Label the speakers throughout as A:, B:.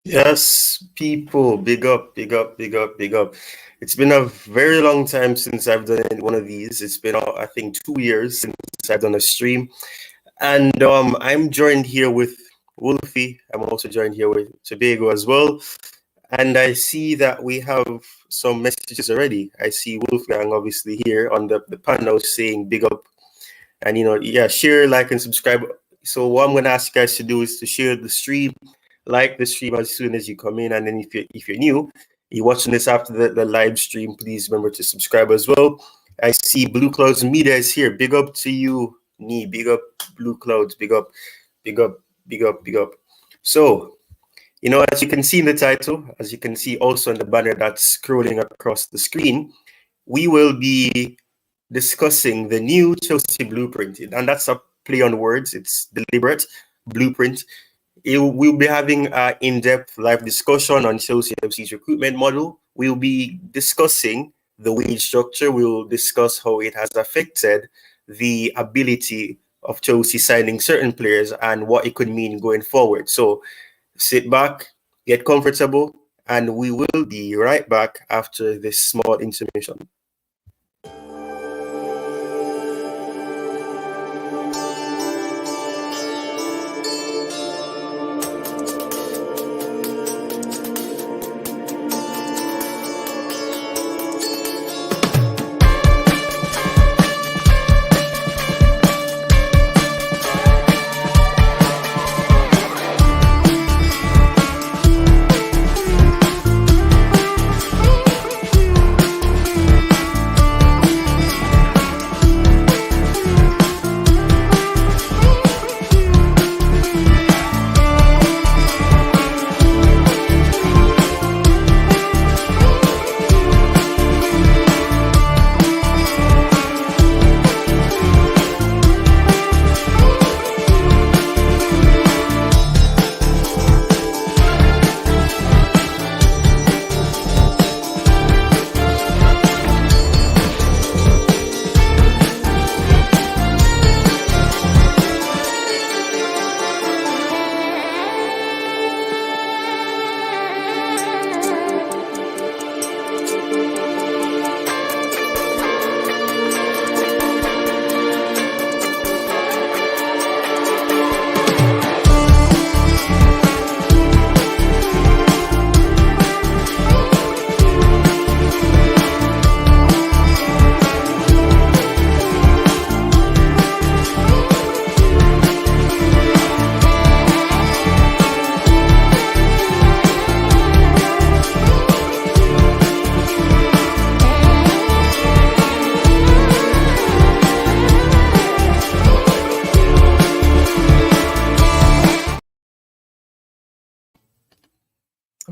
A: Yes, people, big up, big up, big up, big up. It's been a very long time since I've done one of these. It's been, I think, 2 years since I've done a stream. And I'm joined here with Wolfie. I'm also joined here with Tobago as well. And I see that we have some messages already. I see Wolfgang obviously here on the panel saying big up. And, yeah, share, like, and subscribe. So what I'm going to ask you guys to do is to share the stream, like the stream as soon as you come in. And then if you're new, you're watching this after the live stream, please remember to subscribe as well. I see Blue Clouds Media is here. Big up to you, Nee. Big up, Blue Clouds. Big up, big up, big up, big up. So, as you can see in the title, as you can see also on the banner that's scrolling across the screen, we will be discussing the new Chelsea blueprint. And that's a play on words. It's deliberate. Blueprint. We'll be having an in-depth live discussion on Chelsea FC's recruitment model. We'll be discussing the wage structure. We'll discuss how it has affected the ability of Chelsea signing certain players and what it could mean going forward. So sit back, get comfortable, and we will be right back after this small intermission.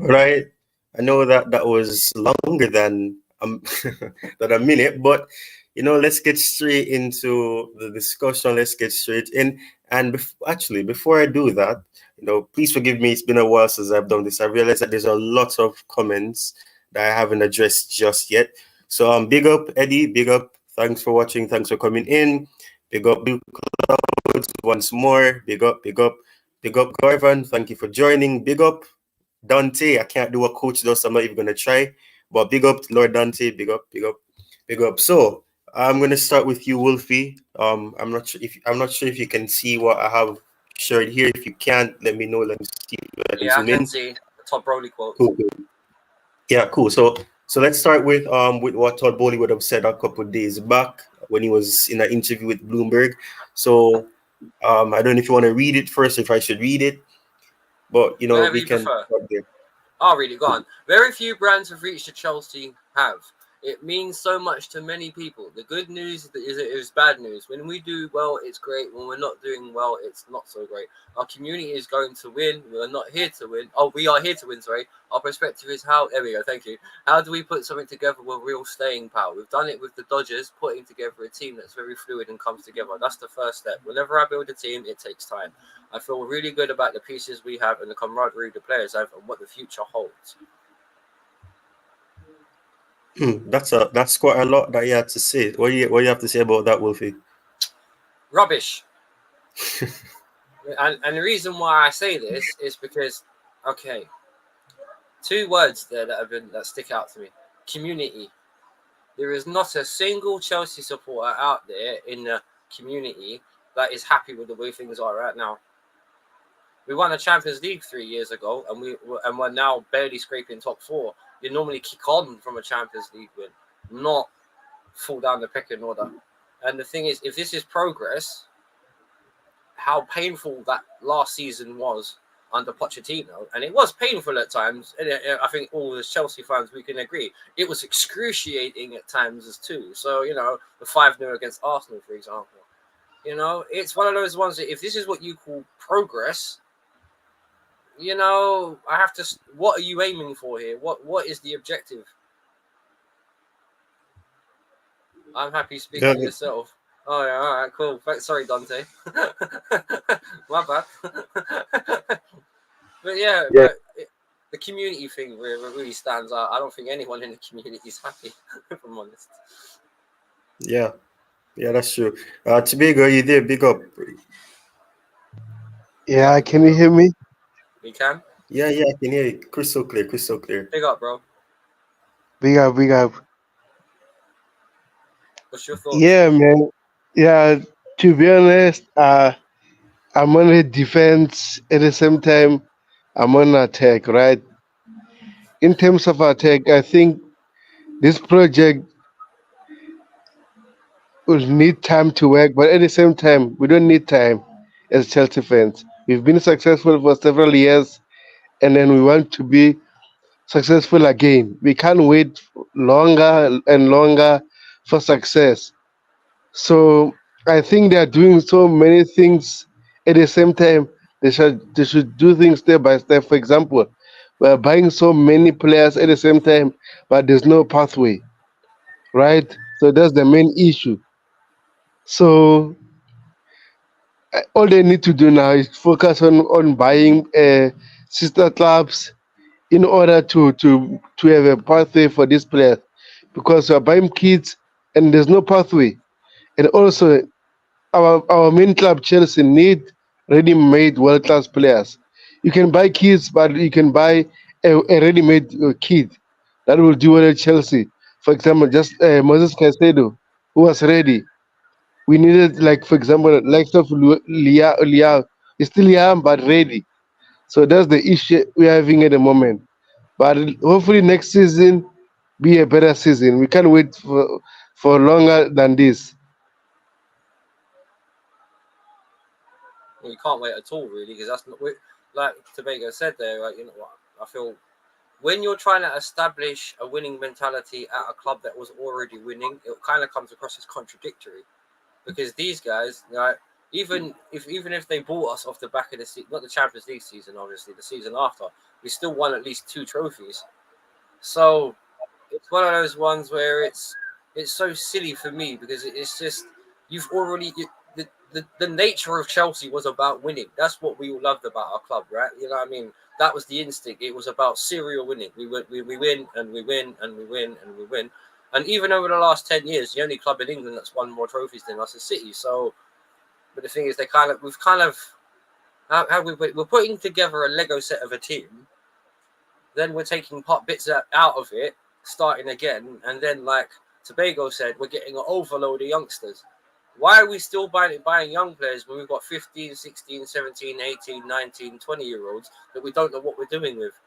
A: Right. I know that that was longer than than a minute, but let's get straight into the discussion. Let's get straight in. And actually, before I do that, please forgive me. It's been a while since I've done this. I realize that there's a lot of comments that I haven't addressed just yet. So big up Eddie. Big up. Thanks for watching. Thanks for coming in. Big up Blue Clouds once more. Big up. Big up. Big up Garvan. Thank you for joining. Big up Dante. I can't do what coach does, so I'm not even gonna try. But big up Lord Dante, big up, big up, big up. So I'm gonna start with you, Wolfie. I'm not sure if you can see what I have shared here. If you can't, let me know. Let me see if I can
B: Yeah, I
A: zoom
B: can
A: in.
B: see the Todd Boehly quotes.
A: Cool, cool. Yeah, cool. So let's start with what Todd Boehly would have said a couple of days back when he was in an interview with Bloomberg. So I don't know if you want to read it first, if I should read it, but
B: Whatever
A: we
B: you
A: can
B: prefer.
A: start there.
B: I'll read it. Go on. Very few brands have reached the Chelsea have. It means so much to many people. The good news is bad news. When we do well, it's great. When we're not doing well, it's not so great. Our community is going to win. We are not here to win. Oh, we are here to win, sorry. Our perspective is how... There we go, thank you. How do we put something together with real staying power? We've done it with the Dodgers, putting together a team that's very fluid and comes together. That's the first step. Whenever I build a team, it takes time. I feel really good about the pieces we have and the camaraderie the players have and what the future holds.
A: That's quite a lot that you had to say. What do you have to say about that, Wolfie?
B: Rubbish. and the reason why I say this is because, okay, two words there that stick out to me. Community. There is not a single Chelsea supporter out there in the community that is happy with the way things are right now. We won a Champions League 3 years ago, and we're now barely scraping top four. You normally kick on from a Champions League win, not fall down the pecking order. And the thing is, if this is progress, how painful that last season was under Pochettino, and it was painful at times. And I think all the Chelsea fans, we can agree, it was excruciating at times as too. So the 5-0 against Arsenal, for example, it's one of those ones that if this is what you call progress, I have to. What are you aiming for here? What is the objective? I'm happy speaking to yourself. Oh yeah, all right, cool. Thanks. Sorry, Dante. My bad. But yeah, the community thing really stands out. I don't think anyone in the community is happy, if I'm honest.
A: Yeah, that's true. Tobago, you there? Big up.
C: Yeah, can you hear me?
B: You can?
A: Yeah, I can hear you. Crystal clear, crystal clear.
B: Big up, bro.
C: Big up, big up.
B: What's your thoughts?
C: Yeah, man. Yeah, to be honest, I'm on the defense at the same time. I'm on attack, right? In terms of attack, I think this project will need time to work, but at the same time, we don't need time as Chelsea fans. We've been successful for several years, and then we want to be successful again. We can't wait longer and longer for success. So I think they are doing so many things at the same time. They should do things step by step. For example, we're buying so many players at the same time, but there's no pathway, right? So that's the main issue. So all they need to do now is focus on buying sister clubs in order to have a pathway for these players, because we're buying kids and there's no pathway. And also our main club Chelsea need ready-made world-class players. You can buy kids, but you can buy a ready-made kid that will do well at Chelsea. For example, just Moses Caicedo, who was ready. We needed, like, for example, likes of Liao. He's still young but ready. So that's the issue we're having at the moment. But hopefully next season be a better season. We can't wait for longer than this.
B: Well, you can't wait at all, really, because that's not like Tobago said there. Like, what I feel, when you're trying to establish a winning mentality at a club that was already winning, it kind of comes across as contradictory, because these guys, even if they bought us off the back of the season, not the Champions League season, obviously the season after, we still won at least 2 trophies. So it's one of those ones where it's so silly for me because it's just you've already the nature of Chelsea was about winning. That's what we all loved about our club, right? You know what I mean? That was the instinct. It was about serial winning. We win and we win and we win and we win. And even over the last 10 years, the only club in England that's won more trophies than us is City. So, but the thing is, we're putting together a Lego set of a team. Then we're taking bits out of it, starting again, and then like Tobago said, we're getting an overload of youngsters. Why are we still buying young players when we've got 15, 16, 17, 18, 19, 20-year-olds that we don't know what we're doing with?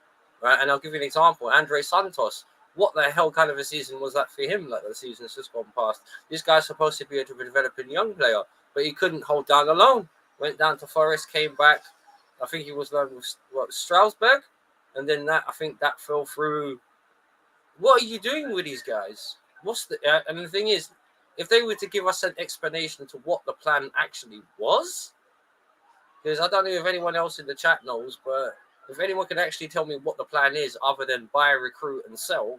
B: Right? And I'll give you an example. Andre Santos. What the hell kind of a season was that for him? Like the season's just gone past. This guy's supposed to be a developing young player, but he couldn't hold down a loan. Went down to Forest, came back. I think he was like with Strasbourg. And then I think that fell through. What are you doing with these guys? And the thing is, if they were to give us an explanation to what the plan actually was, because I don't know if anyone else in the chat knows, but if anyone can actually tell me what the plan is other than buy, recruit, and sell,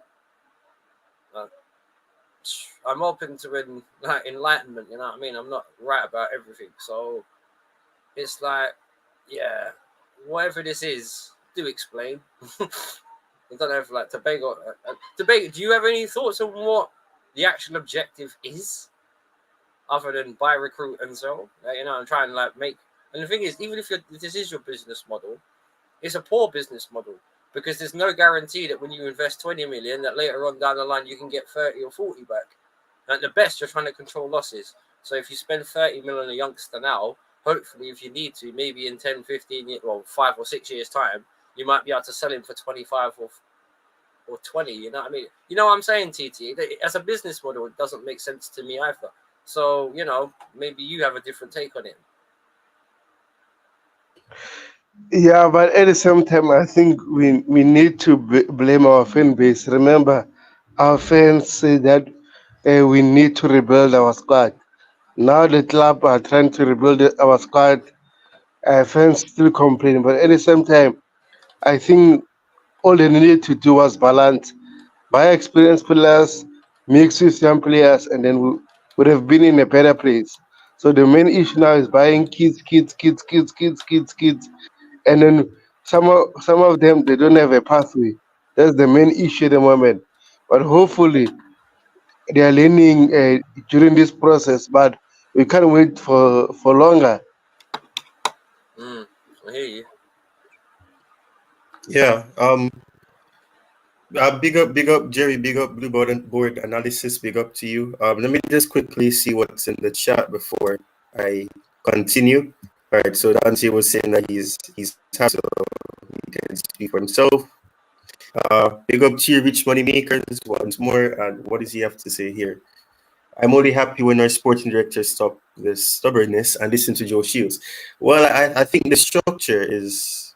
B: I'm open to enlightenment. You know what I mean? I'm not right about everything, so it's like, yeah, whatever this is, do explain. I don't know if like Tobago. Tobago, do you have any thoughts on what the actual objective is, other than buy, recruit, and sell? I'm trying to make. And the thing is, even if this is your business model, it's a poor business model because there's no guarantee that when you invest 20 million, that later on down the line you can get 30 or 40 back. At the best, you're trying to control losses. So if you spend 30 million on a youngster now, hopefully, if you need to, maybe in 10, 15 years, 5 or 6 years' time, you might be able to sell him for 25 or 20, you know what I mean? You know what I'm saying, TT? As a business model, it doesn't make sense to me either. So, maybe you have a different take on it.
C: Yeah, but at the same time, I think we need to blame our fan base. Remember, our fans say that we need to rebuild our squad. Now the club are trying to rebuild our squad. Fans still complain, but at the same time, I think all they needed to do was balance, buy experienced players, mix with young players, and then we would have been in a better place. So the main issue now is buying kids, and then some of them they don't have a pathway. That's the main issue at the moment. But hopefully they are learning during this process. But we can't wait for longer.
B: I hear you.
A: Yeah. Big up, Jerry. Big up, Blue Board Analysis. Big up to you. Let me just quickly see what's in the chat before I continue. All right. So Dante was saying that he's happy, so he can speak for himself. Big up to you, Rich Money Makers once more. And what does he have to say here? I'm only happy when our sporting director stop this stubbornness and listen to Joe Shields. Well, I think the structure is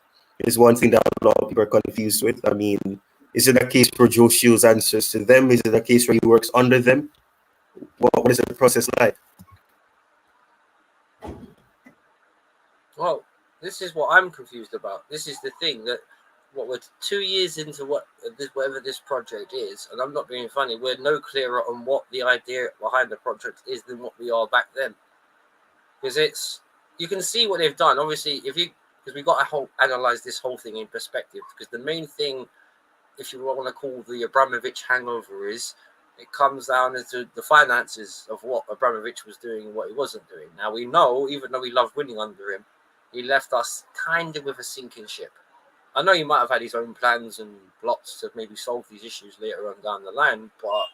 A: one thing that a lot of people are confused with. I mean, is it a case where Joe Shields answers to them? Is it a case where he works under them? What is the process like?
B: Well, this is what I'm confused about. This is the thing that we're 2 years into whatever this project is, and I'm not being funny. We're no clearer on what the idea behind the project is than what we are back then. Because you can see what they've done. Obviously, because we got to analyze this whole thing in perspective. Because the main thing, if you want to call the Abramovich hangover, is it comes down to the finances of what Abramovich was doing and what he wasn't doing. Now we know, even though we love winning under him, he left us kind of with a sinking ship. I know he might have had his own plans and plots to maybe solve these issues later on down the line, but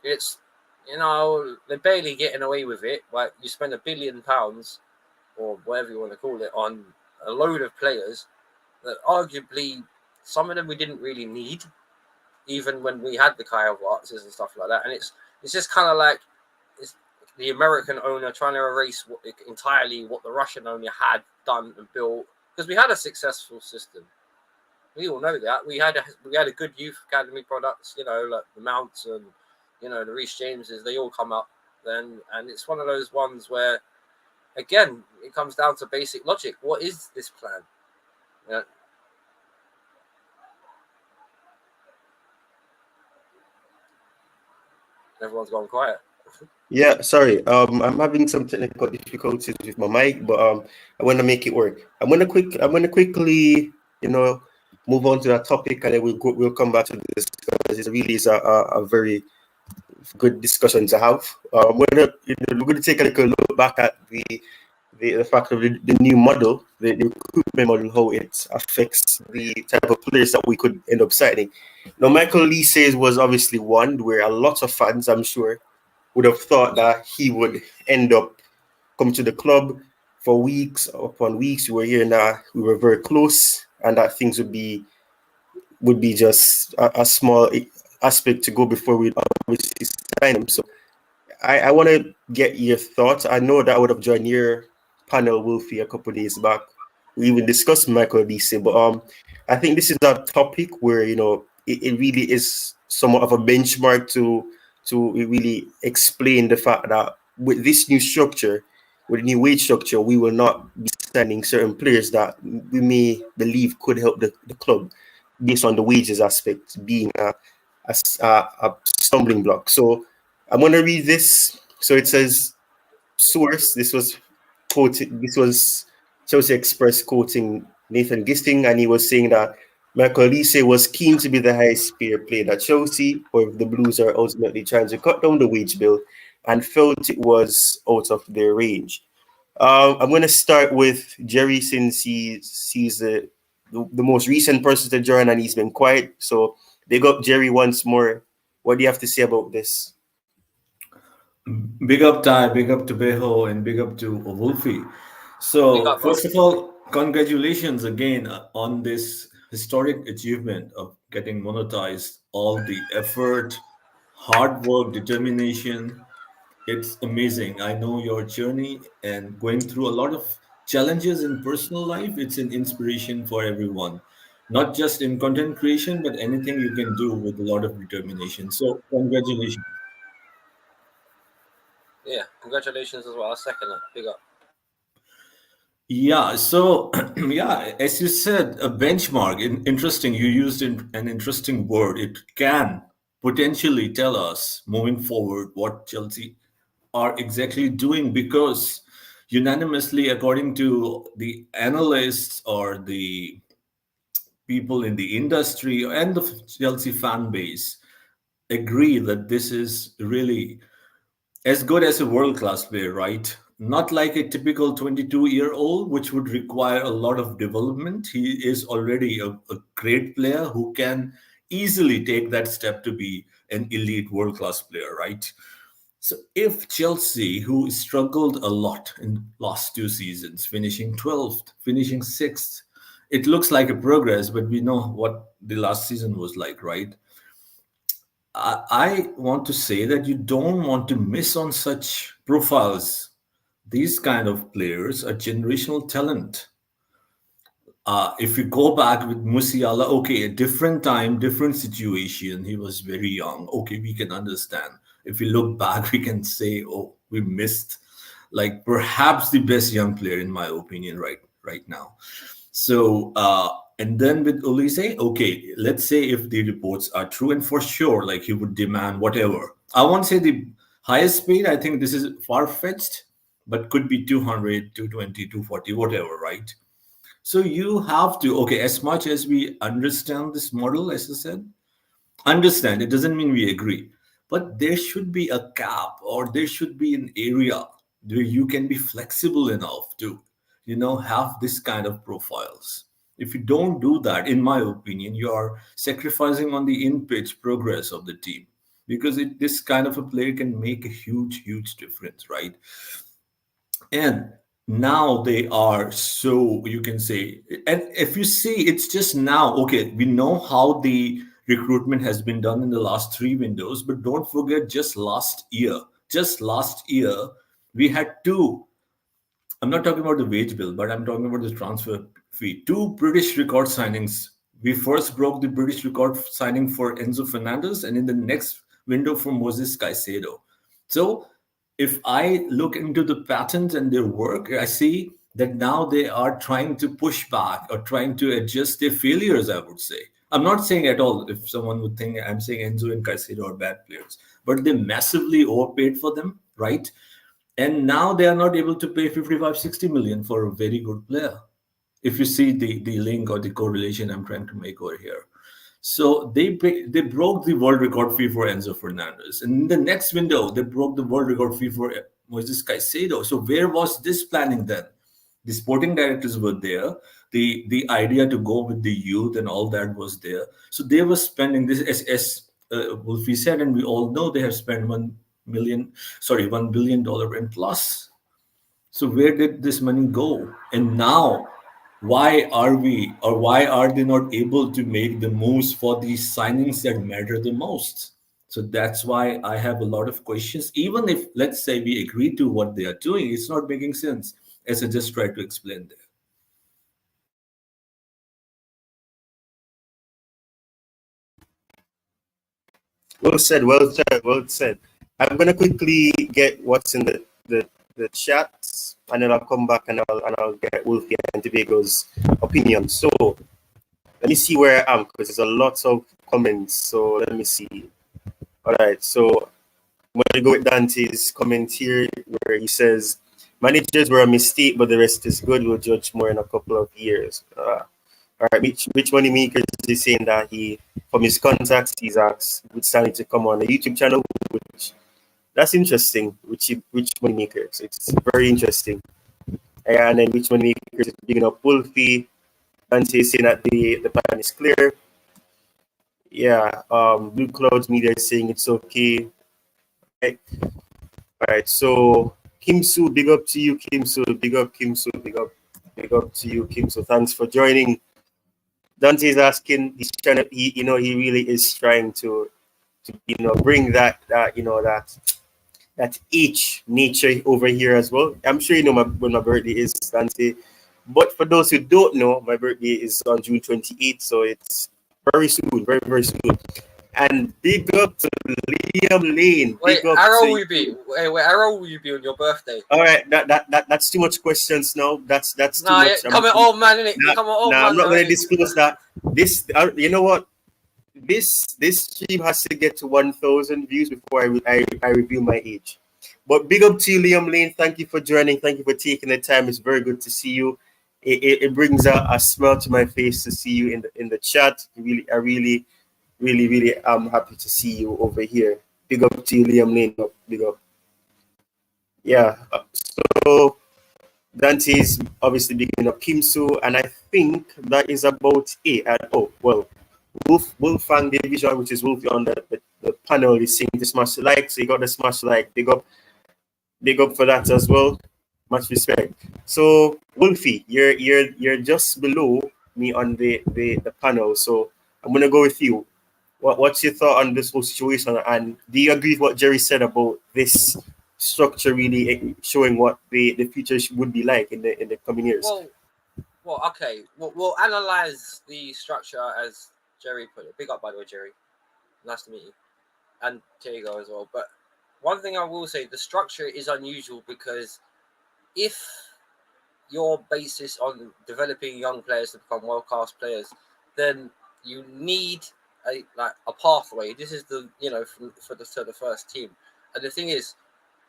B: it's, they're barely getting away with it. Like, you spend £1 billion or whatever you want to call it on a load of players that arguably some of them we didn't really need, even when we had the Kyle Vartzes and stuff like that. And it's just kind of like it's the American owner trying to erase entirely what the Russian owner had done and built, because we had a successful system. We all know that we had a good youth academy products, like the Mounts and the Reece Jameses. They all come up then, and it's one of those ones where again, it comes down to basic logic. What is this plan? Yeah. Everyone's gone quiet.
A: Yeah, sorry. I'm having some technical difficulties with my mic, but I want to make it work. I'm gonna quickly, move on to that topic, and then we'll come back to this because it really is a very good discussion to have. We're gonna take a little look back at the fact of the new model, the recruitment model, how it affects the type of players that we could end up signing. Now, Michael Lee says was obviously one where a lot of fans, I'm sure, would have thought that he would end up come to the club for weeks upon weeks. We were here now, we were very close, and that things would be just a small aspect to go before we obviously sign him. So I want to get your thoughts. I know that I would have joined your panel, Wolfie, a couple of days back. We even discussed Michael Dise, but I think this is a topic where it really is somewhat of a benchmark to really explain the fact that with this new structure, with the new wage structure, we will not be signing certain players that we may believe could help the club based on the wages aspect being a stumbling block. So I'm going to read this. So it says, source, this was Chelsea Express quoting Nathan Gisting, and he was saying that Michael Olise was keen to be the highest paid player at Chelsea, or if the Blues are ultimately trying to cut down the wage bill, and felt it was out of their range. I'm going to start with Jerry since he sees the most recent person to join and he's been quiet. So big up Jerry once more. What do you have to say about this?
D: Big up Ty, big up to Beho, and big up to Wolfie. So, first of all, congratulations again on this historic achievement of getting monetized. All the effort, hard work, determination. It's amazing. I know your journey and going through a lot of challenges in personal life. It's an inspiration for everyone, not just in content creation, but anything you can do with a lot of determination. So, congratulations.
B: Yeah, congratulations as well. I'll second it. Big up.
D: Yeah, so yeah, as you said, a benchmark. Interesting. You used an interesting word. It can potentially tell us moving forward what Chelsea are exactly doing because unanimously, according to the analysts or the people in the industry and the Chelsea fan base, agree that this is really as good as a world class player, right? Not like a typical 22-year-old, which would require a lot of development. He is already a great player who can easily take that step to be an elite world class player, right? So if Chelsea, who struggled a lot in last two seasons, finishing 12th, finishing 6th, it looks like a progress, but we know what the last season was like, right? I want to say that you don't want to miss on such profiles. These kind of players are generational talent. If you go back with Musiala, okay, a different time, different situation. He was very young. Okay, we can understand. If we look back, we can say, oh, we missed like perhaps the best young player in my opinion right now. So and then with Olise, okay, let's say if the reports are true, and for sure, like he would demand whatever. I won't say the highest paid. I think this is far fetched, but could be 200, 220, 240, whatever, right? So you have to, okay, as much as we understand this model, as I said, understand, it doesn't mean we agree, but there should be a cap or there should be an area where you can be flexible enough to, have this kind of profiles. If you don't do that, in my opinion, you are sacrificing on the in-pitch progress of the team because this kind of a player can make a huge difference, right? And now they are, so you can say, and if you see, it's just now, okay, we know how the recruitment has been done in the last three windows, but don't forget, just last year we had two, I'm not talking about the wage bill, but I'm talking about the transfer fee, two British record signings. We first broke the British record signing for Enzo Fernandez, and in the next window for Moses Caicedo. So if I look into the patent and their work, I see that now they are trying to push back or trying to adjust their failures, I would say. I'm not saying at all, if someone would think I'm saying Enzo and Caicedo are bad players, but they massively overpaid for them, right? And now they are not able to pay 55, 60 million for a very good player. If you see the link or the correlation I'm trying to make over here. So they broke the world record fee for Enzo Fernandez. And in the next window, they broke the world record fee for Moises Caicedo. So where was this planning then? The sporting directors were there. The idea to go with the youth and all that was there. So they were spending this, as Wolfie said, and we all know they have spent $1 billion and plus. So where did this money go? And now, why are they not able to make the moves for these signings that matter the most? So that's why I have a lot of questions. Even if, let's say, we agree to what they are doing, it's not making sense, as I just tried to explain there.
A: Well said, well said, well said. I'm gonna quickly get what's in the chat, and then I'll come back and I'll get Wolfie and Tobago's opinion. So let me see where I am, because there's a lot of comments. So let me see. All right, so I'm gonna go with Dante's comment here, where he says managers were a mistake, but the rest is good. We'll judge more in a couple of years. All right, which money makers is saying that he, from his contacts, he's asked with Stanley to come on a YouTube channel, which that's interesting. Which money makers? It's very interesting. And then which money makers is bigging up Wolfie, and saying that the plan is clear. Yeah, Blue Clouds Media is saying it's okay. Right. All right, so Kim Soo, big up to you, Kim Soo, big up, Kim Soo, big up to you, Kim Soo. Thanks for joining. Dante is asking, he's trying to, he really is trying to bring that H nature over here as well. I'm sure you know when my birthday is, Dante. But for those who don't know, my birthday is on June 28th, so it's very soon, very, very soon. And big up to Liam Lane.
B: Wait,
A: Big up
B: how
A: to
B: old will you be? Wait, how old will you be on your birthday?
A: All right, that's too much questions now. That's too
B: Nah,
A: much.
B: come on, old man, innit? Come on, old man.
A: I'm not going to
B: innit?
A: disclose that. This, you know what? This stream has to get to 1,000 views before I reveal my age. But big up to you, Liam Lane. Thank you for joining. Thank you for taking the time. It's very good to see you. It brings a smile to my face to see you in the chat. I really am happy to see you over here. Big up to you, Liam Lane. Big up. Yeah. So Dante's obviously beginning of Kim Soo, and I think that is about it. Wolfgang Division, which is Wolfie on the panel, is saying to smash the like. So you got the smash the like. Big up for that as well. Much respect. So Wolfie, you're just below me on the panel. So I'm gonna go with you. What's your thought on this whole situation? And do you agree with what Jerry said about this structure really showing what the future would be like in the coming years?
B: Well, okay. We'll analyze the structure as Jerry put it. Big up, by the way, Jerry. Nice to meet you. And Diego as well. But one thing I will say, the structure is unusual because if your basis on developing young players to become world-class players, then you need a pathway. This is the for the first team. And the thing is,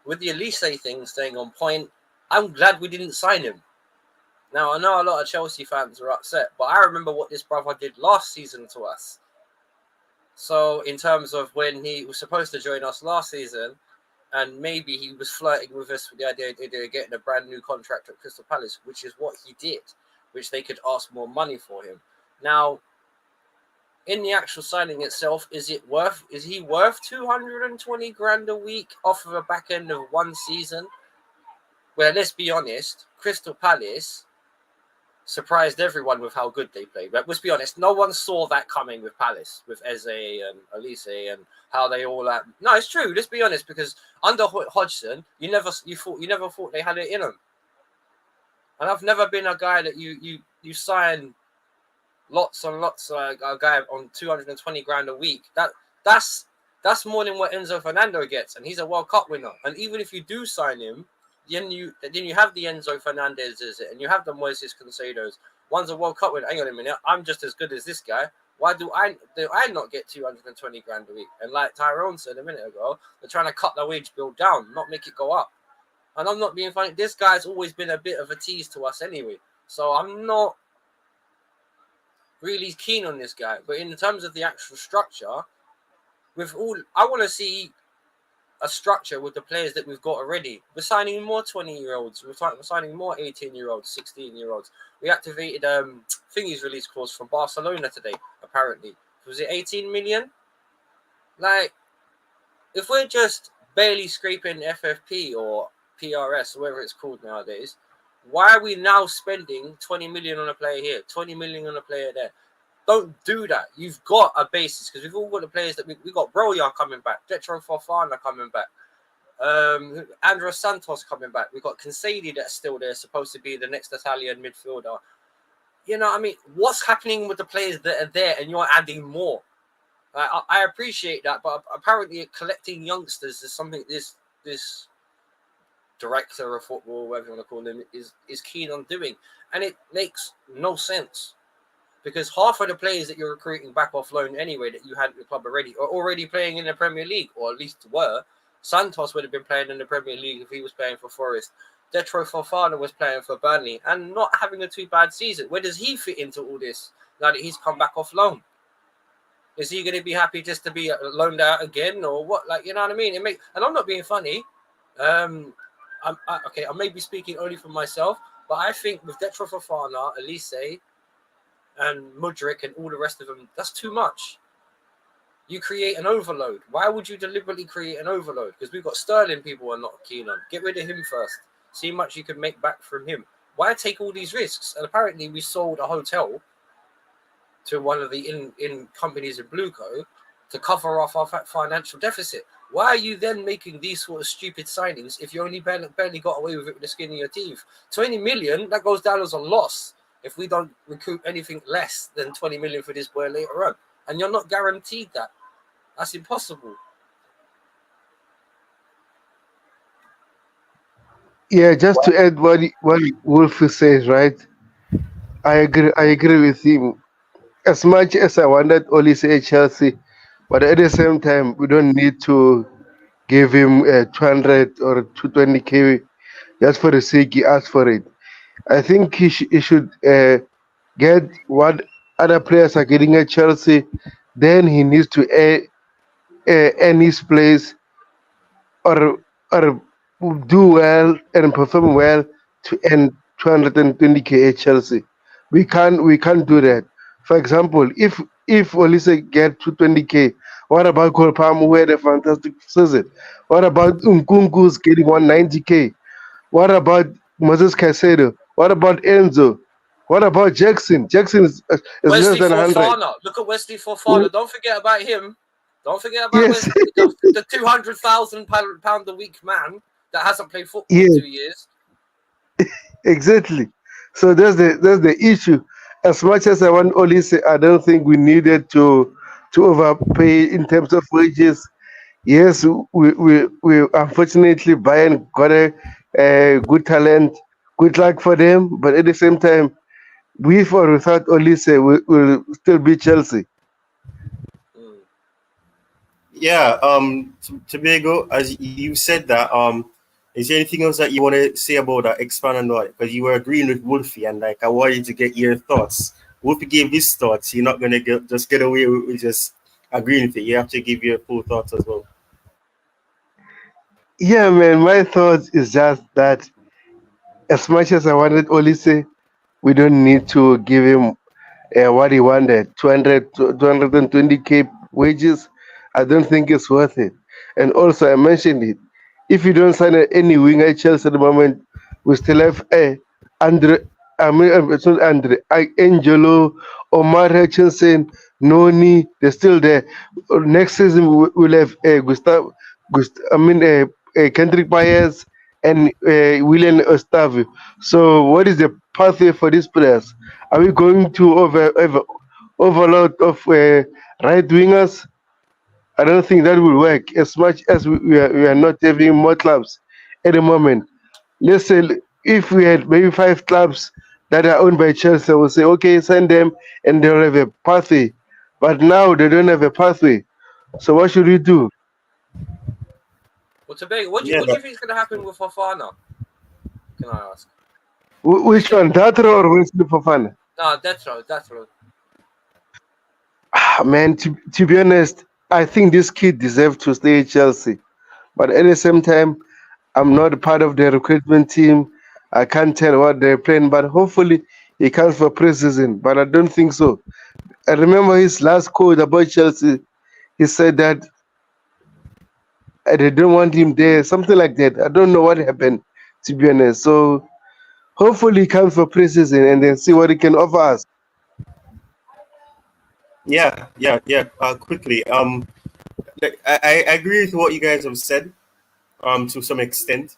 B: with the Elise thing staying on point, I'm glad we didn't sign him. Now I know a lot of Chelsea fans are upset, but I remember what this brother did last season to us. So in terms of when he was supposed to join us last season, and maybe he was flirting with us with the idea of getting a brand new contract at Crystal Palace, which is what he did, which they could ask more money for him. Now, in the actual signing itself, is he worth 220 grand a week off of a back end of one season? Well, let's be honest, Crystal Palace surprised everyone with how good they played. But let's be honest, no one saw that coming with Palace, with Eze and Elise and how they all No, it's true. Let's be honest, because under Hodgson, you never thought they had it in them. And I've never been a guy that you sign lots and lots a guy on 220 grand a week. That's That's more than what Enzo Fernando gets, and he's a World Cup winner. And even if you do sign him, then you have the Enzo Fernandezes and you have the Moises Cancedos. One's a World Cup winner. Hang on a minute, I'm just as good as this guy. Why do I not get 220 grand a week? And like Tyrone said a minute ago, they're trying to cut the wage bill down, not make it go up. And I'm not being funny. This guy's always been a bit of a tease to us anyway. So I'm not really keen on this guy. But in terms of the actual structure, I want to see a structure with the players that we've got already. We're signing more 20-year-olds. We're signing more 18-year-olds, 16-year-olds. We activated Thingy's release clause from Barcelona today, apparently. Was it 18 million? Like, if we're just barely scraping FFP or PRS, or whatever it's called nowadays, why are we now spending 20 million on a player here, 20 million on a player there? Don't do that. You've got a basis, because we've all got the players that we got. Broja coming back, Detro Fofana coming back, Andros Santos coming back. We've got Concedi that's still there, supposed to be the next Italian midfielder. You know what I mean? What's happening with the players that are there and you're adding more? I appreciate that, but apparently collecting youngsters is something this director of football, whatever you want to call him, is keen on doing. And it makes no sense. Because half of the players that you're recruiting back off loan anyway that you had at the club already are already playing in the Premier League, or at least were. Santos would have been playing in the Premier League if he was playing for Forest. Detro Fofana was playing for Burnley and not having a too bad season. Where does he fit into all this now that he's come back off loan? Is he going to be happy just to be loaned out again, or what? Like, you know what I mean? And I'm not being funny. I may be speaking only for myself, but I think with Detro Fofana, Elise, and Mudryk and all the rest of them, that's too much. You create an overload. Why would you deliberately create an overload? Because we've got Sterling people are not keen on. Get rid of him first. See how much you can make back from him. Why take all these risks? And apparently we sold a hotel to one of the in companies in Blueco to cover off our financial deficit. Why are you then making these sort of stupid signings if you only barely got away with it with the skin of your teeth? 20 million, that goes down as a loss if we don't recoup anything less than 20 million for this boy later on. And you're not guaranteed that. That's impossible.
C: Yeah, just to add what Wolf says, right? I agree with him. As much as I wanted Olise at Chelsea, but at the same time, we don't need to give him 200 or 220k just for the sake he asked for it. I think he should get what other players are getting at Chelsea. Then he needs to earn his place or do well and perform well to earn 220k at Chelsea. We can't do that. For example, if Olise get 220k, what about Cole Palmer who had a fantastic season? What about Nkunku's getting 190k? What about Moses Caicedo? What about Enzo? What about Jackson? Jackson is less
B: Wesley
C: than 100.
B: Fofana. Look at Wesley Fofana. Don't forget about him. Don't forget about
C: Yes.
B: Wesley, the £200,000 a week man that hasn't played football
C: Yes.
B: in 2 years.
C: Exactly. So that's the issue. As much as I want Olise, I don't think we needed to overpay in terms of wages. Yes, we unfortunately Bayern got a good talent. Good luck for them, but at the same time, with or without Olise, will still be Chelsea.
A: Yeah, Tobago, as you said that, is there anything else that you want to say about that? Expand on that, because you were agreeing with Wolfie, and like I wanted to get your thoughts. Wolfie gave his thoughts. You're not gonna just get away with just agreeing with it. You have to give your full thoughts as well.
C: Yeah, man. My thought is just that as much as I wanted Olise, we don't need to give him what he wanted 220k wages. I don't think it's worth it. And also, I mentioned it. If you don't sign any winger at Chelsea at the moment, we still have Andre. I mean, it's not Andre. Angelo, Omar Hutchinson, Noni. They're still there. Next season we'll have Kendrick Myers and William Ostavio. So, what is the pathway for these players? Are we going to overload of right wingers? I don't think that will work as much as we are not having more clubs at the moment. Let's say if we had maybe 5 clubs that are owned by Chelsea, we'll say, okay, send them and they'll have a pathway. But now they don't have a pathway. So what should we do?
B: Well, today, what do
A: Yeah,
B: you think is going to happen with Fofana? Can I ask?
C: Which one, Datro or Wesley Fofana?
B: No, that's right.
C: Man, to be honest, I think this kid deserves to stay at Chelsea. But at the same time, I'm not part of the recruitment team. I can't tell what they're playing, but hopefully he comes for preseason. But I don't think so. I remember his last quote about Chelsea. He said that they don't want him there, something like that. I don't know what happened, to be honest. So hopefully he comes for preseason and then see what he can offer us.
A: yeah. Quickly, I agree with what you guys have said, to some extent.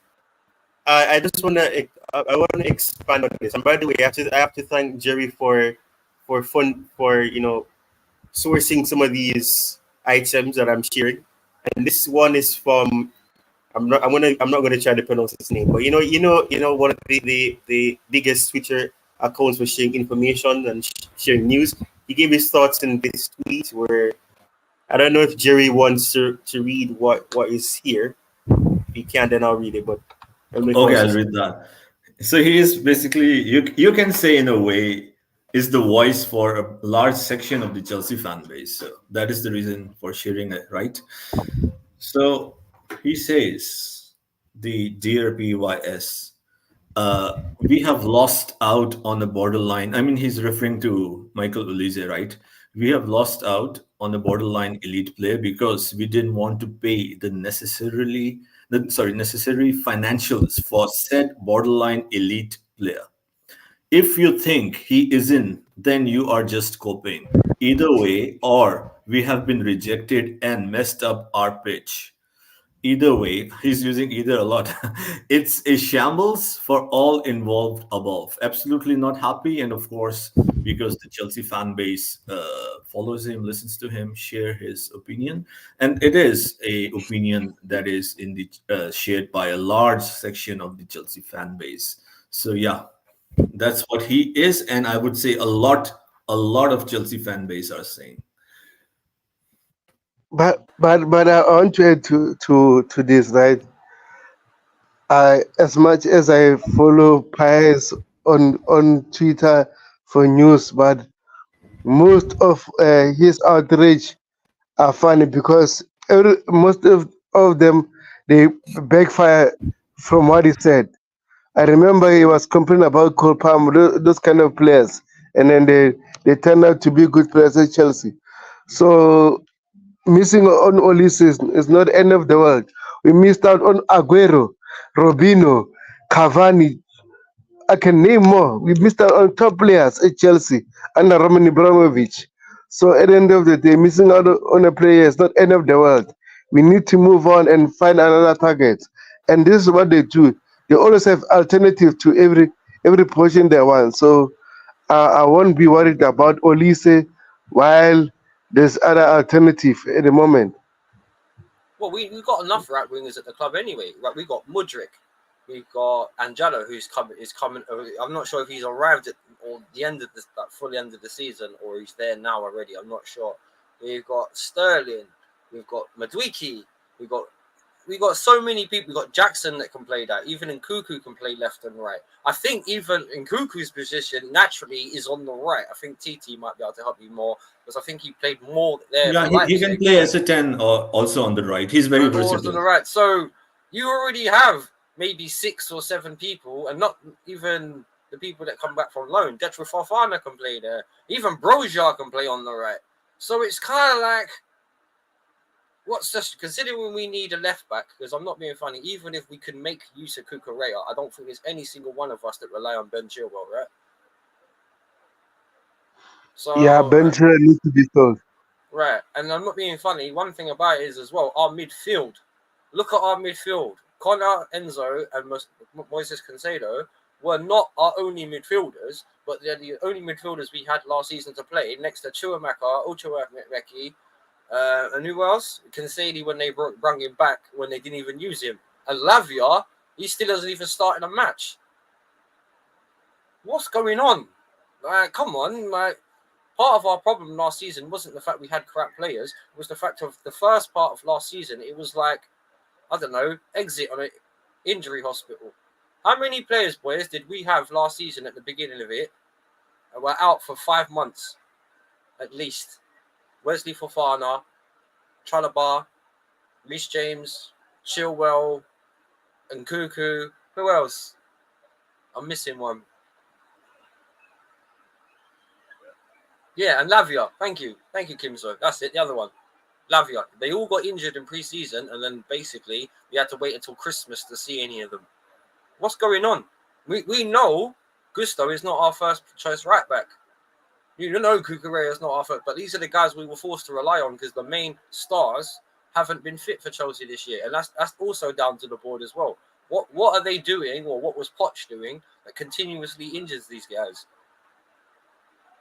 A: I just I want to expand on this. And by the way, I have to thank Jerry for sourcing some of these items that I'm sharing. And this one is from I'm not gonna try to pronounce his name, but one of the biggest Twitter accounts for sharing information and sharing news. He gave his thoughts in this tweet where I don't know if Jerry wants to read what is here. If he can, then I'll read it. But let me
D: Okay,
A: first.
D: I'll read that. So he is basically, you can say in a way, is the voice for a large section of the Chelsea fan base. So that is the reason for sharing it, right? So he says, the dear PYS, we have lost out on a borderline. I mean, he's referring to Michael Olise, right? We have lost out on a borderline elite player because we didn't want to pay necessary financials for said borderline elite player. If you think he isn't, then you are just coping. Either way, or we have been rejected and messed up our pitch. Either way, he's using either a lot. It's a shambles for all involved above. Absolutely not happy. And of course, because the Chelsea fan base follows him, listens to him, share his opinion. And it is a opinion that is in the shared by a large section of the Chelsea fan base. So yeah, that's what he is. And I would say a lot of Chelsea fan base are saying.
C: But I want to add to this, right? I, as much as I follow Pies on Twitter for news, but most of his outrage are funny because most of them they backfire from what he said. I remember he was complaining about Cole Palmer, those kind of players, and then they turned out to be good players at Chelsea. So missing on Olise is not the end of the world. We missed out on Aguero, Robinho, Cavani. I can name more. We missed out on top players at Chelsea under Roman Ibrahimovic. So at the end of the day, missing out on a player is not end of the world. We need to move on and find another target. And this is what they do. They always have alternative to every position they want. So I won't be worried about Olise while there's other alternative at the moment.
B: Well, we got enough right wingers at the club anyway. Right, we got Mudryk, we got Angelo, who's coming. I'm not sure if he's arrived at or the end of the fully end of the season or he's there now already. I'm not sure. We've got Sterling, we've got Madueke, we got so many people. We got Jackson that can play that. Even Nkuku can play left and right. I think even Nkuku's position naturally is on the right. I think TT might be able to help you more because I think he played more there.
D: Yeah, he can play as a 10 or also on the right. He's very versatile.
B: On the right. So you already have maybe 6 or 7 people, and not even the people that come back from loan. Detro Fofana can play there. Even Broja can play on the right. So it's kind of like, what's this? Considering we need a left back, because I'm not being funny, even if we can make use of Kukurea, I don't think there's any single one of us that rely on Ben Chilwell, right? So
C: Yeah, Ben Chilwell needs to be sold.
B: Right, and I'm not being funny. One thing about it is as well, our midfield. Look at our midfield. Connor, Enzo, and Moises Cancedo were not our only midfielders, but they're the only midfielders we had last season to play, next to Chuamaka, Uchuameki, And who else? Canceli when they brought him back when they didn't even use him. And Lavia, he still doesn't even start in a match. What's going on? Like, come on, like. Part of our problem last season wasn't the fact we had crap players. It was the fact of the first part of last season. It was like, I don't know, exit on an injury hospital. How many players, boys, did we have last season at the beginning of it and were out for 5 months at least? Wesley Fofana, Chalobah, Reece James, Chilwell, and Cuckoo. Who else? I'm missing one. Yeah, and Lavia. Thank you, Kimzo. That's it. The other one, Lavia. They all got injured in pre-season, and then basically we had to wait until Christmas to see any of them. What's going on? We know Gusto is not our first choice right back. You know Cucurella is not our first, but these are the guys we were forced to rely on because the main stars haven't been fit for Chelsea this year, and that's also down to the board as well. What are they doing, or what was Poch doing that continuously injures these guys?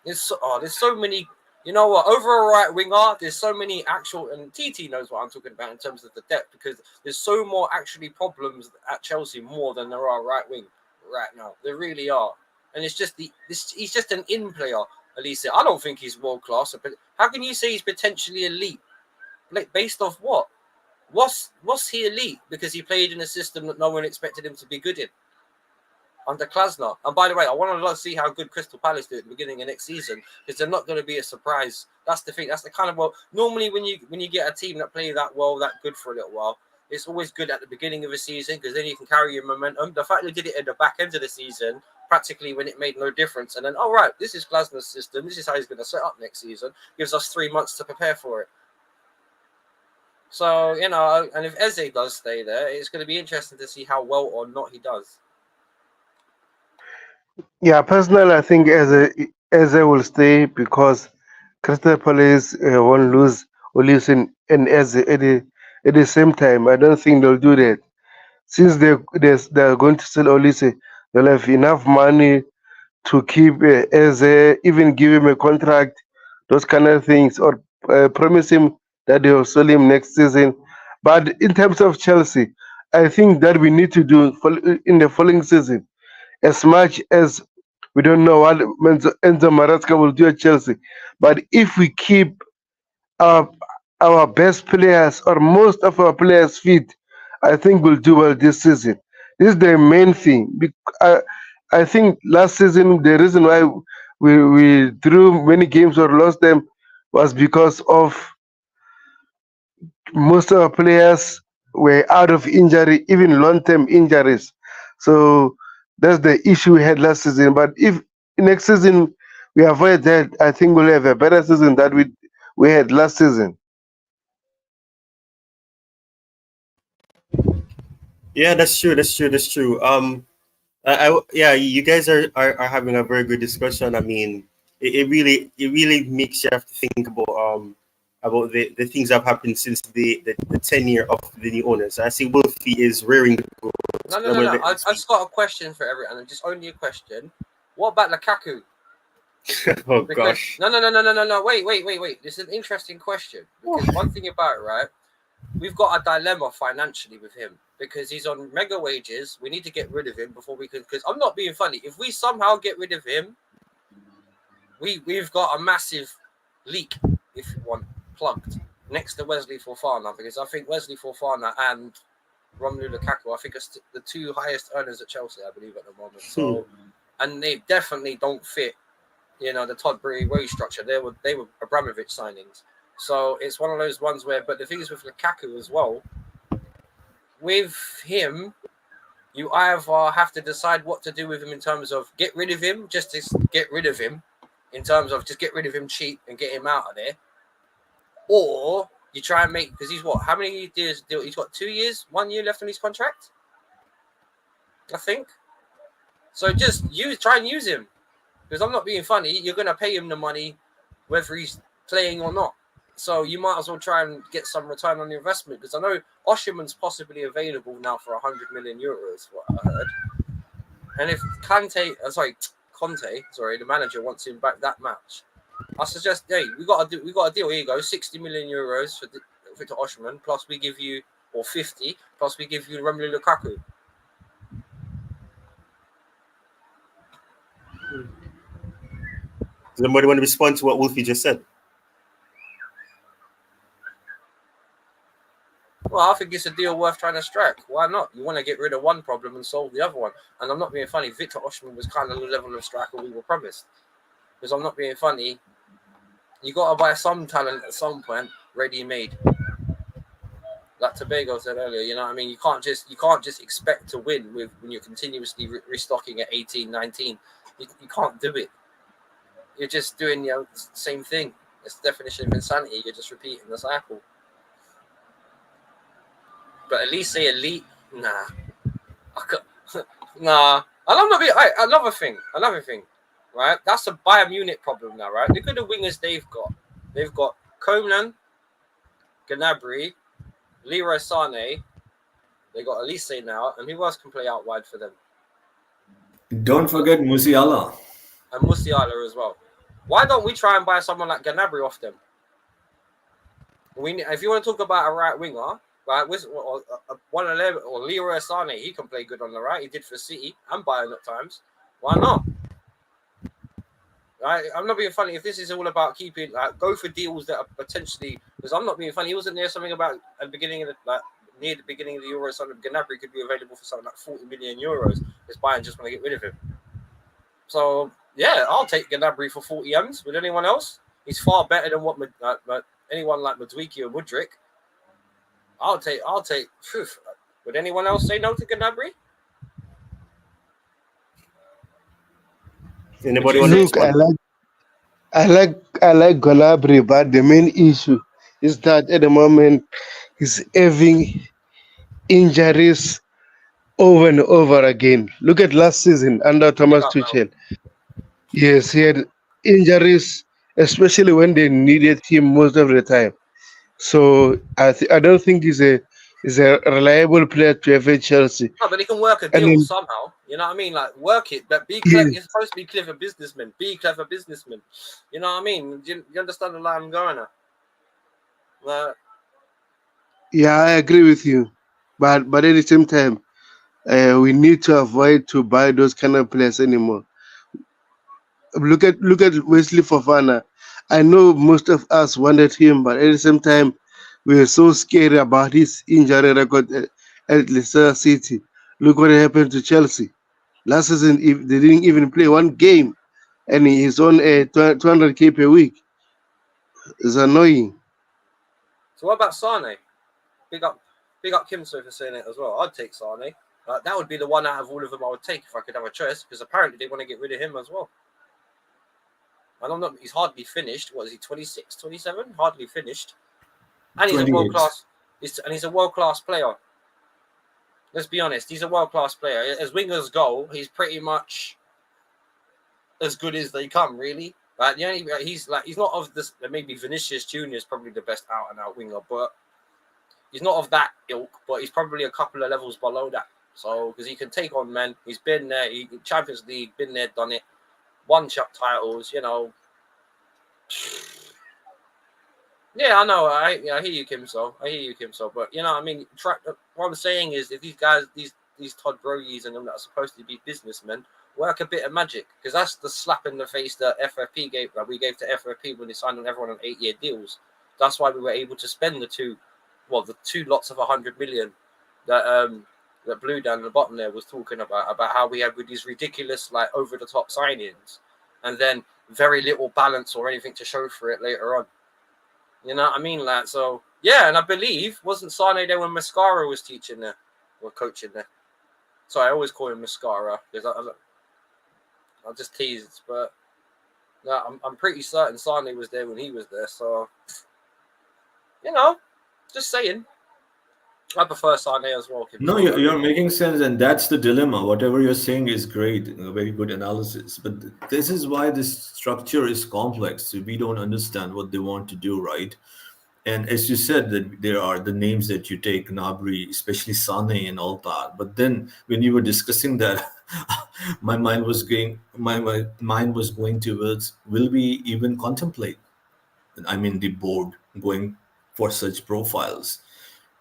B: There's so many, you know what, over a right winger, there's so many actual, and TT knows what I'm talking about in terms of the depth, because there's so more actually problems at Chelsea more than there are right wing right now. There really are. And it's just he's just an in player, Elisa. I don't think he's world class, but how can you say he's potentially elite? Like, based off what? Was he elite? Because he played in a system that no one expected him to be good in. Under Klasner. And by the way, I want to see how good Crystal Palace do at the beginning of next season, because they're not going to be a surprise. That's the thing. That's the kind of, well, normally when you get a team that play that well, that good for a little while, it's always good at the beginning of a season because then you can carry your momentum. The fact they did it at the back end of the season, practically when it made no difference, and then, all right, this is Glasner's system. This is how he's going to set up next season. Gives us 3 months to prepare for it. So, you know, and if Eze does stay there, it's going to be interesting to see how well or not he does.
C: Yeah, personally, I think Eze will stay because Crystal Palace won't lose Olise and Eze at the same time. I don't think they'll do that. Since they're going to sell Olise, they'll have enough money to keep Eze, even give him a contract, those kind of things, or promise him that they'll sell him next season. But in terms of Chelsea, I think that we need to do in the following season, as much as we don't know what Enzo Maresca will do at Chelsea, but if we keep our our best players or most of our players fit, I think we'll do well this season. This is the main thing. I think last season the reason why we drew many games or lost them was because of most of our players were out of injury, even long-term injuries. So that's the issue we had last season. But if next season we avoid that, I think we'll have a better season that we had last season.
A: Yeah, that's true. That's true. That's true. Yeah, you guys are having a very good discussion. I mean, it really makes you have to think about the things that have happened since the tenure of the new owners. I see Wolfie is rearing the goats.
B: No. I've just got a question for everyone, and just only a question. What about Lukaku?
A: Oh
B: Because
A: gosh.
B: no. Wait. This is an interesting question. Because one thing about it, right? We've got a dilemma financially with him because he's on mega wages. We need to get rid of him before we can. Because I'm not being funny. If we somehow get rid of him, we've got a massive leak, if you want, plugged next to Wesley Fofana, because I think Wesley Fofana and Romelu Lukaku, I think, are the two highest earners at Chelsea, I believe, at the moment. So, and they definitely don't fit, you know, the Todd Boehly wage structure. They were Abramovich signings. So it's one of those ones where, but the thing is with Lukaku as well, with him, you either have to decide what to do with him in terms of get rid of him, just to get rid of him, in terms of just get rid of him cheap and get him out of there, or you try and make, because he's what, how many years? He's got 2 years, 1 year left on his contract, I think. So just try and use him, because I'm not being funny. You're going to pay him the money, whether he's playing or not. So you might as well try and get some return on your investment, because I know Oshiman's possibly available now for 100 million euros, what I heard. And if Conte, the manager wants him back that much, I suggest, hey, we got a deal. Here you go, 60 million euros for Victor Osimhen, plus we give you, or 50, plus we give you Romelu Lukaku.
A: Does anybody want to respond to what Wolfie just said?
B: Well, I think it's a deal worth trying to strike. Why not? You want to get rid of one problem and solve the other one. And I'm not being funny. Victor Osimhen was kind of the level of striker we were promised. Because I'm not being funny. You got to buy some talent at some point, ready-made. Like Tobago said earlier, you know what I mean? You can't just expect to win when you're continuously restocking at 18, 19. You can't do it. You're just doing the same thing. It's the definition of insanity. You're just repeating the cycle. But at least say elite, nah. Nah. And I'm not being, another thing, right? That's a Bayern Munich problem now, right? Look at the wingers they've got. They've got Coman, Gnabry, Leroy Sané. They got Elise now, and who else can play out wide for them?
D: Don't forget Musiala.
B: And Musiala as well. Why don't we try and buy someone like Gnabry off them? If you want to talk about a right winger, right, one of them, or Leroy Sané, he can play good on the right. He did for City and Bayern at times. Why not? Right, I'm not being funny. If this is all about keeping, go for deals that are potentially, because I'm not being funny. Wasn't there something about at the beginning of near the beginning of the Euro, something Gnabry could be available for something like 40 million euros? Because Bayern just want to get rid of him. So yeah, I'll take Gnabry for 40 M's. With anyone else, he's far better than what anyone like Madueke or Mudryk. I'll take. Would anyone else say no to Gnabry?
A: Anybody want to
C: Look,
A: respond?
C: I like Gnabry, but the main issue is that at the moment he's having injuries over and over again. Look at last season under Thomas Tuchel. Yes, he had injuries, especially when they needed him most of the time. So I don't think he's a reliable player to have at Chelsea.
B: No, but he can work a
C: And
B: deal
C: then,
B: somehow. You know what I mean? Like, work it. But be
C: yeah,
B: clever. You're supposed to be clever businessmen. Be clever businessmen. You know what I mean? You understand the line I'm going at?
C: yeah, I agree with you, but at the same time, we need to avoid to buy those kind of players anymore. Look at Wesley Fofana. I know most of us wanted him, but at the same time, we were so scared about his injury record at Leicester City. Look what happened to Chelsea last season. If they didn't even play one game, and he's on a 200k per week, it's annoying.
B: So what about Sane? Big up Kimso for saying it as well. I'd take Sane. That would be the one out of all of them I would take if I could have a choice, because apparently they want to get rid of him as well. And I'm not. He's hardly finished. What is he? 26, 27? Hardly finished. And he's a world class. He's a world class player. Let's be honest. He's a world class player. As wingers go, he's pretty much as good as they come. Really. He's not of this. Maybe Vinicius Junior is probably the best out and out winger, but he's not of that ilk. But he's probably a couple of levels below that. So because he can take on men. He's been there. Champions League, been there, done it. Won titles, you know. Yeah, I know. I hear you, Kimso. But you know, I mean, what I'm saying is, if these guys, these Todd Brogies and them that are supposed to be businessmen, work a bit of magic, because that's the slap in the face that we gave to FFP when they signed on everyone on 8-year deals. That's why we were able to spend the two lots of 100 million that Blue down at the bottom there was talking about how we had with these ridiculous, like, over the top signings, and then very little balance or anything to show for it later on. You know what I mean, lad? So yeah, and I believe wasn't Sane there when Mascara was teaching there or coaching there? Sorry, I always call him Mascara because I just teased, but no, I'm pretty certain Sane was there when he was there. So you know, just saying. I prefer Sane as well.
D: No, you're making sense, and that's the dilemma. Whatever you're saying is great, a very good analysis. But this is why this structure is complex. We don't understand what they want to do, right? And as you said, that there are the names that you take, Gnabry, especially Sane and all that. But then when you were discussing that, my mind was going towards, will we even contemplate? I mean, the board going for such profiles,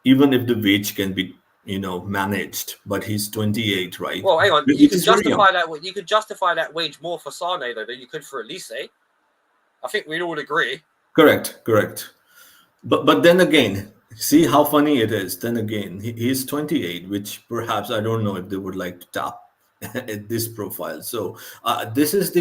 D: even if the wage can be, managed. But he's 28, right?
B: Well, hang on. You
D: Which
B: could
D: is very young.
B: justify that. You could justify that wage more for Sane though than you could for Elise. I think we'd all agree.
D: Correct, correct. But then again, see how funny it is. Then again, he's 28, which perhaps I don't know if they would like to tap at this profile. So this is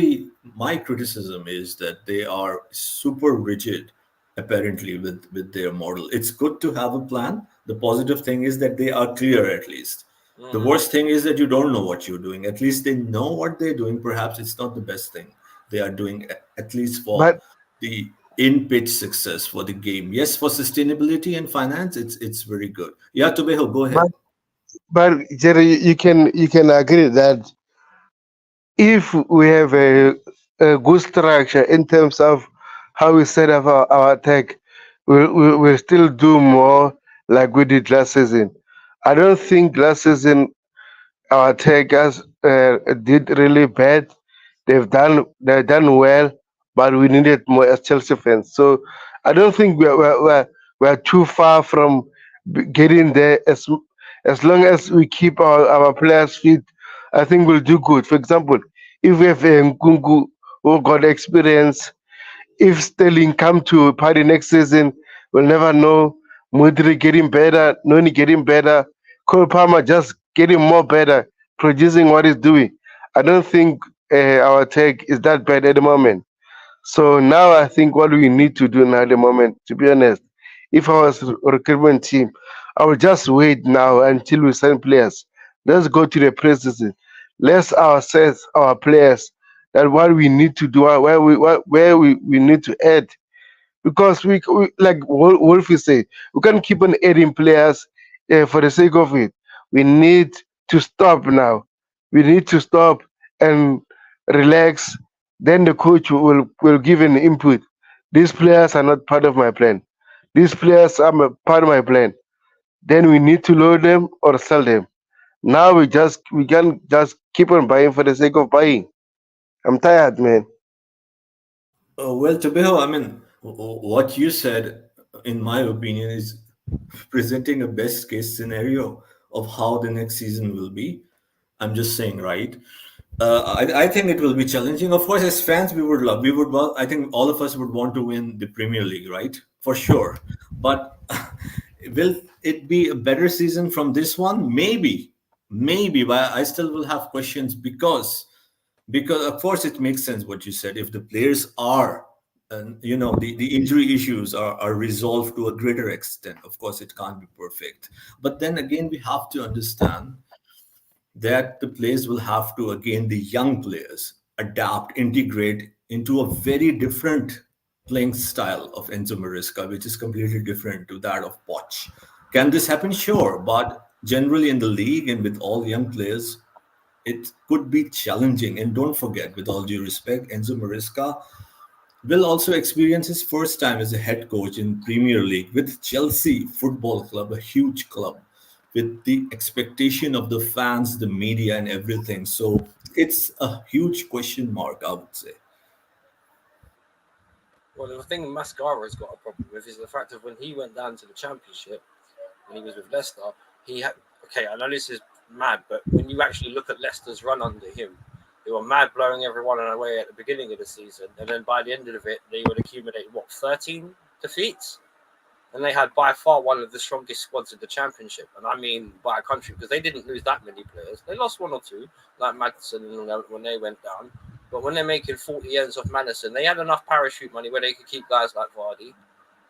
D: my criticism is that they are super rigid, apparently with their model. It's good to have a plan. The positive thing is that they are clear at least. The worst thing is that you don't know what you're doing. At least they know what they're doing. Perhaps it's not the best thing they are doing, at least for
C: But
D: the in-pitch success for the game. Yes, for sustainability and finance, it's very good. Yeah, Tobeho, go
C: but
D: ahead.
C: but Jerry, you can agree that if we have a good structure in terms of how we set up our tech, we'll still do more like we did last season. I don't think last season our takers did really bad. They've done well, but we needed more as Chelsea fans. So I don't think we're too far from getting there. As long as we keep our players fit, I think we'll do good. For example, if we have Nkunku who got experience, if Sterling come to party next season, we'll never know. Mudri getting better, Noni getting better, Cole Palmer just getting more better, producing what he's doing. I don't think our tech is that bad at the moment. So now I think what we need to do now at the moment, to be honest, if I was recruitment team, I would just wait now until we sign players. Let's go to the preseason. Let's assess our players that what we need to do, where we need to add because we like Wolfie say, we can't keep on adding players for the sake of it. We need to stop now. We need to stop and relax. Then the coach will give an input. These players are not part of my plan. These players are part of my plan. Then we need to load them or sell them. Now we can just keep on buying for the sake of buying. I'm tired, man.
D: Well, Tobeho, I mean, what you said, in my opinion, is presenting a best case scenario of how the next season will be. I'm just saying, right? I think it will be challenging. Of course, as fans, I think all of us would want to win the Premier League, right? For sure. But will it be a better season from this one? Maybe, but I still will have questions because of course it makes sense what you said. If the players are, and the injury issues are resolved to a greater extent, of course it can't be perfect. But then again, we have to understand that the players will have to, again, the young players adapt, integrate into a very different playing style of Enzo Maresca, which is completely different to that of Poch. Can this happen? Sure, but generally in the league and with all young players, it could be challenging. And don't forget, with all due respect, Enzo Maresca will also experience his first time as a head coach in Premier League with Chelsea Football Club, a huge club, with the expectation of the fans, the media, and everything. So it's a huge question mark, I would say.
B: Well, the thing Mascara's got a problem with is the fact that when he went down to the Championship, when he was with Leicester, he had. Okay, I know this is mad, but when you actually look at Leicester's run under him, they were mad blowing everyone away at the beginning of the season, and then by the end of it, they would accumulate 13 defeats, and they had by far one of the strongest squads in the Championship, and I mean by a country because they didn't lose that many players. They lost one or two, like Madison when they went down. But when they're making 40 ends off Madison, they had enough parachute money where they could keep guys like Vardy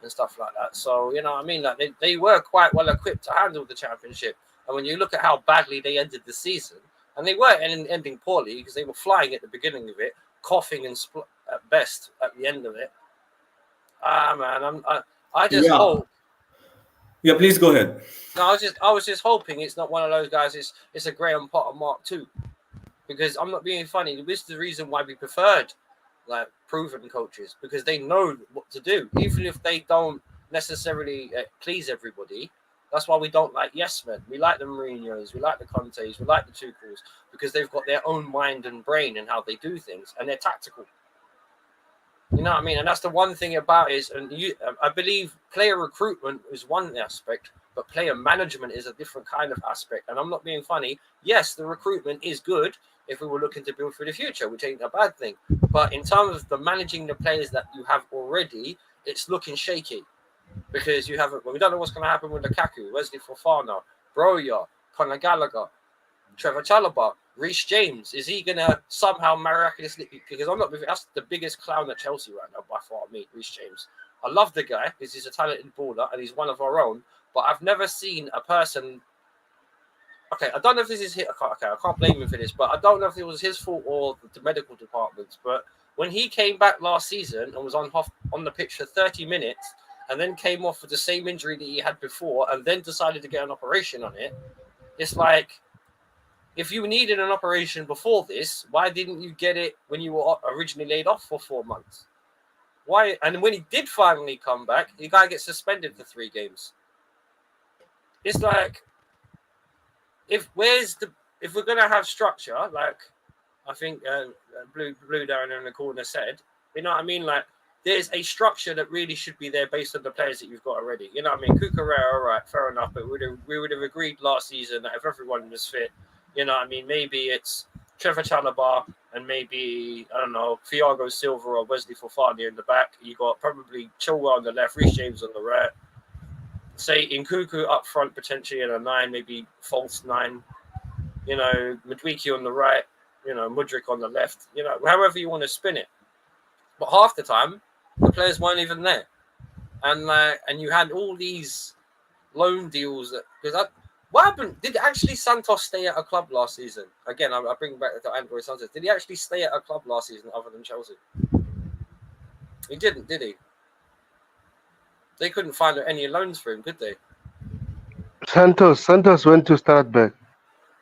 B: and stuff like that. So, you know what I mean? Like they were quite well equipped to handle the Championship. And when you look at how badly they ended the season, and they were ending poorly because they were flying at the beginning of it, coughing and at best at the end of it. Man, I just hope.
D: Yeah, please go ahead.
B: No, I was just hoping it's not one of those guys. It's a Graham Potter Mark II. Because I'm not being funny. This is the reason why we preferred like proven coaches, because they know what to do. Even if they don't necessarily please everybody. That's why we don't like yes men. We like the Mourinhos, we like the Contes, we like the Tuchels, because they've got their own mind and brain and how they do things, and they're tactical. You know what I mean? And that's the one thing about it is, and I believe player recruitment is one aspect, but player management is a different kind of aspect. And I'm not being funny. Yes, the recruitment is good if we were looking to build for the future, which ain't a bad thing. But in terms of the managing the players that you have already, it's looking shaky. Because you haven't, well, we don't know what's going to happen with Lukaku, Wesley Fofana, Broja, Conor Gallagher, Trevor Chalobah, Reece James. Is he going to somehow miraculously, because I'm not, that's the biggest clown at Chelsea right now by far, me, Reece James. I love the guy because he's a talented baller and he's one of our own, but I've never seen a person, okay, I don't know if this is his, I can't blame him for this, but I don't know if it was his fault or the medical department's, but when he came back last season and was on the pitch for 30 minutes, and then came off with the same injury that he had before and then decided to get an operation on it, it's like, if you needed an operation before this, why didn't you get it when you were originally laid off for 4 months? Why? And when he did finally come back, the guy gets suspended for 3 games. It's like, if we're going to have structure, like I think Blue down in the corner said, you know what I mean? Like, there's a structure that really should be there based on the players that you've got already. You know what I mean? Cucurella, all right, fair enough. But we would have agreed last season that if everyone was fit, you know what I mean? Maybe it's Trevor Chalobah and maybe, I don't know, Thiago Silva or Wesley Fofana in the back. You got probably Chilwell on the left, Reece James on the right. Say Nkunku up front, potentially in a 9, maybe false 9. You know, Madueke on the right, you know, Mudryk on the left. You know, however you want to spin it. But half the time, the players weren't even there, and you had all these loan deals what happened? Did actually Santos stay at a club last season? Again, I bring back to Android Santos. Did he actually stay at a club last season other than Chelsea? He didn't, did he? They couldn't find any loans for him, could they?
C: Santos went to Strasbourg.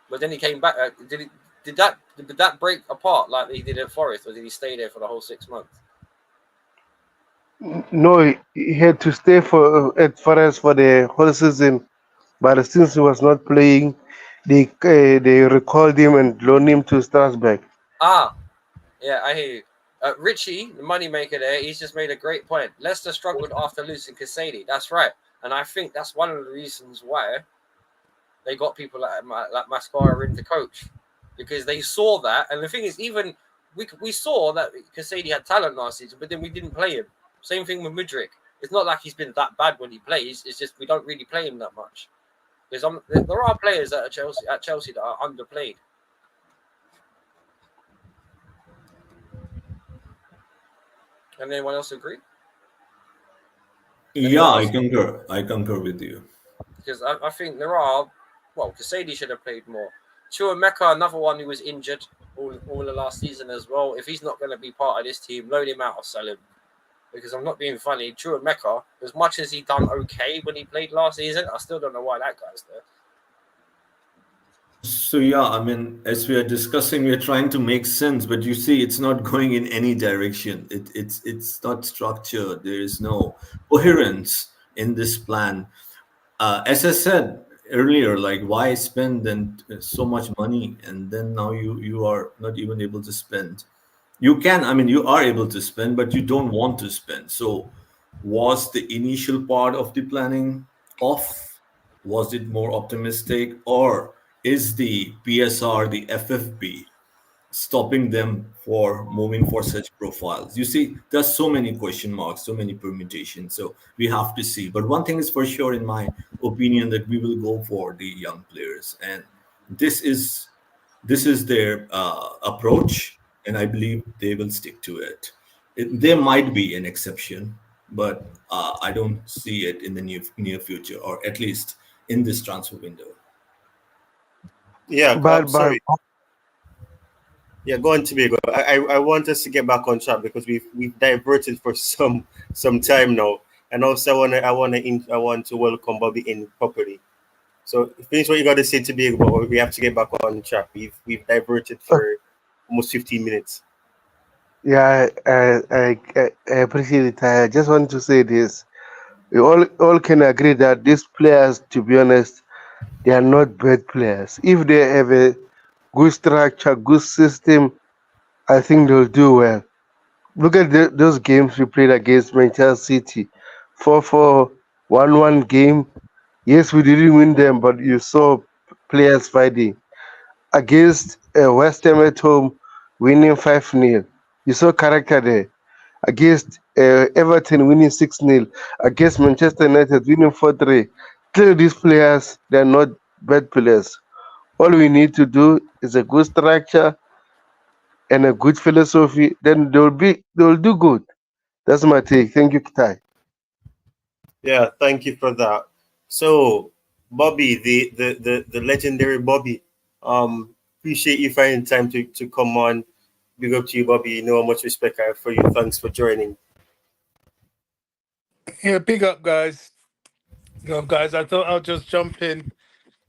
B: But then he came back. Did that break apart like he did at Forest, or did he stay there for the whole 6 months?
C: No, he had to stay at Forest for the whole season, but since he was not playing, they recalled him and loaned him to Strasbourg.
B: Yeah, I hear you. Richie, the moneymaker there, he's just made a great point. Leicester struggled after losing Casady. That's right. And I think that's one of the reasons why they got people like Mascara in to coach. Because they saw that. And the thing is, even we saw that Casady had talent last season, but then we didn't play him. Same thing with Mudryk. It's not like he's been that bad when he plays. It's just we don't really play him that much. Because there are players at Chelsea that are underplayed. And anyone else agree?
D: Yeah, I concur with you.
B: Because I think there are, well, Casady should have played more. Chuameka, another one who was injured all the last season as well. If he's not going to be part of this team, loan him out or sell him. Because I'm not being funny. Chuameka, as much as he done okay when he played last season, I still don't know why that guy's there.
D: So yeah, I mean, as we are discussing, we are trying to make sense, but you see, it's not going in any direction. It's not structured. There is no coherence in this plan. As I said earlier, like why spend then so much money, and then now you are not even able to spend. You can, I mean, you are able to spend, but you don't want to spend. So, was the initial part of the planning off? Was it more optimistic, or is the PSR, the FFP, stopping them for moving for such profiles? You see, there's so many question marks, so many permutations. So we have to see. But one thing is for sure, in my opinion, that we will go for the young players, and this is their approach, and I believe they will stick to it. There might be an exception, but I don't see it in the near future, or at least in this transfer window.
A: Yeah,
C: But
A: sorry. Yeah, go on, Tobago. I want us to get back on track because we've diverted for some time now, and also I want to welcome Bobby in properly. So finish what you got to say, Tobago, but we have to get back on track. We've diverted for almost 15 minutes.
C: Yeah, I appreciate it. I just want to say this. We all can agree that these players, to be honest, they are not bad players. If they have a good structure, good system, I think they'll do well. Look at those games we played against Manchester City, 4-4, 1-1 game. Yes, we didn't win them, but you saw players fighting against West Ham at home, winning 5-0. You saw character there. Against Everton, winning 6-0. Against Manchester United, winning 4-3. Clearly, these players, they're not bad players. All we need to do is a good structure and a good philosophy, then they'll do good. That's my take. Thank you, Kitai.
A: Yeah, thank you for that. So, Bobby, the legendary Bobby, appreciate you finding time to come on. Big up to you, Bobby. You know how much respect I have for you. Thanks for joining.
E: Yeah, big up, guys. Big up, guys. I thought I'll just jump in.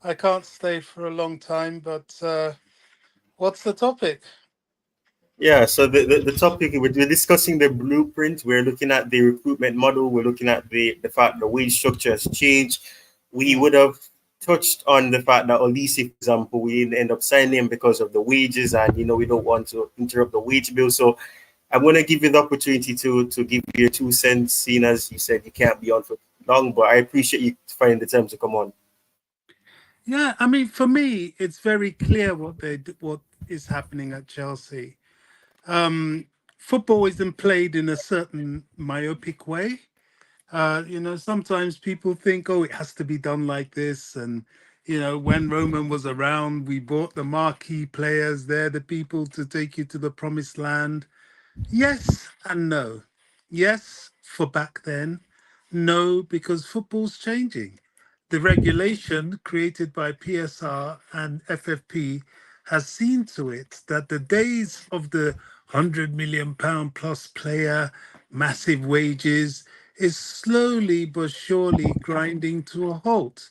E: I can't stay for a long time, but what's the topic?
A: Yeah, so the topic, we're discussing the blueprint. We're looking at the recruitment model. We're looking at the fact the wage structure has changed. We
E: Mm.
A: would have touched on the fact that Olisi, for example, we didn't end up signing him because of the wages, and we don't want to interrupt the wage bill. So I'm going to give you the opportunity to give your 2 cents, seeing as you said you can't be on for long, but I appreciate you finding the time to come on.
E: Yeah, I mean, for me, it's very clear what is happening at Chelsea. Football isn't played in a certain myopic way. Sometimes people think, oh, it has to be done like this. And, when Roman was around, we bought the marquee players. They're the people to take you to the promised land. Yes and no. Yes, for back then. No, because football's changing. The regulation created by PSR and FFP has seen to it that the days of the £100 million plus player, massive wages, is slowly but surely grinding to a halt.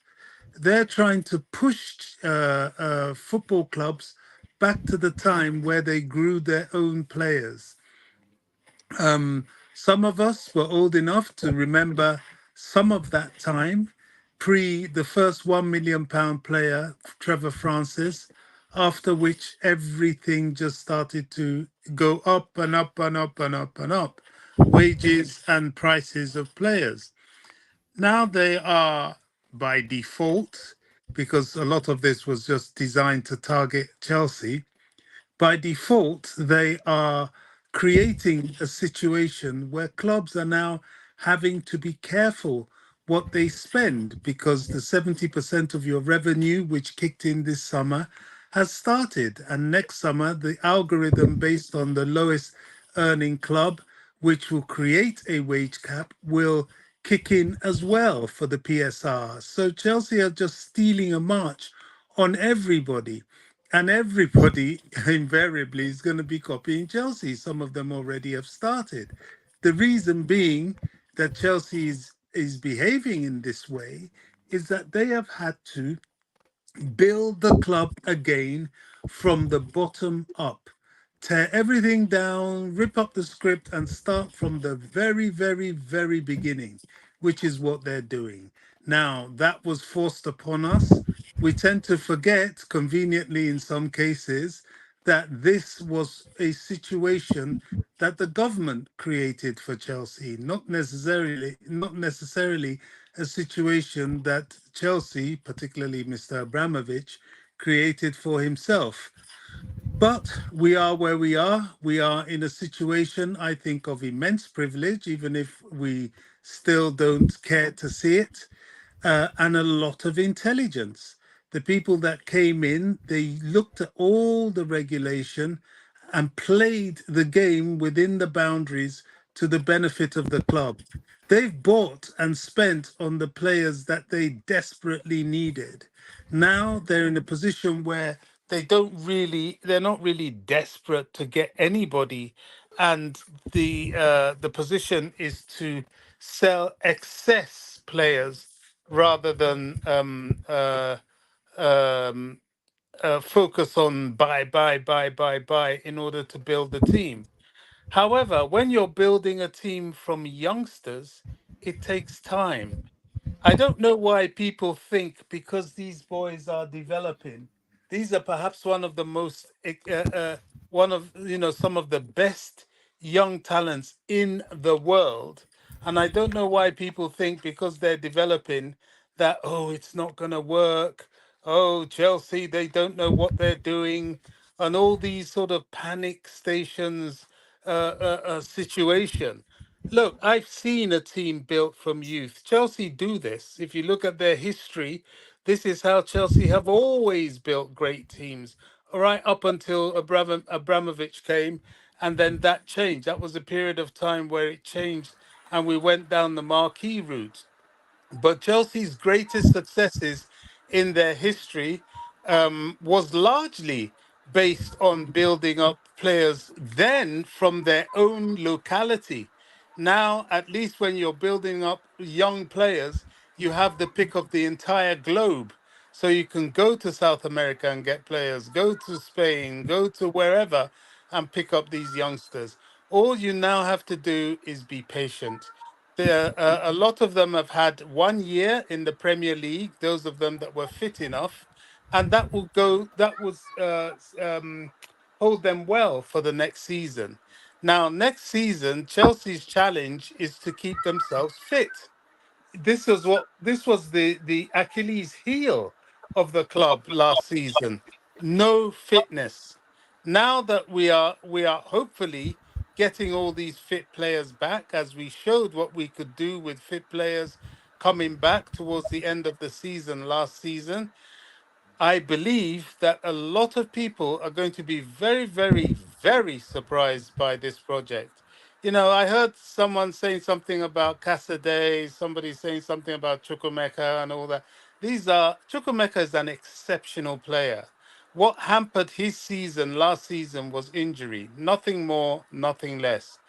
E: They're trying to push football clubs back to the time where they grew their own players. Some of us were old enough to remember some of that time, pre the first £1 million player, Trevor Francis, after which everything just started to go up and up and up and up and up, wages and prices of players. Now they are by default, because a lot of this was just designed to target Chelsea, by default, they are creating a situation where clubs are now having to be careful what they spend because the 70% of your revenue, which kicked in this summer, has started. And next summer, the algorithm based on the lowest earning club, which will create a wage cap, will kick in as well for the PSR. So Chelsea are just stealing a march on everybody. And everybody invariably is going to be copying Chelsea. Some of them already have started. The reason being that Chelsea is behaving in this way is that they have had to build the club again from the bottom up. Tear everything down, rip up the script, and start from the very, very, very beginning, which is what they're doing. Now, that was forced upon us. We tend to forget, conveniently in some cases, that this was a situation that the government created for Chelsea, not necessarily a situation that Chelsea, particularly Mr. Abramovich, created for himself. But we are where we are. We are in a situation, I think, of immense privilege, even if we still don't care to see it, and a lot of intelligence. The people that came in, they looked at all the regulation and played the game within the boundaries to the benefit of the club. They've bought and spent on the players that they desperately needed. Now they're in a position where they're not really desperate to get anybody, and the position is to sell excess players rather than um, focus on buy in order to build the team. However, when you're building a team from youngsters, it takes time. I don't know why people think because these boys are developing, these are perhaps one of the most, one of, some of the best young talents in the world. And I don't know why people think because they're developing that, oh, it's not going to work. Oh, Chelsea, they don't know what they're doing. And all these sort of panic stations situation. Look, I've seen a team built from youth. Chelsea do this. If you look at their history, this is how Chelsea have always built great teams, right up until Abramovich came, and then that changed. That was a period of time where it changed, and we went down the marquee route. But Chelsea's greatest successes in their history was largely based on building up players then from their own locality. Now, at least when you're building up young players, you have the pick of the entire globe. So you can go to South America and get players, go to Spain, go to wherever and pick up these youngsters. All you now have to do is be patient. A lot of them have had 1 year in the Premier League, those of them that were fit enough, and that was hold them well for the next season. Now, next season, Chelsea's challenge is to keep themselves fit. This was the Achilles heel of the club last season. No fitness. Now that we are hopefully getting all these fit players back, as we showed what we could do with fit players coming back towards the end of the season last season, I believe that a lot of people are going to be very, very, very surprised by this project. I heard someone saying something about Casaday, somebody saying something about Chukwemeka and all that. Chukwemeka is an exceptional player. What hampered his season last season was injury, nothing more, nothing less.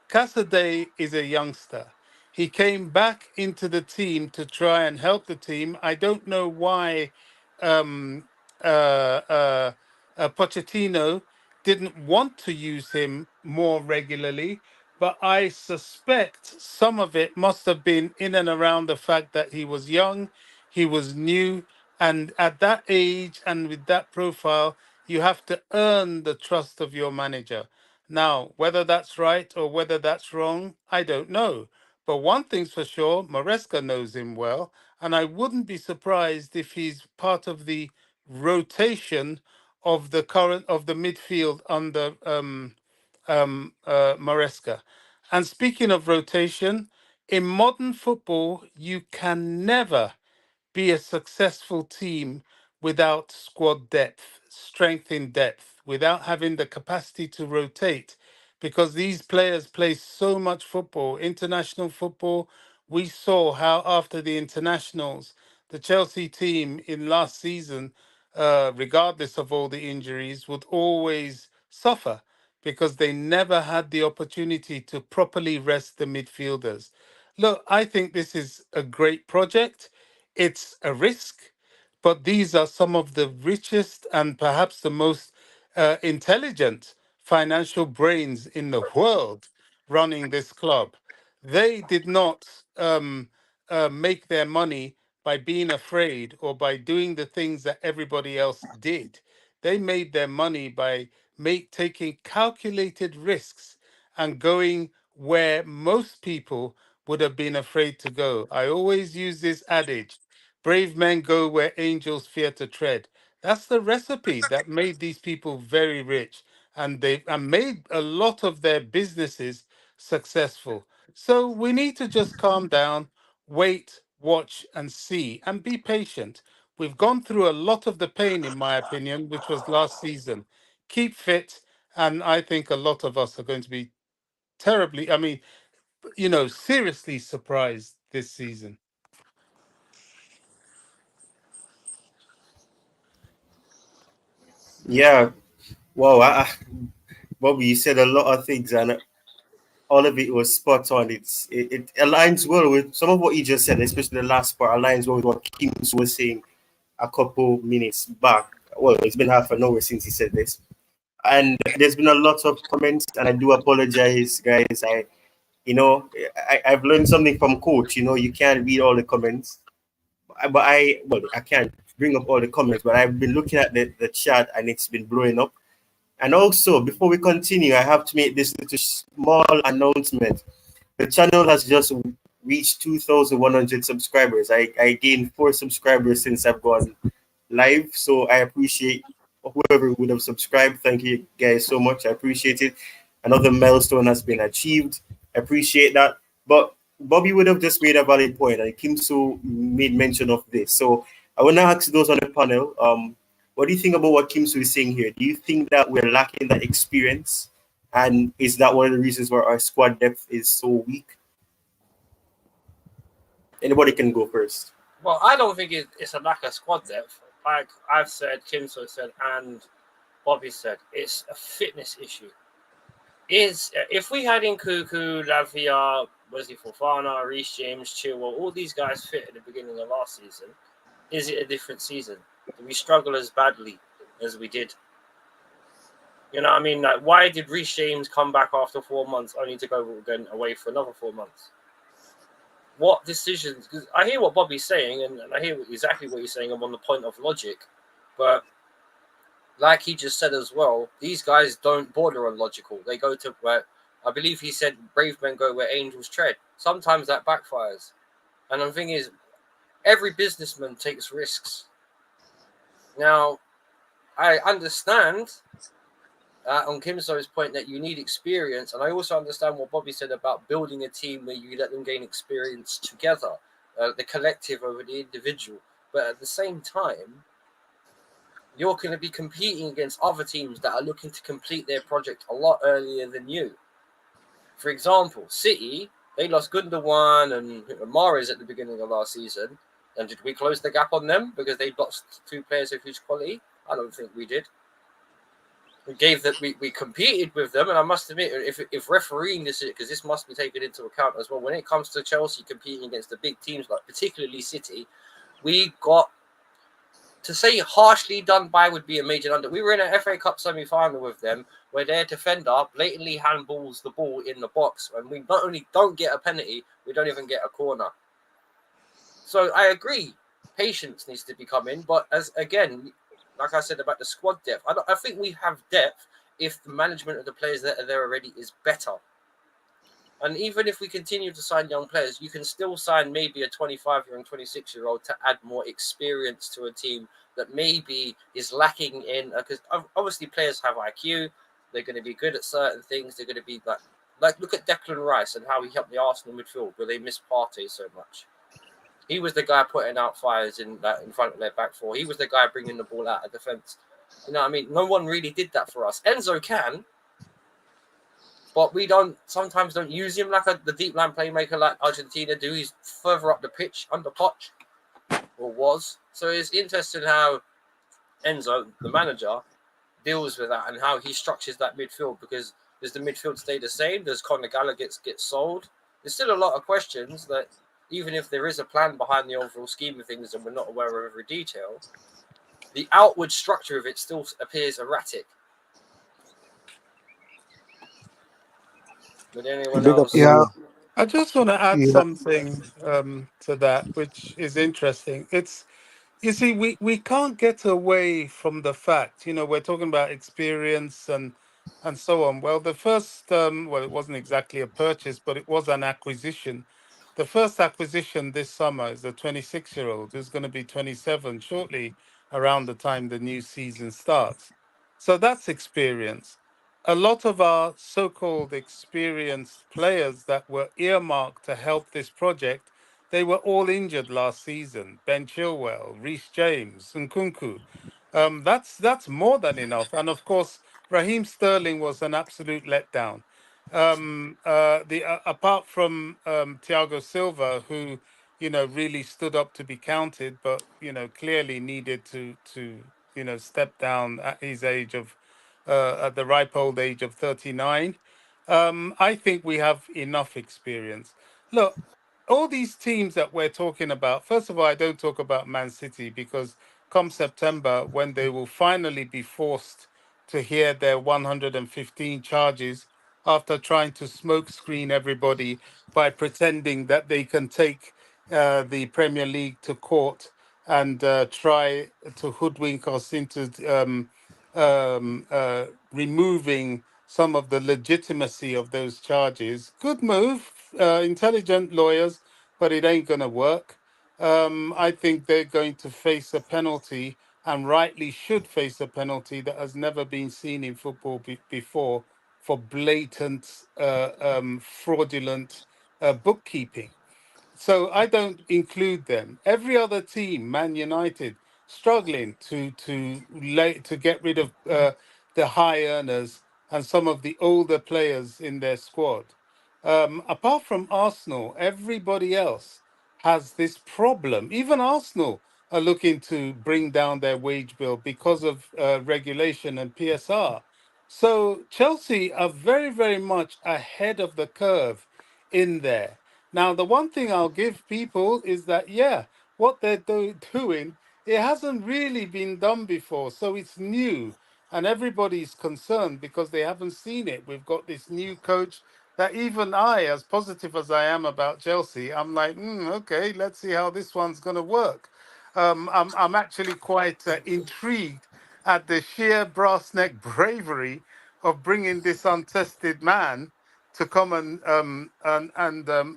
E: Casaday is a youngster. He came back into the team to try and help the team. I don't know why um, Pochettino didn't want to use him more regularly, but I suspect some of it must have been in and around the fact that he was young, he was new, and at that age and with that profile, you have to earn the trust of your manager. Now, whether that's right or whether that's wrong, I don't know. But one thing's for sure, Maresca knows him well, and I wouldn't be surprised if he's part of the rotation of the midfield under Maresca. And speaking of rotation, in modern football, you can never be a successful team without squad depth, strength in depth, without having the capacity to rotate, because these players play so much football, international football. We saw how after the internationals, the Chelsea team in last season, regardless of all the injuries, would always suffer because they never had the opportunity to properly rest the midfielders. Look, I think this is a great project. It's a risk, but these are some of the richest and perhaps the most intelligent financial brains in the world running this club. They did not make their money by being afraid or by doing the things that everybody else did. They made their money by taking calculated risks and going where most people would have been afraid to go. I always use this adage: brave men go where angels fear to tread. That's the recipe that made these people very rich, and they and made a lot of their businesses successful. So we need to just calm down, wait, watch, and see, and be patient. We've gone through a lot of the pain, in my opinion, which was last season. Keep fit, and I think a lot of us are going to be terribly, seriously surprised this season.
A: Yeah. Wow. Bobby, you said a lot of things, and all of it was spot on. It aligns well with some of what you just said, especially the last part aligns well with what Kim was saying a couple minutes back. Well, it's been half an hour since he said this, and there's been a lot of comments, and I do apologize, guys. I've learned something from coach. You can't read all the comments, but I can't bring up all the comments, but I've been looking at the chat and it's been blowing up. And also, before we continue, I have to make this little small announcement. The channel has just reached 2,100 subscribers. I gained 4 subscribers since I've gone live, so I appreciate whoever would have subscribed. Thank you guys so much. I appreciate it. Another milestone has been achieved. I appreciate that. But Bobby would have just made a valid point, and Kim So made mention of this. So I want to ask those on the panel, what do you think about what Kim So is saying here? Do you think that we're lacking that experience? And is that one of the reasons why our squad depth is so weak? Anybody can go first.
B: Well, I don't think it's a lack of squad depth. Like I've said, Kim So said, and Bobby said, it's a fitness issue. If we had in Nkuku, Lavia, Wesley Fofana, Reece James, Chilwell, all these guys fit at the beginning of last season, is it a different season? Do we struggle as badly as we did? You know what I mean? Like, why did Reece James come back after 4 months only to go again away for another 4 months? What decisions? Because I hear what Bobby's saying, and I hear exactly what he's saying. I'm on the point of logic, but like he just said as well, these guys don't border on logical. They go to where, I believe he said, brave men go where angels tread. Sometimes that backfires. And the thing is, every businessman takes risks. Now, I understand on Kim So's point that you need experience. And I also understand what Bobby said about building a team where you let them gain experience together, the collective over the individual. But at the same time, you're going to be competing against other teams that are looking to complete their project a lot earlier than you. For example, City, they lost Gundogan and Mahrez at the beginning of last season. And did we close the gap on them because they lost 2 players of huge quality? I don't think we did. We competed with them, and I must admit, if refereeing this, because this must be taken into account as well, when it comes to Chelsea competing against the big teams, like particularly City, we got, to say harshly done by would be a major under. We were in an FA Cup semi-final with them where their defender blatantly handballs the ball in the box, and we not only don't get a penalty, we don't even get a corner. So I agree, patience needs to be coming, but as again, like I said about the squad depth, I think we have depth if the management of the players that are there already is better. And even if we continue to sign young players, you can still sign maybe a 25-year-old and 26-year-old to add more experience to a team that maybe is lacking in, because obviously players have IQ. They're going to be good at certain things. They're going to be like look at Declan Rice and how he helped the Arsenal midfield where they missed Partey so much. He was the guy putting out fires in front of their back four. He was the guy bringing the ball out of defense. You know what I mean? No one really did that for us. Enzo can, but we sometimes don't use him like the deep line playmaker like Argentina do. He's further up the pitch, under Poch, or was. So it's interesting how Enzo, the manager, deals with that and how he structures that midfield, because does the midfield stay the same? Does Conor Gallagher get sold? There's still a lot of questions that, even if there is a plan behind the overall scheme of things and we're not aware of every detail, the outward structure of it still appears erratic. Would anyone else?
C: Yeah,
E: I just want to add
C: yeah.
E: something to that, which is interesting. You see, we can't get away from the fact, we're talking about experience and so on. Well, the first, it wasn't exactly a purchase, but it was an acquisition. The first acquisition this summer is a 26-year-old who's going to be 27 shortly around the time the new season starts. So that's experience. A lot of our so-called experienced players that were earmarked to help this project, they were all injured last season. Ben Chilwell, Reece James, and Nkunku. That's more than enough. And of course, Raheem Sterling was an absolute letdown. Apart from Thiago Silva, who really stood up to be counted, but clearly needed to step down at his age of at the ripe old age of 39. I think we have enough experience. Look, all these teams that we're talking about, first of all, I don't talk about Man City because come September, when they will finally be forced to hear their 115 charges, after trying to smokescreen everybody by pretending that they can take the Premier League to court and try to hoodwink us into removing some of the legitimacy of those charges. Good move, intelligent lawyers, but it ain't going to work. I think they're going to face a penalty, and rightly should face a penalty that has never been seen in football before, for blatant, fraudulent bookkeeping. So I don't include them. Every other team, Man United, struggling to get rid of the high earners and some of the older players in their squad. Apart from Arsenal, everybody else has this problem. Even Arsenal are looking to bring down their wage bill because of regulation and PSR. So Chelsea are very, very much ahead of the curve in there. Now, the one thing I'll give people is that, yeah, what they're doing, it hasn't really been done before. So it's new, and everybody's concerned because they haven't seen it. We've got this new coach that even I, as positive as I am about Chelsea, I'm like, okay, let's see how this one's going to work. I'm actually quite intrigued at the sheer brass neck bravery of bringing this untested man to come and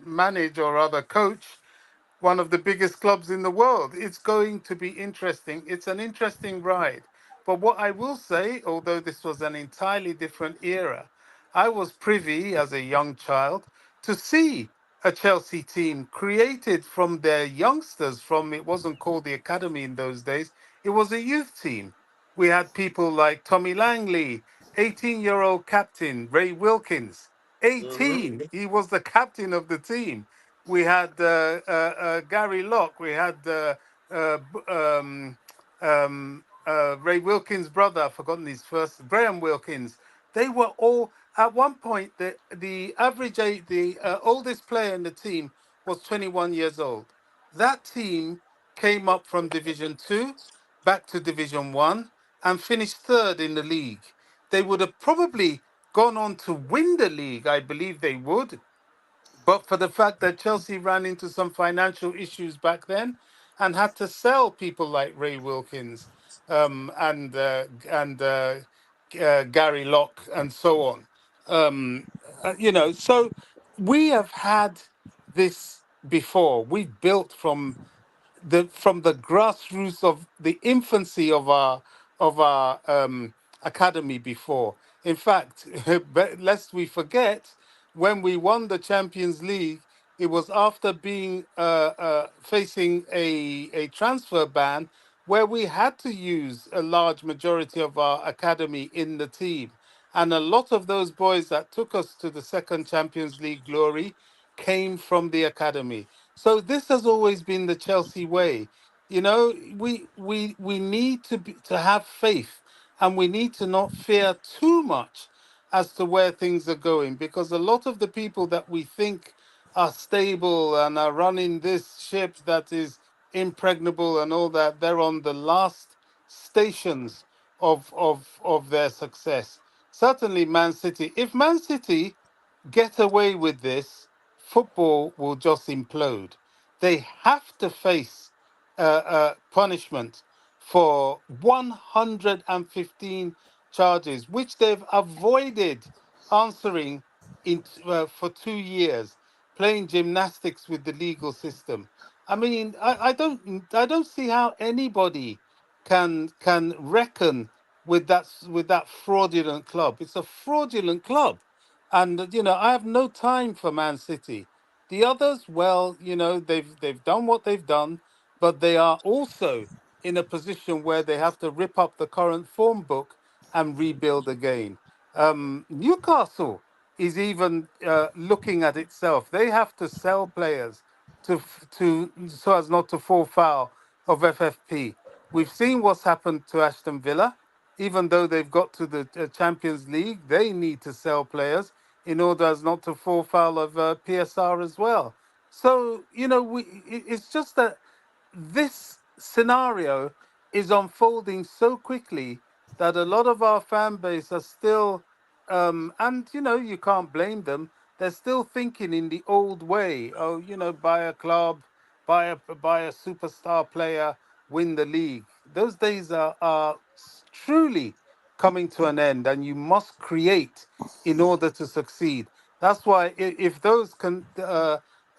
E: manage, or rather coach, one of the biggest clubs in the world. It's going to be interesting. It's an interesting ride. But what I will say, although this was an entirely different era, I was privy as a young child to see a Chelsea team created from their youngsters. From, it wasn't called the academy in those days, it was a youth team. We had people like Tommy Langley, 18-year-old captain Ray Wilkins.
A: Hmm.
E: 18, he was the captain of the team. We had Gary Locke. We had uh, b- um, Ray Wilkins' brother. I've forgotten his first. Graham Wilkins. They were all at one point. The average age, the oldest player in the team was 21 years old. That team came up from Division Two back to Division One and finished third in the league. They would have probably gone on to win the league. I believe they would, but for the fact that Chelsea ran into some financial issues back then and had to sell people like Ray Wilkins, and Gary Locke and so on. So we have had this before. We've built from the grassroots of the infancy of our academy before. In fact, lest we forget, when we won the Champions League, it was after being facing a transfer ban where we had to use a large majority of our academy in the team. And a lot of those boys that took us to the second Champions League glory came from the academy. So this has always been the Chelsea way. You know, we need to have faith, and we need to not fear too much as to where things are going, because a lot of the people that we think are stable and are running this ship that is impregnable and all that, they're on the last stations of their success. Certainly Man City. If Man City get away with this, football will just implode. They have to face punishment for 115 charges, which they've avoided answering for 2 years, playing gymnastics with the legal system. I mean, I don't see how anybody can reckon with that fraudulent club. It's a fraudulent club, and I have no time for Man City. The others, well, they've done what they've done, but they are also in a position where they have to rip up the current form book and rebuild again. Newcastle is even looking at itself. They have to sell players to so as not to fall foul of FFP. We've seen what's happened to Aston Villa. Even though they've got to the Champions League, they need to sell players in order as not to fall foul of PSR as well. So it's just that this scenario is unfolding so quickly that a lot of our fan base are still And you can't blame them. They're still thinking in the old way. Oh, buy a club, buy a superstar player, win the league. Those days are truly coming to an end, and you must create in order to succeed. That's why if those can,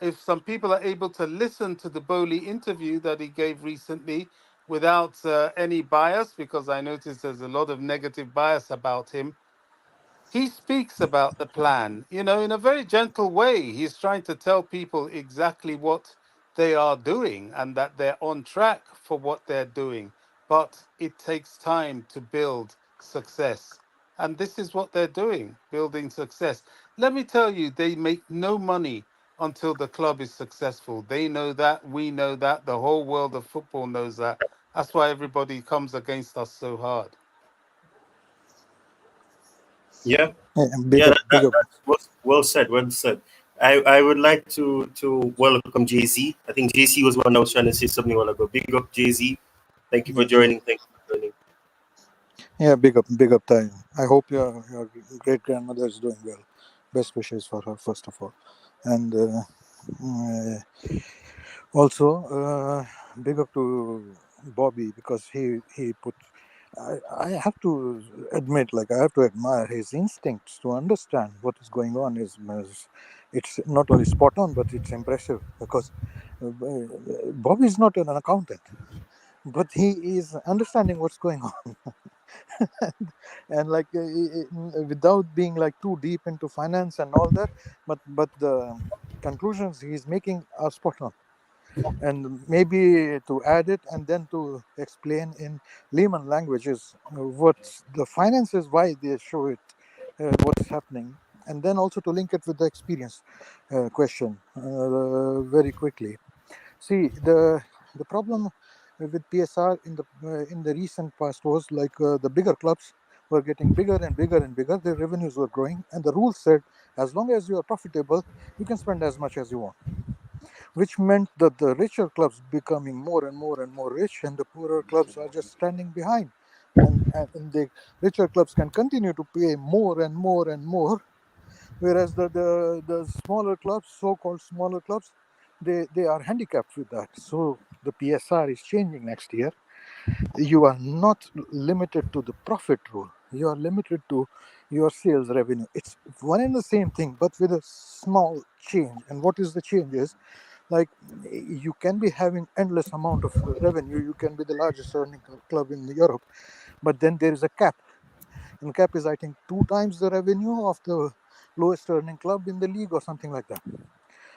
E: if some people are able to listen to the Boehly interview that he gave recently without any bias, because I noticed there's a lot of negative bias about him. He speaks about the plan, in a very gentle way. He's trying to tell people exactly what they are doing and that they're on track for what they're doing. But it takes time to build success. And this is what they're doing, building success. Let me tell you, they make no money until the club is successful. They know that. We know that. The whole world of football knows that. That's why everybody comes against us so hard.
A: Yeah,
F: Big
A: yeah,
F: up, big up.
A: that was well said. Well said. I would like to welcome JC. I think JC was one that was trying to say something a while ago. Big up JC. Thank you for joining. Thank you for joining.
F: Yeah, big up time. I hope your great grandmother is doing well. Best wishes for her, first of all, and uh, also big up to Bobby, because he put. I have to admit, like, I have to admire his instincts to understand what is going on. It's not only spot on, but it's impressive, because Bobby is not an accountant, but he is understanding what's going on. And like without being like too deep into finance and all that, but the conclusions he's making are spot on. And maybe to add it and then to explain in layman languages what's the finances, why they show it, what's happening, and then also to link it with the experience question very quickly. See, the problem with PSR in the recent past was like the bigger clubs were getting bigger and bigger and bigger. Their revenues were growing, and the rules said as long as you are profitable, you can spend as much as you want, which meant that the richer clubs becoming more and more and more rich, and the poorer clubs are just standing behind. And the richer clubs can continue to pay more and more and more, whereas the smaller clubs, so-called smaller clubs, they are handicapped with that. So the PSR is changing next year. You are not limited to the profit rule. You are limited to your sales revenue. It's one and the same thing, but with a small change. And what is the change is, like, you can be having endless amount of revenue. You can be the largest earning club in Europe, but then there is a cap. And cap is, I think, 2 times the revenue of the lowest earning club in the league or something like that.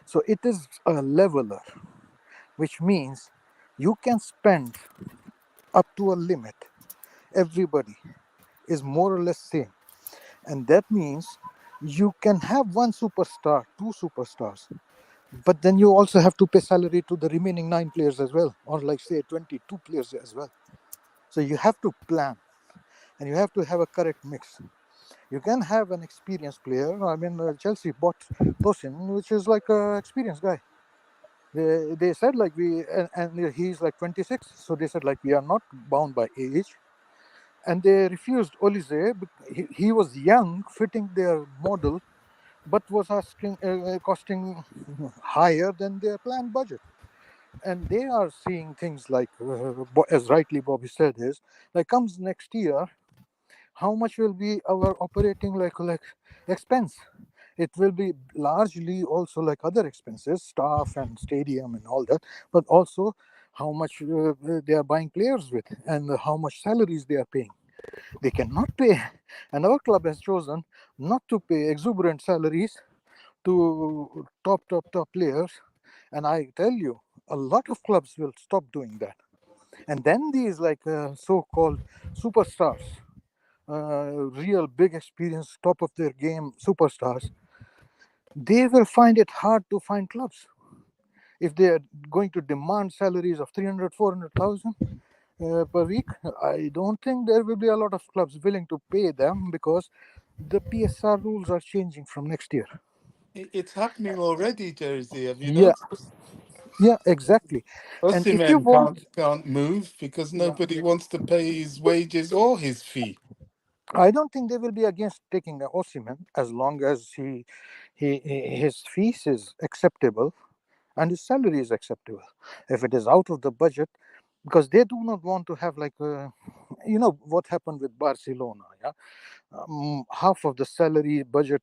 F: So it is a leveler, which means you can spend up to a limit. Everybody is more or less same. And that means you can have one superstar, 2 superstars, but then you also have to pay salary to the remaining 9 players as well, or like say 22 players as well. So you have to plan, and you have to have a correct mix. You can have an experienced player. I mean, Chelsea bought Tosin, which is like an experienced guy. They said like and he's like 26, so they said like we are not bound by age, and they refused Olise. He was young, fitting their model, but was costing higher than their planned budget. And they are seeing things like, as rightly Bobby said, is like comes next year, how much will be our operating like expense? It will be largely also like other expenses, staff and stadium and all that, but also how much they are buying players with and how much salaries they are paying. They cannot pay, and our club has chosen not to pay exuberant salaries to top players. And I tell you, a lot of clubs will stop doing that. And then these like so-called superstars, real big experience, top of their game superstars, they will find it hard to find clubs. If they are going to demand salaries of 300, 400,000 per week, I don't think there will be a lot of clubs willing to pay them, because the PSR rules are changing from next year.
E: It's happening already, Jersey. Have you
F: Yeah,
E: noticed?
F: yeah, exactly. And if you
E: Osimhen
F: want,
E: can't move because
F: yeah,
E: nobody wants to pay his wages or his fee.
F: I don't think they will be against taking Osimhen as long as his fees is acceptable and his salary is acceptable. If it is out of the budget, because they do not want to have like what happened with Barcelona. Yeah, half of the salary budget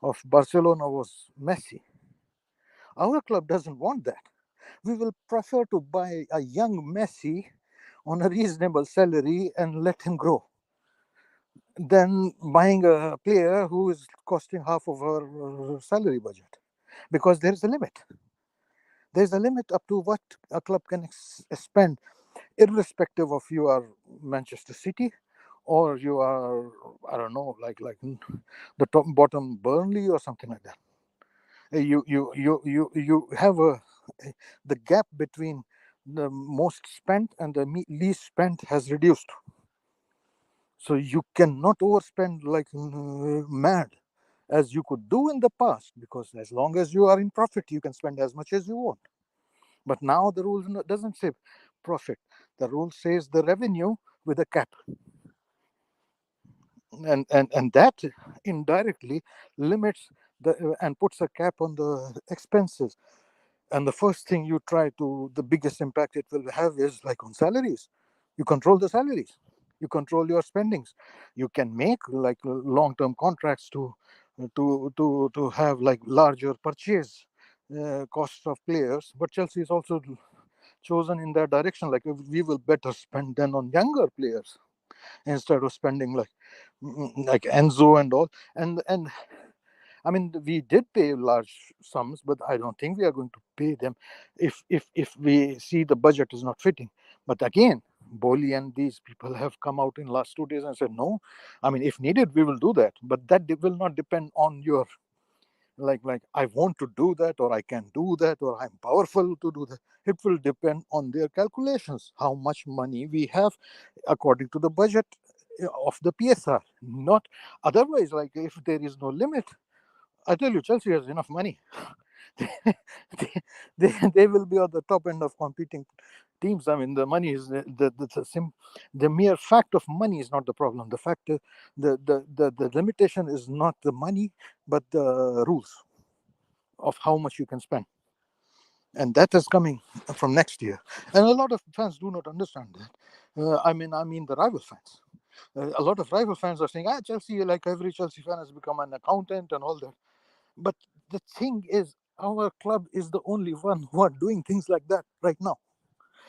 F: of Barcelona was Messi. Our club doesn't want that. We will prefer to buy a young Messi on a reasonable salary and let him grow than buying a player who is costing half of our salary budget, because there's a limit. There's a limit up to what a club can spend, irrespective of you are Manchester City or you are, I don't know, like the top bottom Burnley or something like that. You have the gap between the most spent and the least spent has reduced. So you cannot overspend like mad as you could do in the past, because as long as you are in profit, you can spend as much as you want. But now the rule doesn't say profit. The rule says the revenue with a cap. And that indirectly limits and puts a cap on the expenses. And the first thing you try to, the biggest impact it will have is like on salaries. You control the salaries, you control your spendings. You can make like long-term contracts to have like larger purchase costs of players. But Chelsea is also chosen in that direction. Like we will better spend then on younger players instead of spending like Enzo and all. And I mean, we did pay large sums, but I don't think we are going to pay them if we see the budget is not fitting. But again, Boehly and these people have come out in last 2 days and said no. I mean, if needed, we will do that, but that will not depend on your like I want to do that, or I can do that, or I'm powerful to do that. It will depend on their calculations, how much money we have according to the budget of the PSR. Not otherwise, like if there is no limit, I tell you, Chelsea has enough money. they will be at the top end of competing teams. I mean, the money is the mere fact of money is not the problem. The fact the limitation is not the money, but the rules of how much you can spend. And that is coming from next year. And a lot of fans do not understand that. I mean the rival fans. A lot of rival fans are saying, Chelsea, like every Chelsea fan has become an accountant and all that. But the thing is, our club is the only one who are doing things like that right now.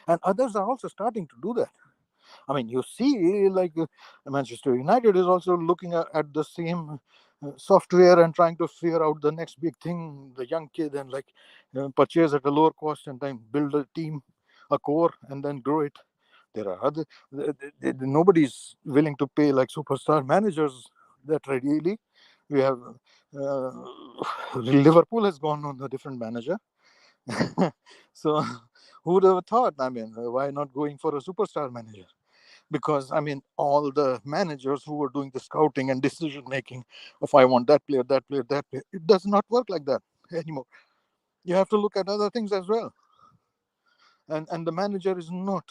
F: And others are also starting to do that. I mean, you see, like Manchester United is also looking at the same software and trying to figure out the next big thing, the young kid, and like purchase at a lower cost and then build a team, a core, and then grow it. There are other, nobody's willing to pay like superstar managers that readily. We have Liverpool has gone on a different manager. So who would have thought? I mean, why not going for a superstar manager? Because I mean, all the managers who were doing the scouting and decision making of I want that player, that player, that player, it does not work like that anymore. You have to look at other things as well. And the manager is not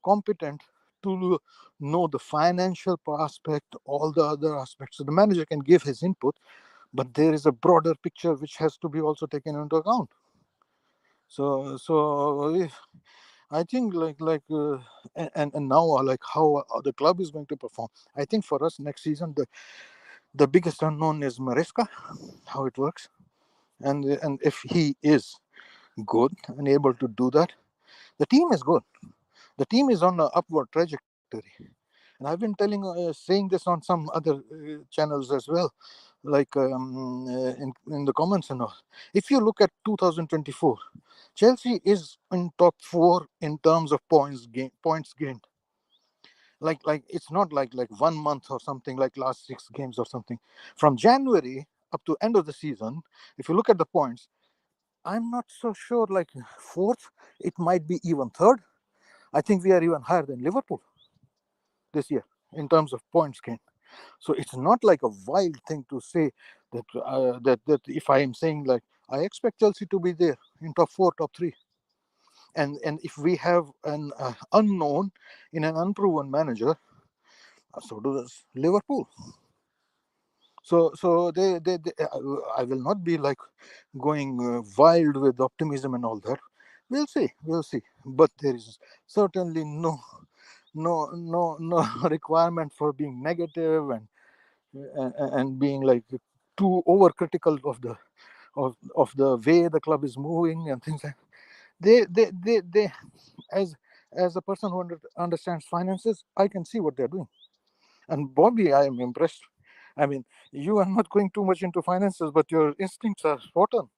F: competent to know the financial aspect, all the other aspects. So the manager can give his input, but there is a broader picture which has to be also taken into account. So I think and now like how the club is going to perform. I think for us next season the biggest unknown is Maresca, how it works, and if he is good and able to do that, the team is good. The team is on an upward trajectory. And I've been saying this on some other channels as well, like in the comments and all. If you look at 2024, Chelsea is in top 4 in terms of points gained. Like it's not like 1 month or something, like last 6 games or something. From January up to end of the season, if you look at the points, I'm not so sure, like 4th, it might be even 3rd. I think we are even higher than Liverpool this year in terms of points gained. So it's not like a wild thing to say that if I am saying like I expect Chelsea to be there in top 4, top 3, and if we have an unknown in an unproven manager, So does Liverpool. So they I will not be like going wild with optimism and all that. We'll see. But there is certainly no requirement for being negative and being like too overcritical of the way the club is moving and things like. They as a person who understands finances, I can see what they're doing. And Bobby, I am impressed. I mean, you are not going too much into finances, but your instincts are spot on.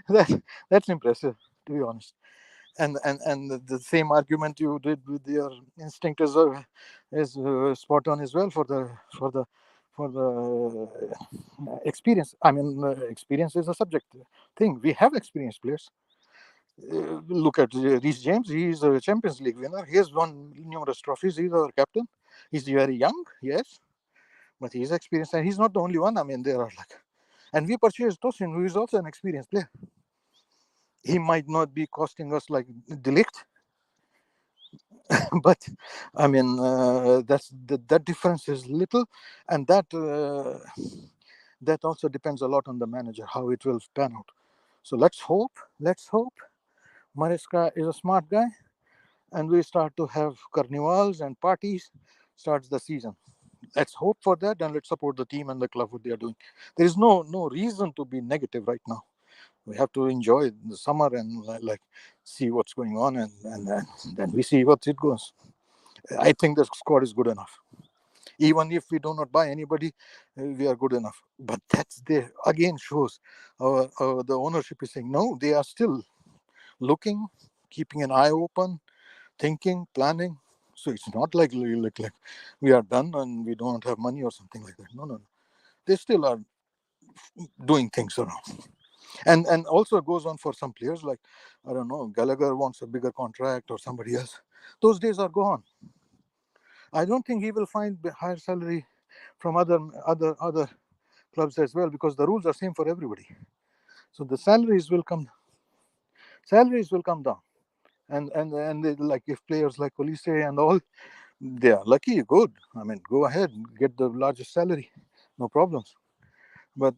F: That's impressive, to be honest. And the same argument you did with your instinct is spot on as well for the experience. I mean, experience is a subject thing. We have experienced players. Look at Reece James. He's a Champions League winner. He has won numerous trophies. He's our captain. He's very young, yes, but he's experienced, and he's not the only one. I mean, there are like, and we purchased Tosin, who is also an experienced player. He might not be costing us like Delict, but I mean, that difference is little, and that also depends a lot on the manager how it will pan out. So let's hope. Maresca is a smart guy, and we start to have carnivals and parties. Starts the season. Let's hope for that, and let's support the team and the club what they are doing. There is no reason to be negative right now. We have to enjoy the summer and like see what's going on, and then we see what it goes. I think the squad is good enough. Even if we do not buy anybody, we are good enough. But that's there again shows the ownership is saying no. They are still looking, keeping an eye open, thinking, planning. So it's not like we are done and we don't have money or something like that. No. They still are doing things around. And also it goes on for some players like, I don't know, Gallagher wants a bigger contract or somebody else. Those days are gone. I don't think he will find higher salary from other clubs as well, because the rules are same for everybody. So the salaries will come down. And they, like if players like Olise and all, they are lucky, good. I mean, go ahead, get the largest salary, no problems. But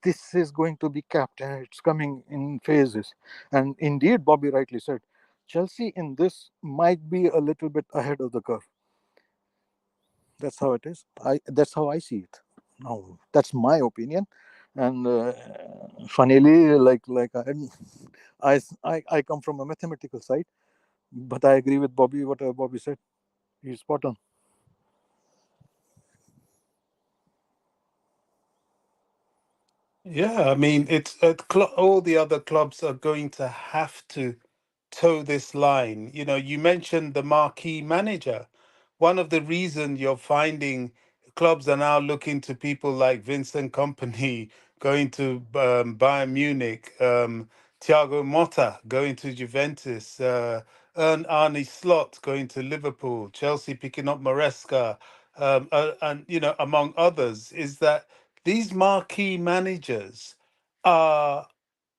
F: this is going to be capped, and it's coming in phases. And indeed, Bobby rightly said, Chelsea in this might be a little bit ahead of the curve. That's how it is. That's how I see it. Now, that's my opinion. And funnily, like I come from a mathematical side, but I agree with Bobby. What Bobby said, he's spot on.
E: Yeah, I mean, it's all the other clubs are going to have to toe this line. You know, you mentioned the marquee manager. One of the reasons you're finding clubs are now looking to people like Vincent Company going to Bayern Munich, Thiago Motta going to Juventus, Arne Slot going to Liverpool, Chelsea picking up Maresca, and you know, among others, is that these marquee managers are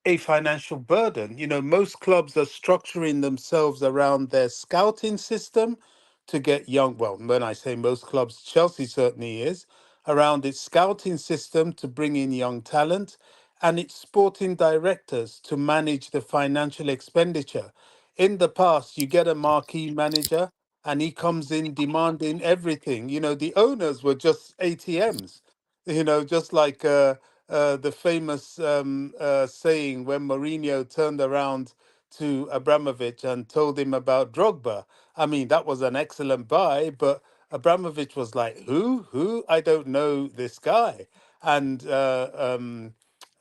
E: a financial burden. You know, most clubs are structuring themselves around their scouting system to get young. Well, when I say most clubs, Chelsea certainly is around its scouting system to bring in young talent and its sporting directors to manage the financial expenditure. In the past, you get a marquee manager and he comes in demanding everything. You know, the owners were just ATMs, you know, just like the famous saying when Mourinho turned around to Abramovich and told him about Drogba. I mean, that was an excellent buy, but Abramovich was like, "Who? Who? I don't know this guy." And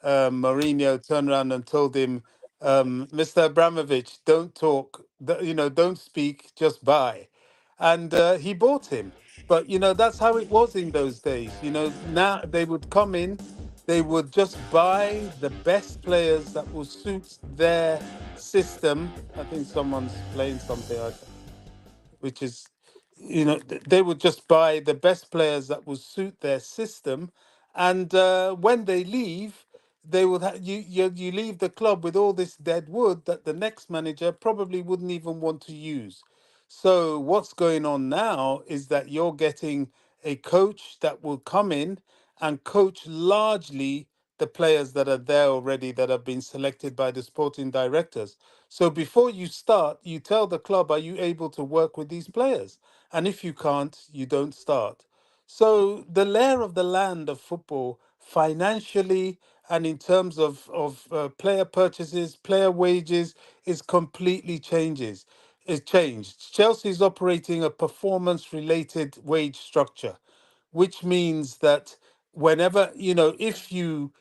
E: Mourinho turned around and told him, "Mr. Abramovich, don't talk. You know, don't speak. Just buy." And he bought him. But you know, that's how it was in those days. You know, now they would come in, they would just buy the best players that will suit their system. I think someone's playing something, which is, you know, they would just buy the best players that will suit their system, and when they leave, they would you leave the club with all this dead wood that the next manager probably wouldn't even want to use. So what's going on now is that you're getting a coach that will come in and coach largely the players that are there already that have been selected by the sporting directors. So before you start, you tell the club, are you able to work with these players? And if you can't, you don't start. So the layer of the land of football, financially and in terms of player purchases, player wages, is completely changes. It changed. Chelsea's operating a performance-related wage structure, which means that whenever, if you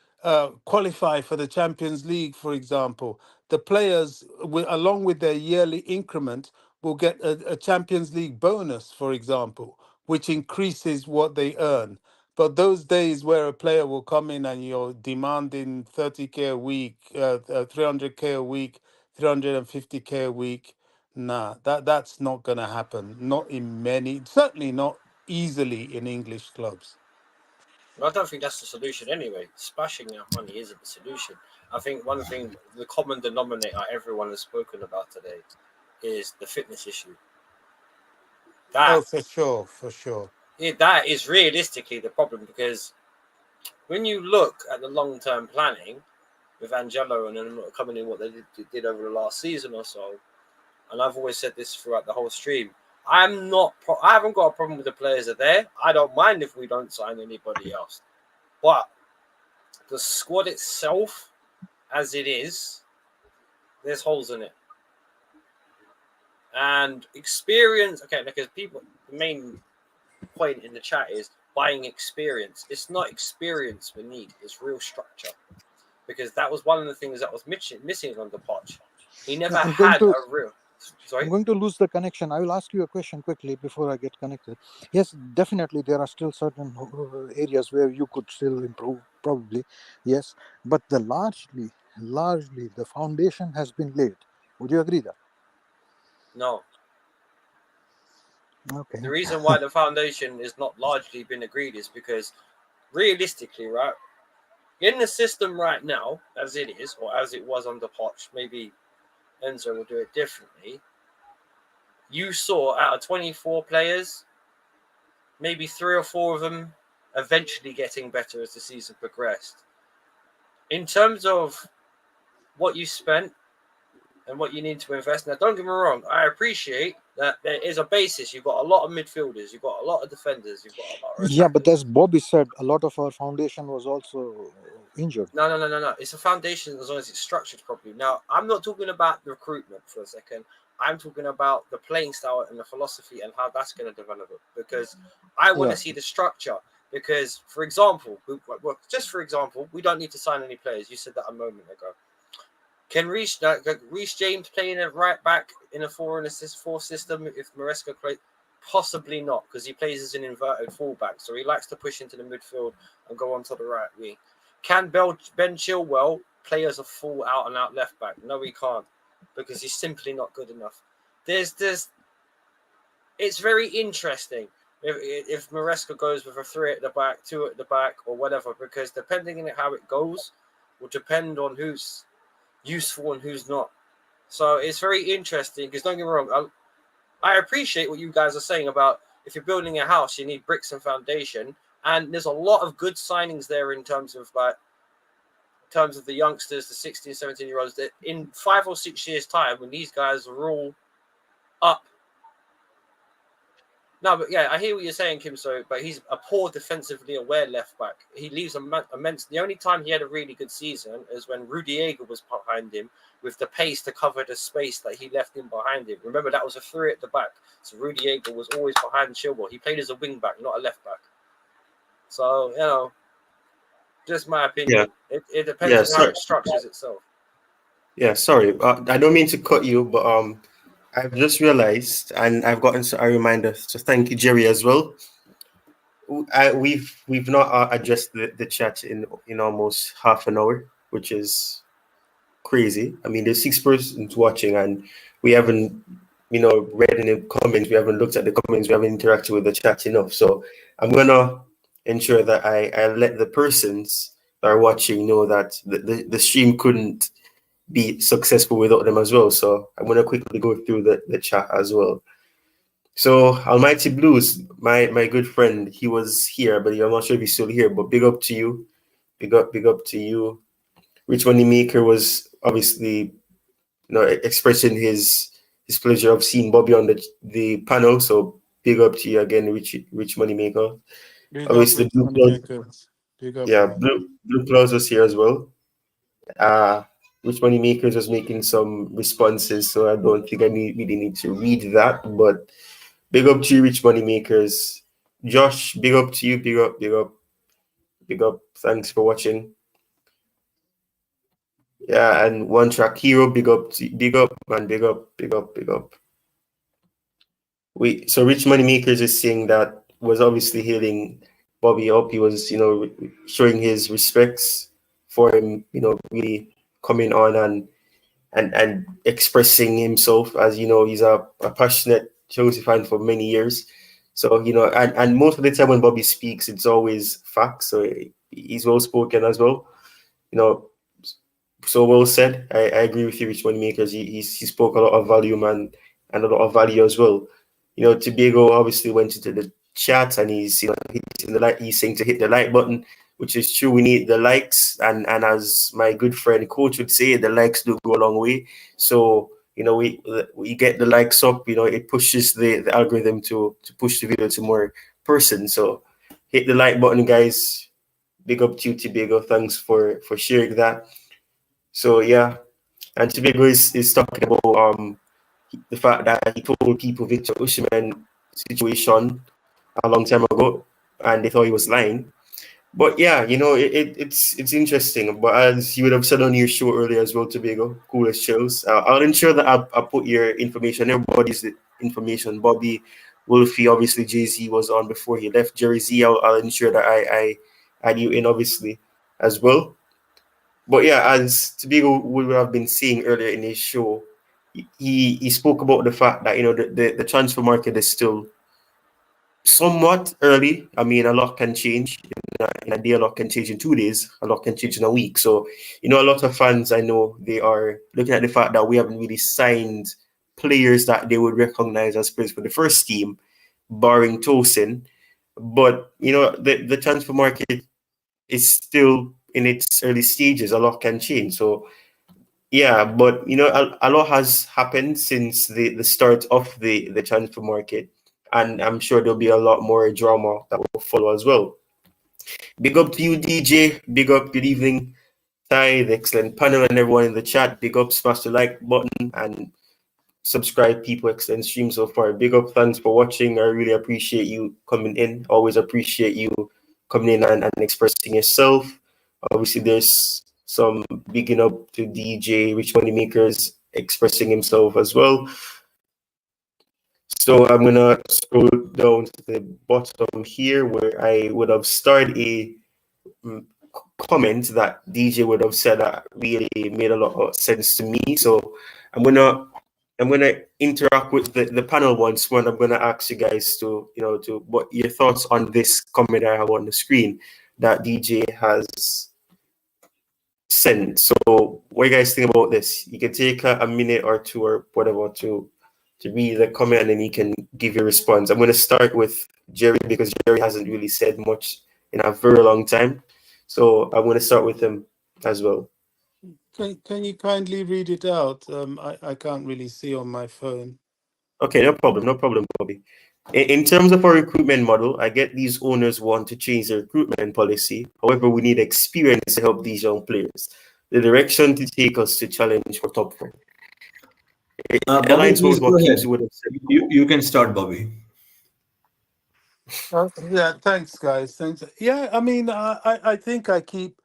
E: qualify for the Champions League, for example, the players, along with their yearly increment, will get a Champions League bonus, for example, which increases what they earn. But those days where a player will come in and you're demanding 30K a week, 300K a week, 350K a week, nah, that's not going to happen. Not in many, certainly not easily in English clubs.
B: Well, I don't think that's the solution anyway. Splashing out money isn't the solution. I think one thing, the common denominator everyone has spoken about today is the fitness issue.
E: Oh, for sure, for sure.
B: That is realistically the problem, because when you look at the long-term planning with Angelo and then coming in what they did over the last season or so, and I've always said this throughout the whole stream, I haven't got a problem with the players that are there. I don't mind if we don't sign anybody else. But the squad itself, as it is, there's holes in it. And experience, okay, because the main point in the chat is buying experience. It's not experience we need, it's real structure. Because that was one of the things that was missing on the Poch. He never had a real... Sorry?
F: I'm going to lose the connection. I will ask you a question quickly before I get connected. Yes, definitely there are still certain areas where you could still improve, probably. Yes, but largely the foundation has been laid. Would you agree that?
B: No.
F: Okay.
B: The reason why the foundation is not largely been agreed is because realistically, right, in the system right now, as it is, or as it was under Poch, maybe Enzo will do it differently. You saw out of 24 players, maybe 3 or 4 of them eventually getting better as the season progressed. In terms of what you spent and what you need to invest, now don't get me wrong, I appreciate that there is a basis. You've got a lot of midfielders, you've got a lot of defenders, you've got a lot of attackers.
F: Yeah, but as Bobby said, a lot of our foundation was also injured.
B: No. It's a foundation as long as it's structured properly. Now, I'm not talking about the recruitment for a second. I'm talking about the playing style and the philosophy and how that's going to develop it. Because I want to see the structure. Because, for example, we don't need to sign any players. You said that a moment ago. Can Reece James play in a right back in a 4 system if Maresca plays? Possibly not, because he plays as an inverted fullback. So he likes to push into the midfield and go onto the right wing. Can Ben Chilwell play as a full out-and-out left back? No, he can't, because he's simply not good enough. It's very interesting if Maresca goes with a 3 at the back, 2 at the back, or whatever, because depending on how it goes will depend on who's useful and who's not. So it's very interesting, because don't get me wrong, I appreciate what you guys are saying about if you're building a house, you need bricks and foundation. And there's a lot of good signings there in terms of the youngsters, the 16, 17-year-olds, that in 5 or 6 years' time, when these guys are all up. No, but yeah, I hear what you're saying, Kim. But he's a poor defensively aware left back. He leaves immense. The only time he had a really good season is when Rudiger was behind him with the pace to cover the space that he left in behind him. Remember, that was a 3 at the back. So Rudiger was always behind Chilwell. He played as a wing back, not a left back. So, just my opinion. Yeah. It depends on how it structures itself.
A: Yeah, sorry. I don't mean to cut you, but I've just realized, and I've gotten a reminder to thank you, Jerry, as well. We've not addressed the chat in almost half an hour, which is crazy. I mean, there's 6 persons watching, and we haven't, read any comments. We haven't looked at the comments. We haven't interacted with the chat enough. So I'm gonna ensure that I let the persons that are watching know that the stream couldn't be successful without them as well. So I'm gonna quickly go through the chat as well. So Almighty Blues, my good friend, he was here, but I'm not sure if he's still here. But big up to you, big up to you. Rich Money Maker was obviously, expressing his pleasure of seeing Bobby on the panel. So big up to you again, Rich Money Maker.
E: Big up,
A: Obviously,
E: Rich
A: Blue Claus,
E: Moneymakers. Big up,
A: yeah,
E: man.
A: Blue Claus was here as well. Uh Rich Money Makers was making some responses, so I don't think I really need to read that. But big up to you, Rich Money Makers. Josh, big up to you, big up, big up, big up. Thanks for watching. Yeah, and One Track Hero, big up, man, big up, big up, big up. So Rich Money Makers is saying that was obviously hailing Bobby up. He was, showing his respects for him, really coming on and expressing himself. As you know, he's a passionate Chelsea fan for many years. So, and most of the time when Bobby speaks, it's always facts. So he's well spoken as well. You know, so well said. I agree with you, Rich Moneymakers. He spoke a lot of volume and a lot of value as well. Tobago obviously went into the chat and he's hitting the like. He's saying to hit the like button, which is true. We need the likes, and as my good friend Coach would say, the likes do go a long way. So we get the likes up. It pushes the algorithm to push the video to more persons. So hit the like button, guys. Big up to you, Tobago. Thanks for sharing that. So yeah, and Tobago is talking about the fact that he told people Victor Osimhen situation a long time ago, and they thought he was lying. But yeah, it's interesting. But as you would have said on your show earlier as well, Tobago, coolest shows. I'll ensure that I'll put your information, everybody's information. Bobby, Wolfie, obviously Jay-Z was on before he left. Jerry Z, I'll ensure that I add you in obviously as well. But yeah, as Tobago would have been saying earlier in his show, he spoke about the fact that the transfer market is still somewhat early. I mean, a lot can change in a day, a lot can change in 2 days, a lot can change in a week. So, a lot of fans I know they are looking at the fact that we haven't really signed players that they would recognize as players for the first team, barring Tosin. But the transfer market is still in its early stages. A lot can change. So yeah, but a lot has happened since the start of the transfer market, and I'm sure there'll be a lot more drama that will follow as well. Big up to you, DJ. Big up. Good evening, Ty, the excellent panel, and everyone in the chat. Big up. Smash the like button and subscribe. People, excellent stream so far. Big up. Thanks for watching. I really appreciate you coming in. Always appreciate you coming in and expressing yourself. Obviously, there's some bigging up to DJ Rich Money Makers expressing himself as well. So I'm gonna scroll down to the bottom here where I would have started a comment that DJ would have said that really made a lot of sense to me. So I'm gonna interact with the panel once more. I'm gonna ask you guys to what your thoughts on this comment I have on the screen that DJ has sent. So what do you guys think about this? You can take a minute or two or whatever to read the comment and then you can give your response. I'm going to start with Jerry because Jerry hasn't really said much in a very long time. So I'm going to start with him as well.
E: Can you kindly read it out? I can't really see on my phone.
A: Okay, no problem, Bobby. In terms of our recruitment model, I get these owners want to change their recruitment policy. However, we need experience to help these young players. The direction to take us to challenge for top four.
D: Bobby, please go ahead.
A: Would have said.
D: You can start, Bobby.
E: Yeah, thanks, guys. Thanks. Yeah, I mean, I think I keep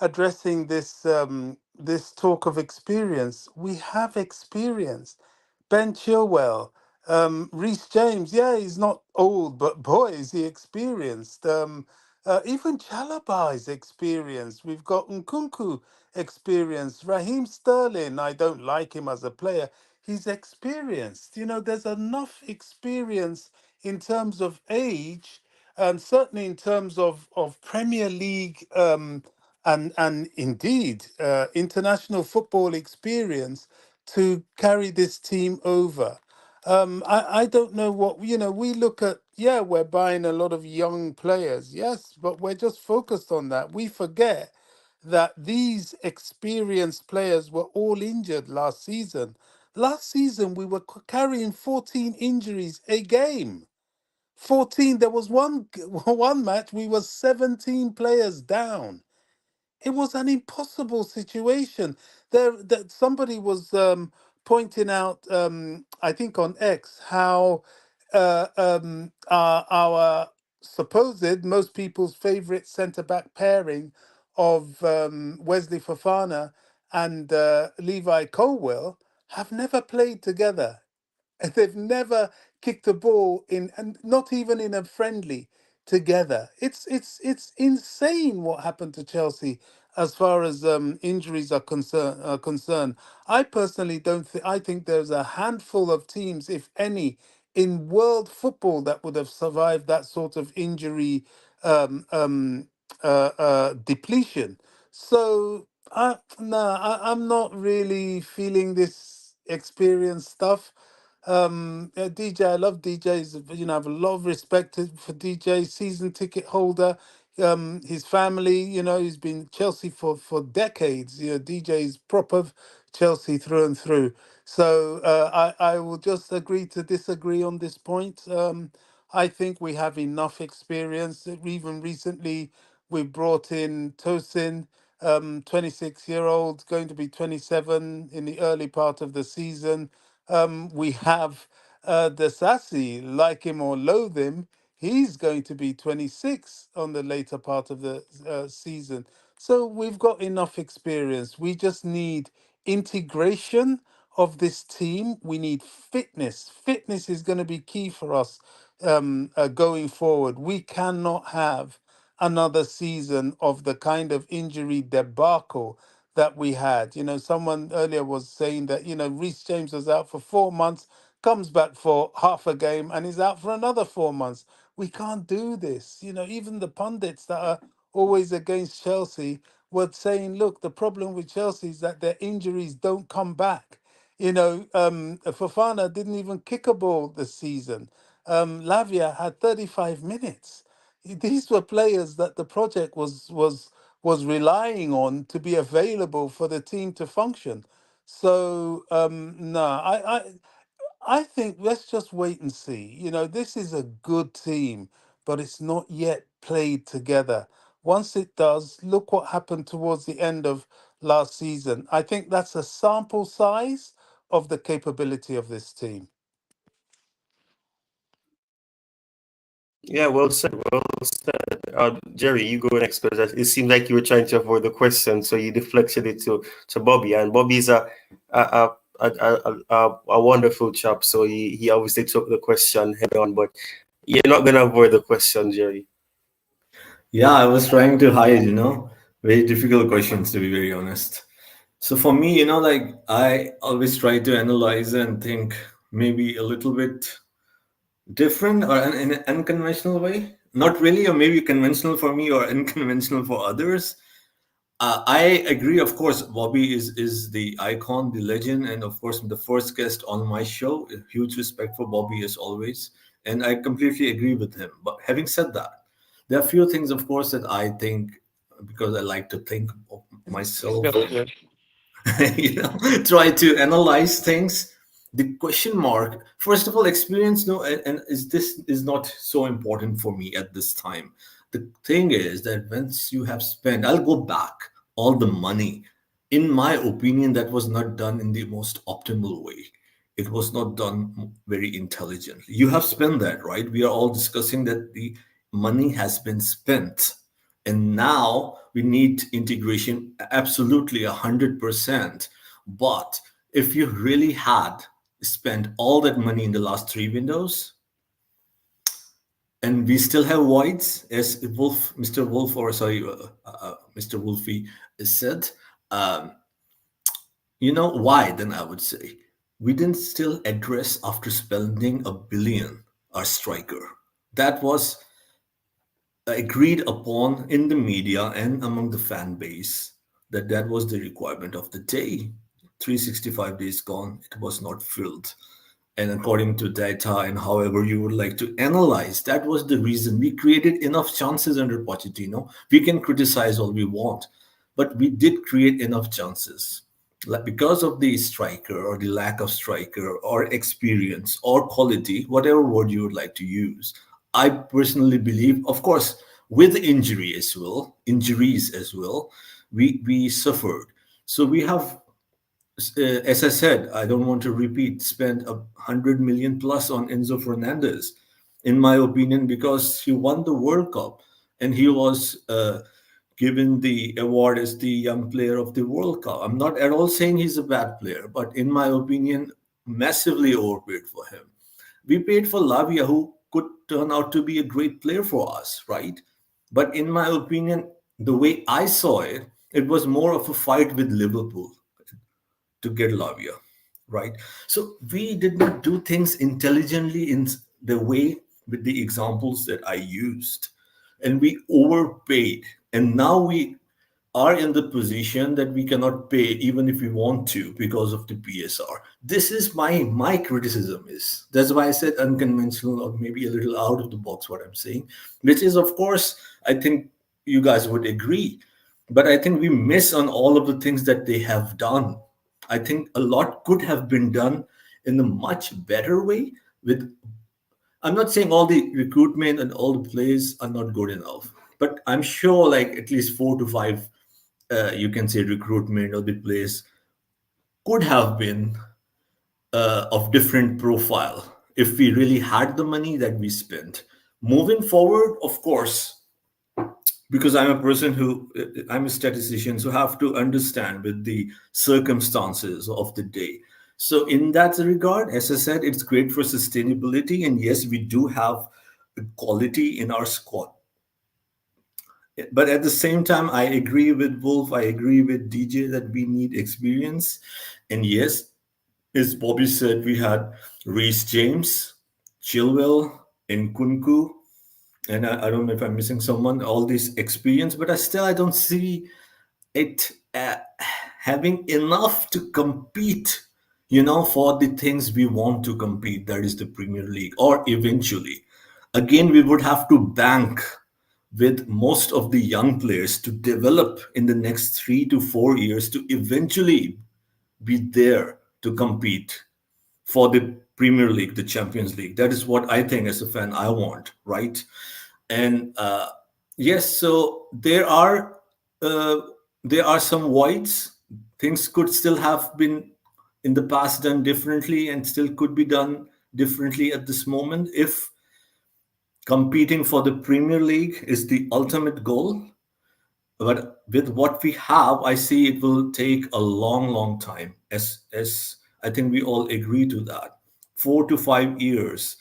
E: addressing this talk of experience. We have experience. Ben Chilwell, Reece James. Yeah, he's not old, but boy, is he experienced. Even Chalobah is experienced. We've got Nkunku experienced. Raheem Sterling. I don't like him as a player. He's experienced. There's enough experience in terms of age, and certainly in terms of Premier League and indeed international football experience to carry this team over. I don't know what, we look at, yeah, we're buying a lot of young players, yes, but we're just focused on that. We forget that these experienced players were all injured last season. Last season, we were carrying 14 injuries a game. 14. There was one match, we were 17 players down. It was an impossible situation. That somebody was pointing out, I think on X, how our supposed most people's favorite centre back pairing of Wesley Fofana and Levi Colwill have never played together. They've never kicked a ball in, and not even in a friendly, together. It's insane what happened to Chelsea as far as injuries are concerned. I personally don't think. I think there's a handful of teams, if any, in world football that would have survived that sort of injury depletion. So I'm not really feeling this experience stuff. DJ, I love DJs. I have a lot of respect for DJ, season ticket holder. His family, he's been Chelsea for decades. DJ's proper Chelsea through and through. So I will just agree to disagree on this point. I think we have enough experience. Even recently, we brought in Tosin, 26-year-old, going to be 27 in the early part of the season. We have the Sassy, like him or loathe him, he's going to be 26 on the later part of the season. So we've got enough experience. We just need integration of this team. We need fitness. Fitness is going to be key for us going forward. We cannot have another season of the kind of injury debacle that we had. Someone earlier was saying that, Reece James was out for 4 months, comes back for half a game, and is out for another 4 months. We can't do this. Even the pundits that are always against Chelsea were saying, look, the problem with Chelsea is that their injuries don't come back. Fofana didn't even kick a ball this season. Lavia had 35 minutes. These were players that the project was relying on to be available for the team to function. So no, I think let's just wait and see. This is a good team, but it's not yet played together. Once it does, look what happened towards the end of last season. I think that's a sample size of the capability of this team.
A: Yeah, well said. Well said. Jerry, you go next because it seemed like you were trying to avoid the question, so you deflected it to Bobby, and Bobby's a wonderful chap, so he obviously took the question head on, but you're not gonna avoid the question, Jerry.
D: Yeah, I was trying to hide, very difficult questions, to be very honest. So for me, like I always try to analyze and think maybe a little bit different or in an unconventional way. Not really, or maybe conventional for me or unconventional for others. I agree, of course. Bobby is the icon, the legend, and of course the first guest on my show. A huge respect for Bobby as always, and I completely agree with him. But having said that, there are a few things, of course, that I think, because I like to think of myself, try to analyze things. The question mark, first of all, experience, no, and is this is not so important for me at this time. The thing is that once you have spent, I'll go back all the money. In my opinion, that was not done in the most optimal way. It was not done very intelligently. You have spent that, right? We are all discussing that the money has been spent, and now we need integration, absolutely 100%. But if you really had spent all that money in the last three windows, and we still have voids, as Mr. Wolf, or sorry, Mr. Wolfie said, why? Then I would say we didn't still address after spending $1 billion our striker. That was agreed upon in the media and among the fan base, that was the requirement of the day. 365 days gone, it was not filled. and according to data and however you would like to analyze. That was the reason we created enough chances under Pochettino. We can criticize all we want, but we did create enough chances. Like because of the striker or the lack of striker or experience or quality, whatever word you would like to use. I personally believe, of course, with injuries as well, we suffered. So we have, as I said, I don't want to repeat, spent 100 million plus on Enzo Fernandez, in my opinion, because he won the World Cup and he was given the award as the young player of the World Cup. I'm not at all saying he's a bad player, but in my opinion, massively overpaid for him. We paid for Lavia, who could turn out to be a great player for us, right? But in my opinion, the way I saw it, it was more of a fight with Liverpool to get Lavia, right? So we did not do things intelligently in the way with the examples that I used, and we overpaid. And now we are in the position that we cannot pay even if we want to because of the PSR. This is my criticism is. That's why I said unconventional or maybe a little out of the box what I'm saying, which is of course I think you guys would agree. But I think we miss on all of the things that they have done. I think a lot could have been done in a much better way with, I'm not saying all the recruitment and all the plays are not good enough, but I'm sure like at least 4 to 5, you can say recruitment or the plays could have been of different profile if we really had the money that we spent. Moving forward, of course, because I'm a statistician, so have to understand with the circumstances of the day. So in that regard, as I said, it's great for sustainability, and yes, we do have quality in our squad. But at the same time, I agree with Wolf, I agree with DJ that we need experience. And yes, as Bobby said, we had Reece James, Chilwell, Nkunku, and I don't know if I'm missing someone, all this experience, but I don't see it having enough to compete, for the things we want to compete, that is the Premier League, or eventually. Again, we would have to bank with most of the young players to develop in the next 3 to 4 years to eventually be there to compete for the Premier League, the Champions League. That is what I think as a fan I want, right? And yes, so there are some voids. Things could still have been in the past done differently and still could be done differently at this moment if competing for the Premier League is the ultimate goal. But with what we have, I see it will take a long, long time. As I think we all agree to that, 4 to 5 years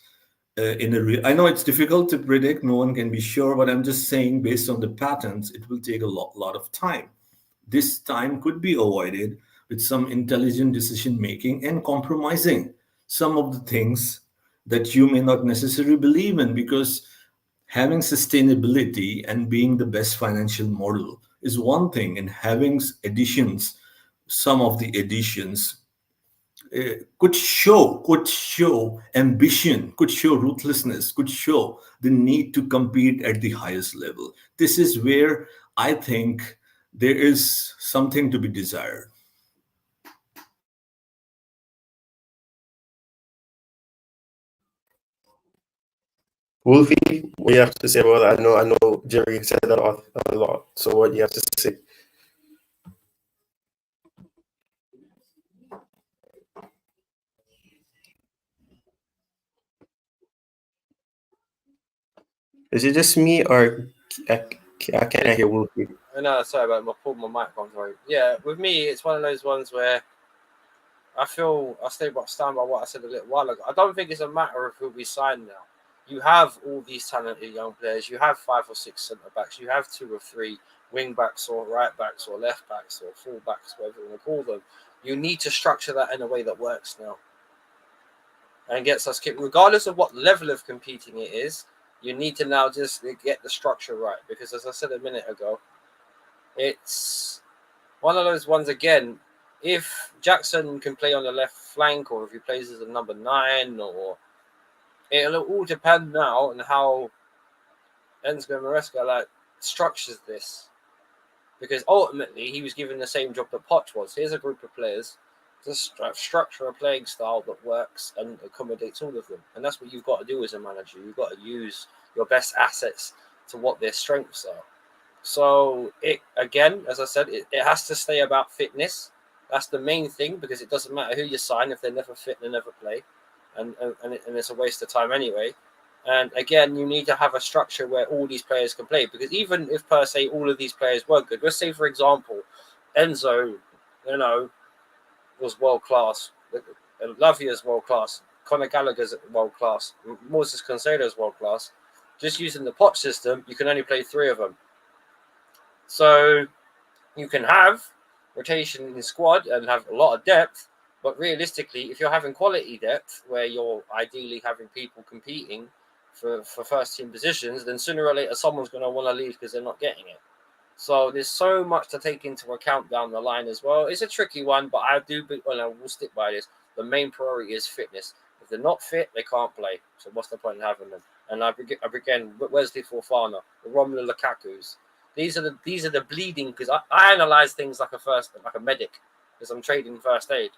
D: I know it's difficult to predict. No one can be sure, but I'm just saying based on the patterns, it will take a lot of time. This time could be avoided with some intelligent decision making and compromising some of the things that you may not necessarily believe in, because having sustainability and being the best financial model is one thing, and having additions, some of the additions could show ambition, could show ruthlessness, could show the need to compete at the highest level. This is where I think there is something to be desired.
A: Wolfie, what do you have to say about that? I know Jerry said a lot. So what do you have to say? Is it just me, or I can't hear Wolfie?
B: No, sorry about my pulled my mic on. Sorry. Yeah, with me, it's one of those ones where I feel I stand by what I said a little while ago. I don't think it's a matter of who we sign now. You have all these talented young players. You have 5 or 6 centre backs. You have 2 or 3 wing backs or right backs or left backs or full backs, whatever you want to call them. You need to structure that in a way that works now and gets us kicked, regardless of what level of competing it is. You need to now just get the structure right, because as I said a minute ago, it's one of those ones again. if Jackson can play on the left flank, or if he plays as a number 9, or it'll all depend now on how Enzo Maresca structures this. Because ultimately, he was given the same job that Poch was. Here's a group of players, just structure a playing style that works and accommodates all of them. And that's what you've got to do as a manager. You've got to use your best assets to what their strengths are. So, it again, as I said, it has to stay about fitness. That's the main thing, because it doesn't matter who you sign. If they're never fit, they never play. And it's a waste of time anyway. And again, you need to have a structure where all these players can play, because even if per se all of these players were good, let's say for example, Enzo, was world class, Lavia's world class, Conor Gallagher's world class, Moses Cancelo's world class. Just using the Poch system, you can only play 3 of them. So you can have rotation in the squad and have a lot of depth, but realistically, if you're having quality depth where you're ideally having people competing for first team positions, then sooner or later someone's going to want to leave because they're not getting it. So there's so much to take into account down the line as well. It's a tricky one, but I will stick by this. The main priority is fitness. If they're not fit, they can't play. So what's the point in having them? And again, Wesley Fofana, the Romelu Lukaku's. These are the bleeding, because I analyze things like a medic, because I'm trading first aid.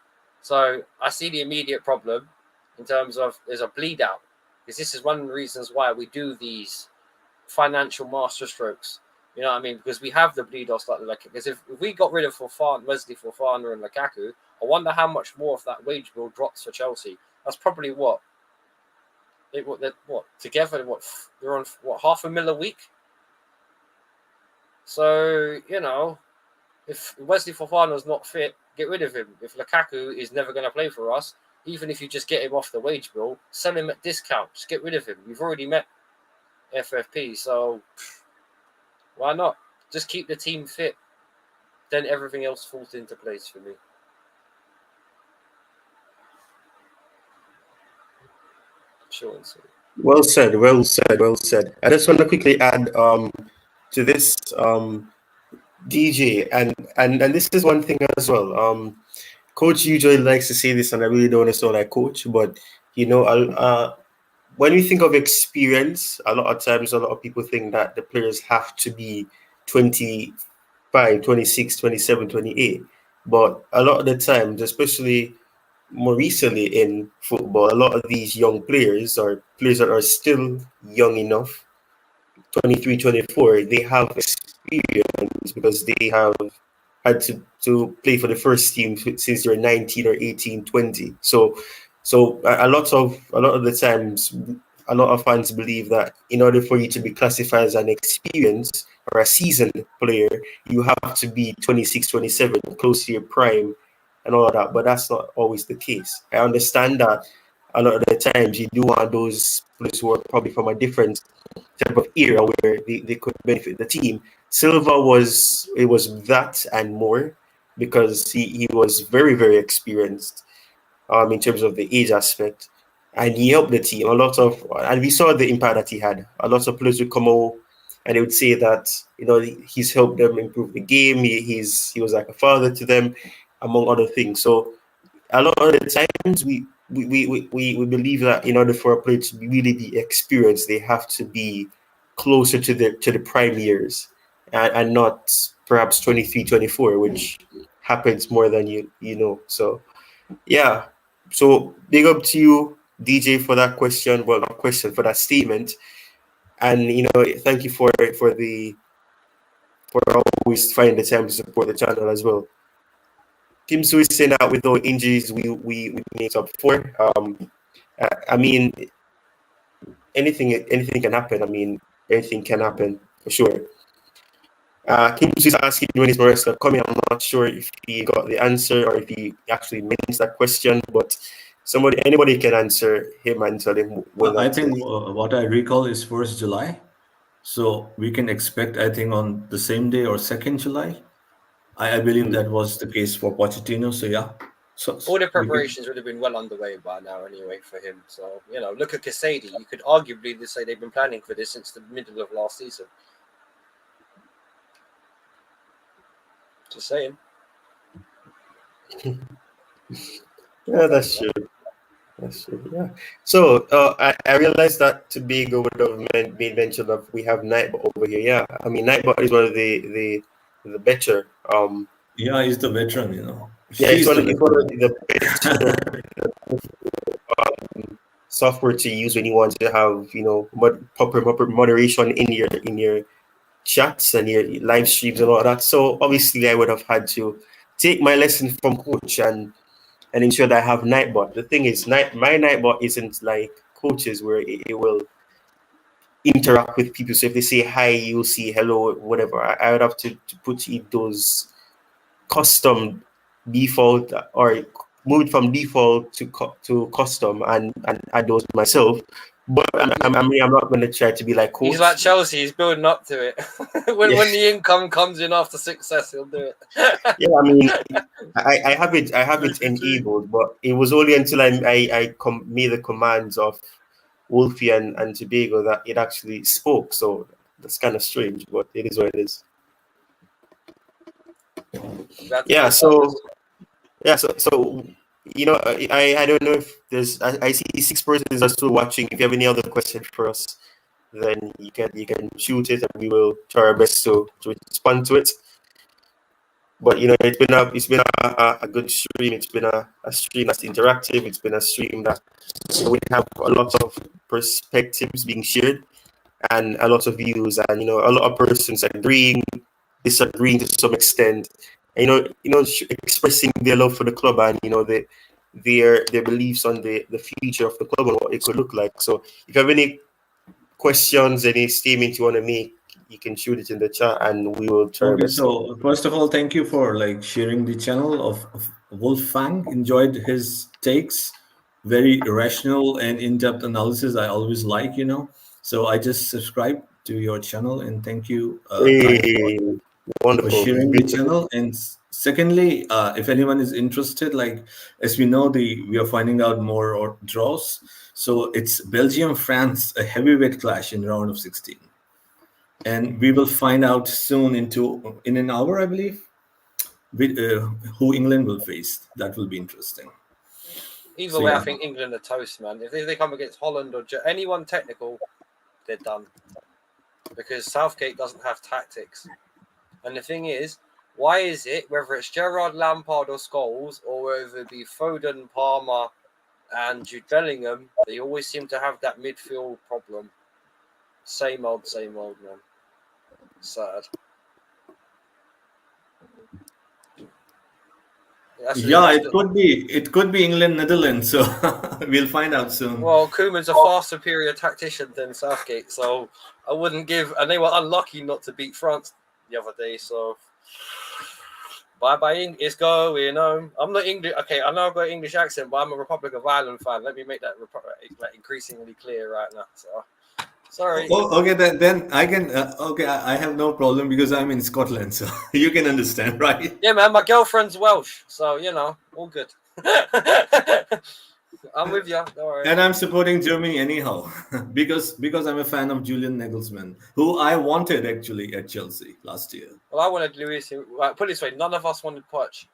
B: So I see the immediate problem in terms of there's a bleed out. Because this is one of the reasons why we do these financial master strokes. You know what I mean? Because we have the bleed off like because if we got rid of Wesley Fofana and Lukaku, I wonder how much more of that wage bill drops for Chelsea. That's probably together they're on $500,000 a week. So if Wesley Fofana's not fit, get rid of him. If Lukaku is never going to play for us, even if you just get him off the wage bill, sell him at discount. Just get rid of him. You've already met FFP, so why not? Just keep the team fit. Then everything else falls into place for me. Sure and sweet.
A: Well said. I just want to quickly add to this DJ, and this is one thing as well. Coach usually likes to say this, and I really don't want to sound like coach, but when we think of experience, a lot of times, a lot of people think that the players have to be 25, 26, 27, 28. But a lot of the times, especially more recently in football, a lot of these young players, or players that are still young enough, 23, 24, they have experience because they have had to play for the first team since they're 19 or 18, 20. So a lot of the times, a lot of fans believe that in order for you to be classified as an experienced or a seasoned player, you have to be 26, 27, close to your prime and all of that. But that's not always the case. I understand that a lot of the times you do want those players who are probably from a different type of era where they could benefit the team. Silva was that and more, because he was very, very experienced in terms of the age aspect, and he helped the team and we saw the impact that he had. A lot of players would come out and they would say that he's helped them improve the game. He was like a father to them, among other things. So a lot of the times we believe that in order for a player to really be experienced, they have to be closer to the prime years, and not perhaps 23, 24, which happens more than you know. So yeah. So big up to you, DJ, for that question. Well, not question, for that statement. And thank you for always finding the time to support the channel as well. Kim Sue is saying that with all injuries we make up for. I mean, anything can happen. I mean, anything can happen for sure. Kim Sue is asking when is Maresca coming. I'm not sure if he got the answer or if he actually means that question, but anybody can answer him and tell him when.
D: I think what I recall is 1st July. So we can expect, I think, on the same day or 2nd July. I believe that was the case for Pochettino. So yeah. So
B: all the preparations would have been well underway by now anyway for him. So, look at Casady. You could arguably say they've been planning for this since the middle of last season. Just saying.
A: Yeah, that's true. That's true. Yeah. So I realized that Tobago would have made mention of we have Nightbot over here. Yeah. I mean Nightbot is one of the better.
D: Yeah, he's the veteran, you know.
A: Yeah,
D: She's the
A: it's one of
D: veteran.
A: the better software to use when you want to have proper moderation in your chats and your live streams and all that. So obviously I would have had to take my lesson from coach and ensure that I have Nightbot. The thing is, my Nightbot isn't like coaches where it will interact with people. So if they say hi, you'll see hello, whatever. I would have to put in those custom default or move it from default to custom and add those myself. But I mean, I'm not going to try to be like coach.
B: He's like Chelsea. He's building up to it. when the income comes in after success, he'll do it.
A: Yeah, I mean, I have it enabled, but it was only until I made the commands of Wolfie and Tobago that it actually spoke. So that's kind of strange, but it is what it is. Yeah. So I don't know if there's I see 6 persons are still watching. If you have any other question for us, then you can shoot it and we will try our best to respond to it. But it's been a good stream. It's been a stream that's interactive. It's been a stream that we have a lot of perspectives being shared and a lot of views, and a lot of persons agreeing, disagreeing to some extent, and, expressing their love for the club and their beliefs on the future of the club and what it could look like. So if you have any questions, any statements you want to make, you can shoot it in the chat and we will try our
D: Okay,
A: best.
D: so first of all, thank you for sharing the channel of Wolfgang. Enjoyed his takes, very rational and in-depth analysis. I always like, So I just subscribed to your channel and thank you, Kai, for
A: Wonderful.
D: sharing the channel. And secondly, if anyone is interested, as we know, we are finding out more draws. So it's Belgium France, a heavyweight clash in round of 16. And we will find out soon in an hour, I believe, who England will face. That will be interesting.
B: Either way, I think England are toast, man. If they come against Holland or anyone technical, they're done. Because Southgate doesn't have tactics. And the thing is, why is it, whether it's Gerrard, Lampard or Scholes, or whether it be Foden, Palmer and Jude Bellingham, they always seem to have that midfield problem. Same old, man. Sad.
D: It could be England, Netherlands. So we'll find out soon.
B: Well, Koeman's a far superior tactician than Southgate, so I wouldn't give. And they were unlucky not to beat France the other day. So bye, it's going home. I'm not English. Okay, I know I've got an English accent, but I'm a Republic of Ireland fan. Let me make that increasingly clear right now. So sorry.
D: Oh, okay, then I can. Okay, I have no problem because I'm in Scotland, so you can understand, right?
B: Yeah, man. My girlfriend's Welsh, so all good. I'm with you. Don't worry.
D: And I'm supporting Germany anyhow because I'm a fan of Julian Nagelsmann, who I wanted actually at Chelsea last year.
B: Well, I wanted Luis. Put it this way, none of us wanted Poch.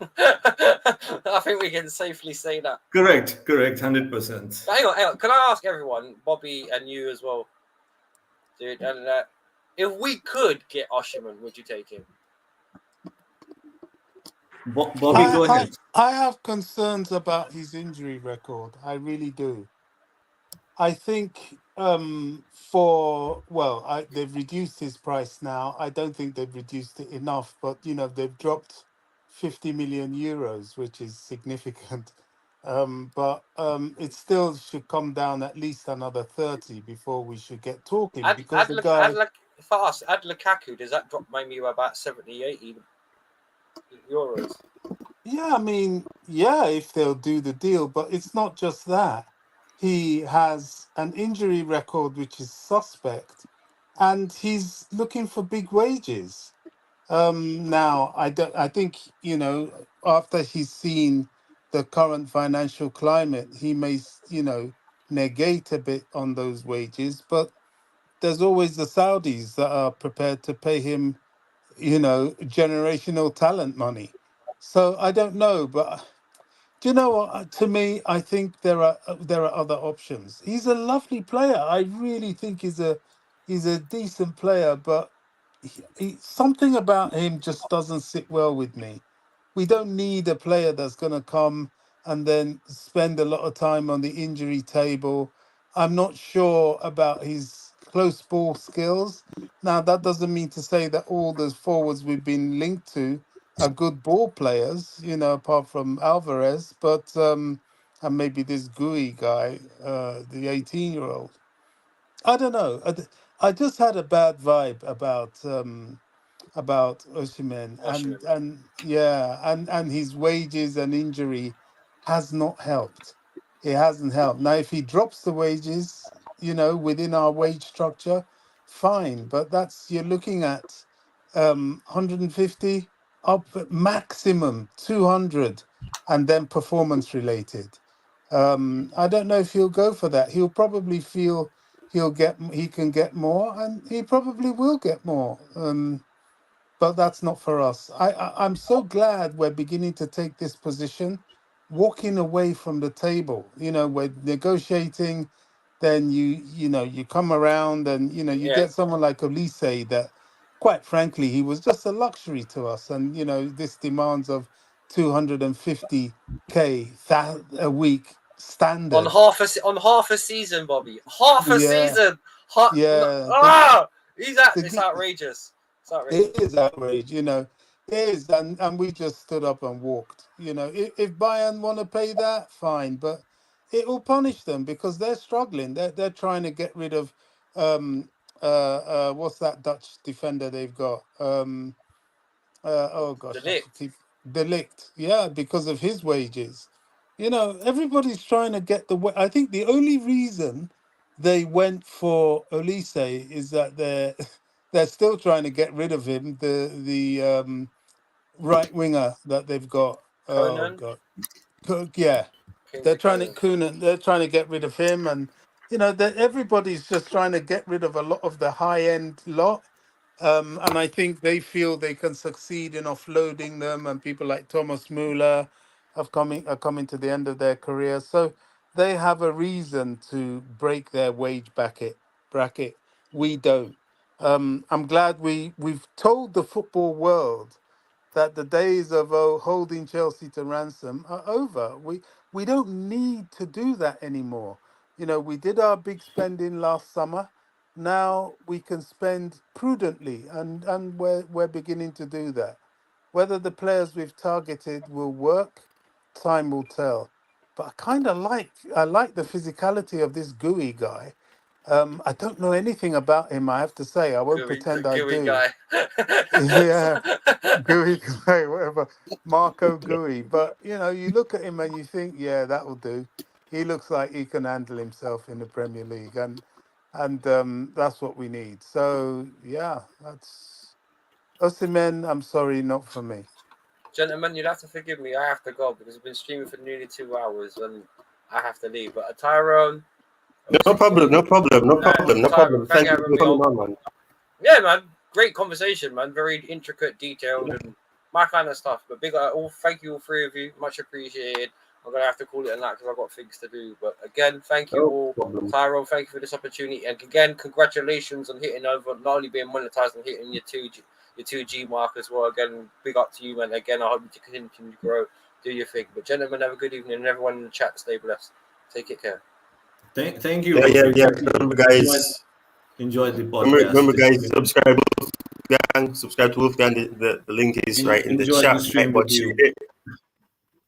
B: I think we can safely say that.
D: Correct, 100%.
B: Hang on. Can I ask everyone, Bobby and you as well, dude? If we could get Osherman, would you take him?
D: Bobby, go ahead.
E: I have concerns about his injury record. I really do. I think they've reduced his price now. I don't think they've reduced it enough, but they've dropped 50 million euros, which is significant. But it still should come down at least another 30 before we should get talking. Because
B: add Lukaku, does that drop maybe about 70, 80 euros?
E: Yeah, I mean, if they'll do the deal, but it's not just that. He has an injury record which is suspect, and he's looking for big wages. Now, I think after he's seen the current financial climate, he may negate a bit on those wages. But there's always the Saudis that are prepared to pay him generational talent money. So I don't know, but do you know what? To me, I think there are other options. He's a lovely player. I really think he's a decent player, but something about him just doesn't sit well with me. We don't need a player that's going to come and then spend a lot of time on the injury table. I'm not sure about his close ball skills. Now, that doesn't mean to say that all those forwards we've been linked to are good ball players, you know, apart from Alvarez, but and maybe this GUI guy, the 18-year-old. I don't know. I just had a bad vibe about Osimhen,
B: Osimhen.
E: and yeah, and his wages and injury has not helped. It hasn't helped. Now, if he drops the wages, you know, within our wage structure, fine. But that's you're looking at 150 up at maximum 200, and then performance related. I don't know if he'll go for that. He'll probably feel he can get more, and he probably will get more. But that's not for us. I'm so glad we're beginning to take this position, walking away from the table. You know, we're negotiating, then you know you come around and you know you
B: Yeah.
E: get someone like Olise that, quite frankly, he was just a luxury to us. And you know this demands of 250K a week
B: On
E: standard.
B: on half a season, Bobby. Half a
E: Yeah,
B: season.
E: yeah.
B: It's outrageous. It's outrageous.
E: It is outrage, you know. It is, and we just stood up and walked. You know, if Bayern want to pay that, fine, but it will punish them because they're struggling. They're trying to get rid of what's that Dutch defender they've got? Oh
B: The
E: gosh, I
B: Ligt.
E: keep Delict. Yeah, because of his wages. You know, everybody's trying to get I think the only reason they went for Olise is that they're still trying to get rid of him. The right winger that they've got. Oh
B: Conan.
E: God, yeah,
B: Kingsley Conan.
E: They're trying to get rid of him, and you know that everybody's just trying to get rid of a lot of the high end lot. And I think they feel they can succeed in offloading them, and people like Thomas Muller are coming to the end of their career, so they have a reason to break their wage bracket. We don't. I'm glad we've told the football world that the days of holding Chelsea to ransom are over. We don't need to do that anymore. You know, we did our big spending last summer. Now we can spend prudently, and we're beginning to do that. Whether the players we've targeted will work, time will tell. But I like the physicality of this GUI guy. I don't know anything about him, I have to say. I won't
B: The
E: pretend I
B: gooey
E: do.
B: guy.
E: Yeah, GUI guy, whatever. Marco GUI. But you know, you look at him and you think, yeah, that'll do. He looks like he can handle himself in the Premier League, and that's what we need. So yeah, that's Osimhen. I'm sorry, not for me.
B: Gentlemen, you'll have to forgive me. I have to go because I've been streaming for nearly 2 hours and I have to leave. But Tyrone,
A: No
B: obviously,
A: problem, no problem, no problem, no
B: Tyrone,
A: problem.
B: thank
A: Thank
B: you
A: you
B: for having
A: for
B: me
A: coming
B: on.
A: on, man.
B: Yeah, man, great conversation, man. Very intricate, detailed, and my kind of stuff. But thank you all three of you, much appreciated. I'm gonna have to call it a night because I've got things to do. But again, thank you
A: No
B: all,
A: problem.
B: Tyrone. Thank you for this opportunity, and again, congratulations on hitting over, not only being monetized and hitting your 2G mark as well. Again, big up to you, man. Again, I hope you continue to grow, do your thing. But gentlemen, have a good evening, and everyone in the chat, stay blessed. Take it care.
D: Thank you,
A: Yeah, yeah,
D: Bobby.
A: yeah.
D: Thank you.
A: Remember, guys.
D: Enjoyed the podcast.
A: Remember, guys. Subscribe, Wolfgang. Subscribe to Wolfgang. The link is right in the
D: Enjoyed the
A: chat.
D: stream
A: Right,
D: with
A: but share
D: you.
A: it.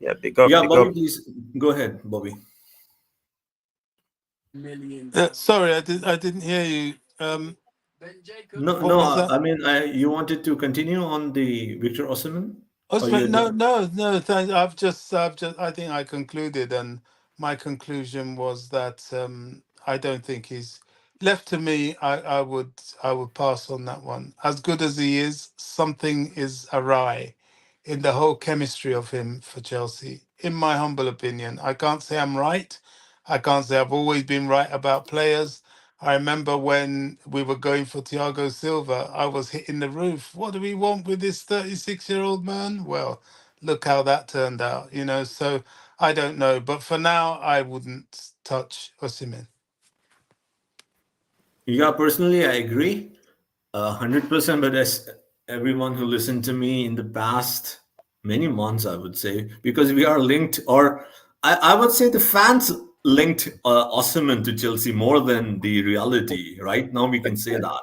A: Yeah, big up,
D: Yeah,
A: big
D: Bobby,
A: up.
D: please go ahead, Bobby.
E: Sorry, I didn't hear you.
D: No,
E: What
D: no.
E: was that?
D: I mean, you wanted to continue on the Victor Osimhen, or
E: Osman,
D: you're
E: no,
D: done?
E: no, no. Thanks. I think I concluded, and my conclusion was that I don't think he's left to me. I would pass on that one. As good as he is, something is awry in the whole chemistry of him for Chelsea. In my humble opinion, I can't say I'm right. I can't say I've always been right about players. I remember when we were going for Thiago Silva, I was hitting the roof. What do we want with this 36-year-old man? Well, look how that turned out, you know. So I don't know, but for now, I wouldn't touch Osimhen.
D: Yeah, personally, I agree 100%. But as everyone who listened to me in the past many months, I would say, because we are linked, or I would say the fans linked Osimhen to Chelsea more than the reality. Right now, we can say that.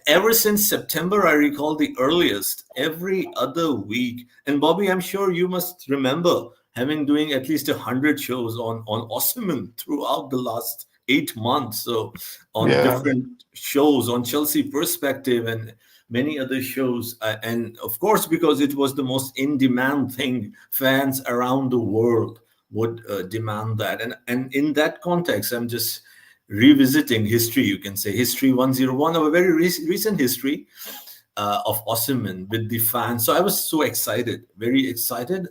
D: Ever since September, I recall the earliest, every other week. And Bobby, I'm sure you must remember having doing at least 100 shows on Osimhen throughout the last 8 months. So on
E: Yeah,
D: different shows on Chelsea Perspective and many other shows. And of course, because it was the most in-demand thing, fans around the world would demand that. And in that context, I'm just revisiting history, you can say history 101 of a very recent history of Osimhen with the fans. So I was so excited, very excited.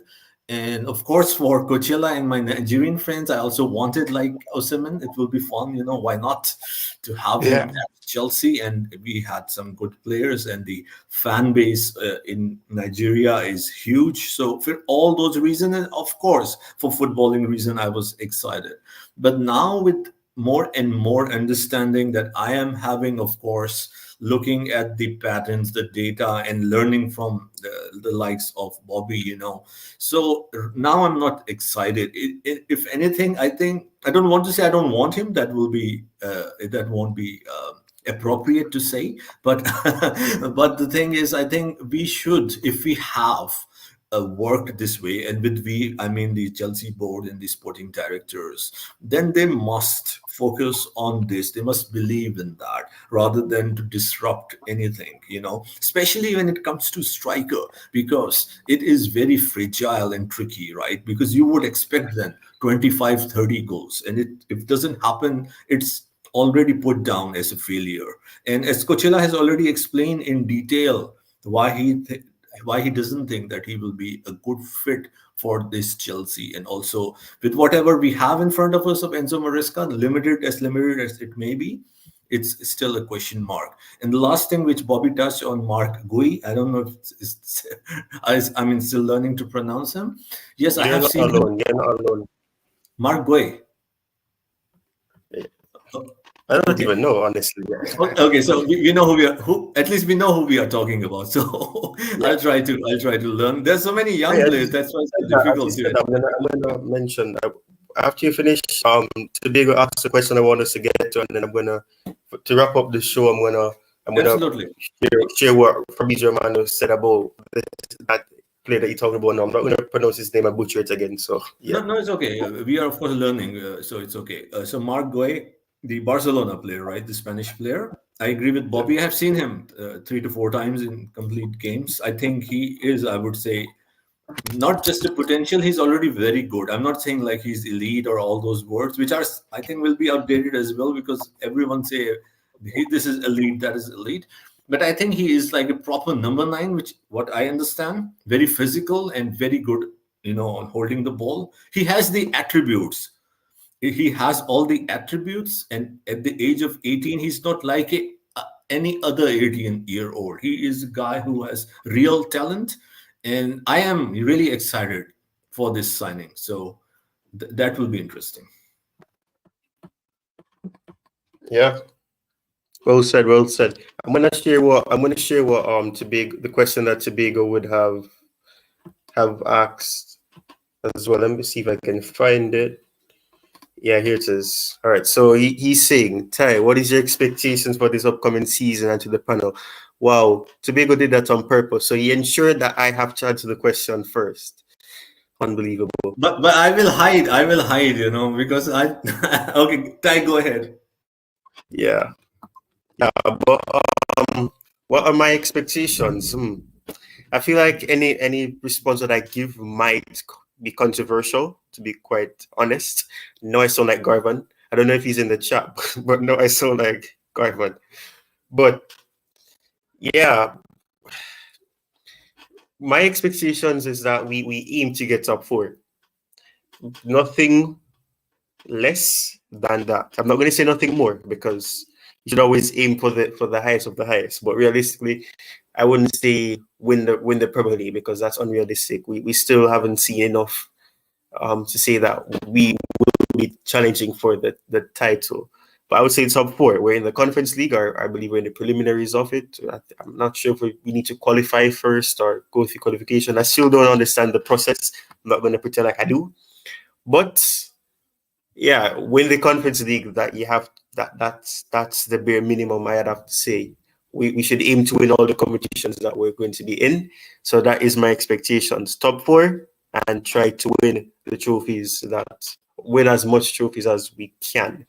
D: And of course, for Coachella and my Nigerian friends, I also wanted like Osimhen. It will be fun, you know, why not to have him
E: yeah,
D: at Chelsea? And we had some good players, and the fan base in Nigeria is huge. So for all those reasons, and of course, for footballing reason, I was excited. But now with more and more understanding that I am having, of course, looking at the patterns, the data, and learning from the likes of Bobby, you know. So now I'm not excited. If anything, I think I don't want to say I don't want him. That will be that won't be appropriate to say. But but the thing is, I think we should, if we have worked this way, and with we, I mean the Chelsea board and the sporting directors, then they must focus on this. They must believe in that rather than to disrupt anything, you know, especially when it comes to striker, because it is very fragile and tricky, right? Because you would expect then 25, 30 goals, and if it doesn't happen, it's already put down as a failure. And as Coachella has already explained in detail why why he doesn't think that he will be a good fit for this Chelsea. And also with whatever we have in front of us of Enzo Maresca, limited as it may be, it's still a question mark. And the last thing which Bobby touched on, Mark Gui, I don't know if I mean still learning to pronounce him. Yes, I
A: You're
D: have
A: not
D: seen him.
A: alone. You're not alone.
D: Mark Gui.
A: I don't
D: Okay.
A: even know, honestly.
D: Okay, so we know who at least we know who we are talking about. So
A: Yeah.
D: I'll try to learn. There's so many young
A: Hey,
D: players. That's why it's so
A: as you
D: difficult
A: said,
D: to.
A: I'm gonna mention that after you finish, Tobago asked the question I want us to get to, and then I'm gonna to wrap up the show. I'm gonna
D: Absolutely.
A: share what Fabrizio Romano said about that player that you're talking about. Now I'm not gonna pronounce his name and butcher it again. So yeah,
D: No, it's okay. We are of course learning, so it's okay. So Mark Gui, the Barcelona player, right, the Spanish player. I agree with
A: yeah.
D: Bobby. I have seen him 3 to 4 times in complete games. I think he is, I would say, not just a potential, he's already very good. I'm not saying like he's elite or all those words, which are, I think, will be outdated as well, because everyone say this is elite, that is elite. But I think he is like a proper number 9, which what I understand, very physical and very good, you know, on holding the ball. He has the attributes. He has all the attributes, and at the age of 18, he's not like any other 18-year-old. He is a guy who has real talent, and I am really excited for this signing. So that will be interesting.
A: Yeah. Well said. Well said. I'm gonna share what Tobago, the question that Tobago would have asked as well. Let me see if I can find it. Yeah, here it is. All right. So he's saying, Ty, what is your expectations for this upcoming season and to the panel? Wow, Tobago did that on purpose. So he ensured that I have to answer the question first. Unbelievable.
D: But I will hide, you know, because I okay, Ty, go ahead.
A: Yeah. Yeah. But what are my expectations? I feel like any response that I give might be controversial, to be quite honest. No, I sound like Garvan. I don't know if he's in the chat, but no, I sound like Garvan. But yeah, my expectations is that we aim to get top 4. Nothing less than that. I'm not going to say nothing more because you should always aim for the highest of the highest. But realistically, I wouldn't say win the Premier League, because that's unrealistic. We still haven't seen enough to say that we will be challenging for the title. But I would say top four. We're in the Conference League, or I believe we're in the preliminaries of it. I'm not sure if we need to qualify first or go through qualification. I still don't understand the process. I'm not going to pretend like I do. But yeah, win the Conference League. That you have that's the bare minimum. I'd have to say we should aim to win all the competitions that we're going to be in. So that is my expectations. Top four, and try to win the trophies, win as much trophies as we can.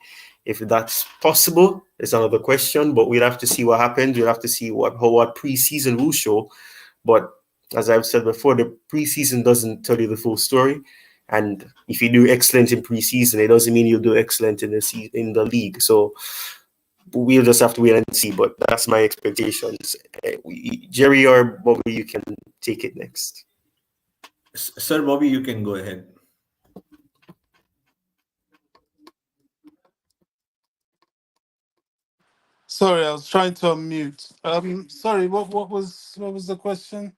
A: If that's possible, it's another question, but we'll have to see what happens. We'll have to see what preseason will show. But as I've said before, the preseason doesn't tell you the full story. And if you do excellent in preseason, it doesn't mean you'll do excellent in the league. So we'll just have to wait and see. But that's my expectations. Jerry or Bobby, you can take it next.
D: Sir Bobby, you can go ahead.
E: Sorry, I was trying to unmute. Sorry, what was the question?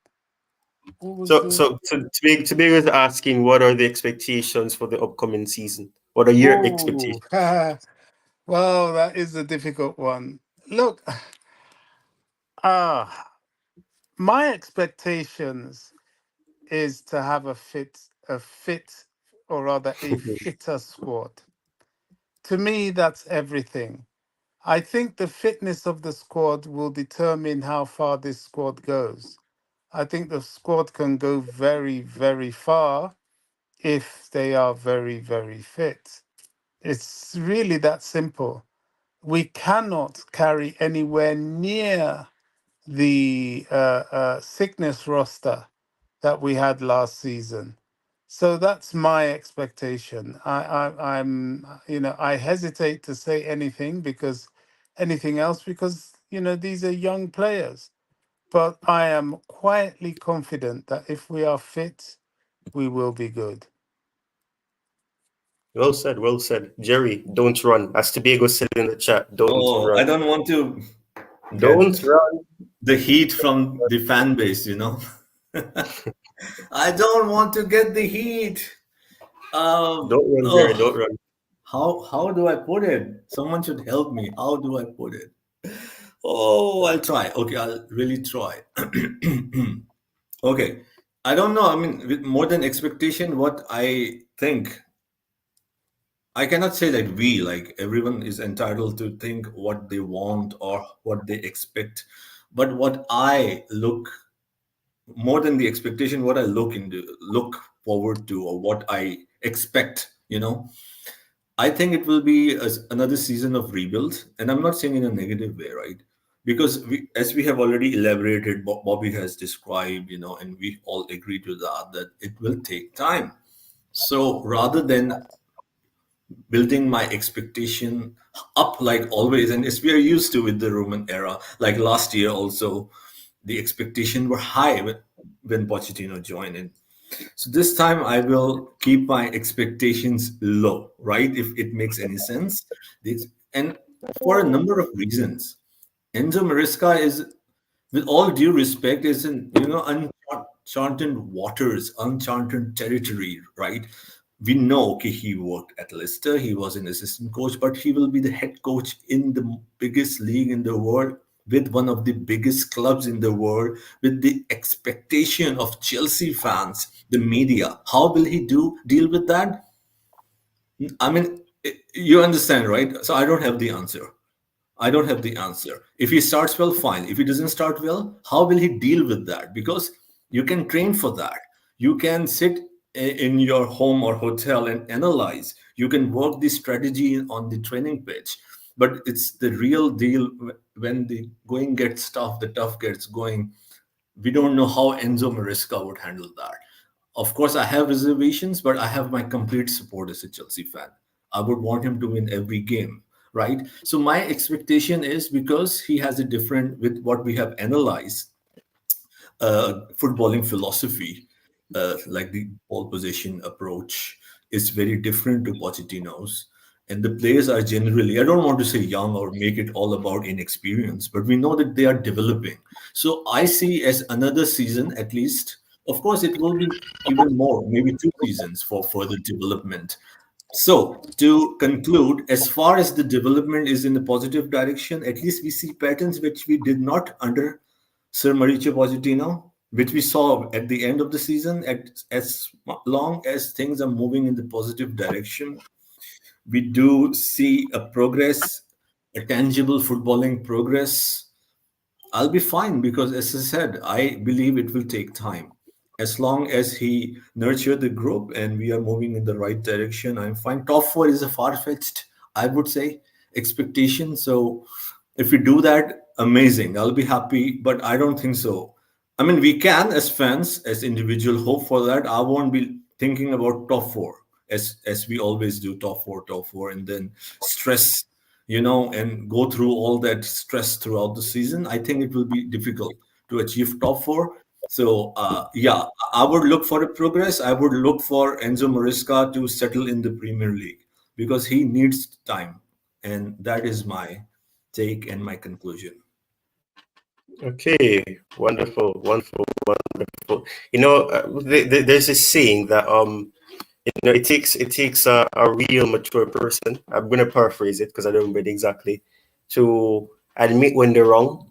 A: So to be with asking, what are the expectations for the upcoming season? What are your expectations?
E: Well, that is a difficult one. Look, my expectations is to have a fit, or rather a fitter squad. To me, that's everything. I think the fitness of the squad will determine how far this squad goes. I think the squad can go very, very far if they are very, very fit. It's really that simple. We cannot carry anywhere near the sickness roster that we had last season. So that's my expectation. I'm I hesitate to say anything because these are young players. But I am quietly confident that if we are fit, we will be good.
A: Well said, well said. Jerry, don't run. As Tobago said in the chat, don't run.
D: I don't want to
A: Don't run.
D: The heat from the fan base, I don't want to get the heat.
A: Don't run, Jerry, don't run.
D: How do I put it? Someone should help me. How do I put it? Oh, I'll try. Okay, I'll really try. Okay. I don't know. I mean, with more than expectation, what I think, I cannot say that like everyone is entitled to think what they want or what they expect. But what I look, more than the expectation, what I look forward to, or what I expect, I think it will be another season of rebuild. And I'm not saying in a negative way, right? Because as we have already elaborated, Bobby has described, and we all agree to that it will take time. So rather than building my expectation up like always, and as we are used to with the Roman era, like last year also, the expectations were high when Pochettino joined in. So this time I will keep my expectations low, right? If it makes any sense. And for a number of reasons. Enzo Maresca is, with all due respect, is in uncharted waters, uncharted territory, right? We know he worked at Leicester, he was an assistant coach, but he will be the head coach in the biggest league in the world, with one of the biggest clubs in the world, with the expectation of Chelsea fans, the media. How will he deal with that? I mean, you understand, right? So I don't have the answer. If he starts well, fine. If he doesn't start well, how will he deal with that? Because you can train for that. You can sit in your home or hotel and analyze. You can work the strategy on the training pitch. But it's the real deal when the going gets tough, the tough gets going. We don't know how Enzo Maresca would handle that. Of course, I have reservations, but I have my complete support as a Chelsea fan. I would want him to win every game, right? So my expectation is, because he has a different, with what we have analyzed, footballing philosophy, like the ball possession approach is very different to Pochettino's. and the players are generally, I don't want to say young or make it all about inexperience, but we know that they are developing. So I see as another season at least. Of course, it will be even more, maybe 2 seasons for further development. So, to conclude, as far as the development is in the positive direction, at least we see patterns which we did not under Sir Mauricio Pochettino, which we saw at the end of the season. As long as things are moving in the positive direction, we do see a progress, a tangible footballing progress. I'll be fine because, as I said, I believe it will take time. As long as he nurture the group and we are moving in the right direction, I'm fine. Top four is a far-fetched, I would say, expectation. So if we do that, amazing. I'll be happy, but I don't think so. I mean, we can, as fans, as individual, hope for that. I won't be thinking about top four as we always do, top four, and then stress, and go through all that stress throughout the season. I think it will be difficult to achieve top four. So, yeah, I would look for a progress. I would look for Enzo Maresca to settle in the Premier League because he needs time. And that is my take and my conclusion.
A: Okay, wonderful, wonderful, wonderful. There's a saying that it takes a real mature person. I'm gonna paraphrase it because I don't remember it exactly, to admit when they're wrong.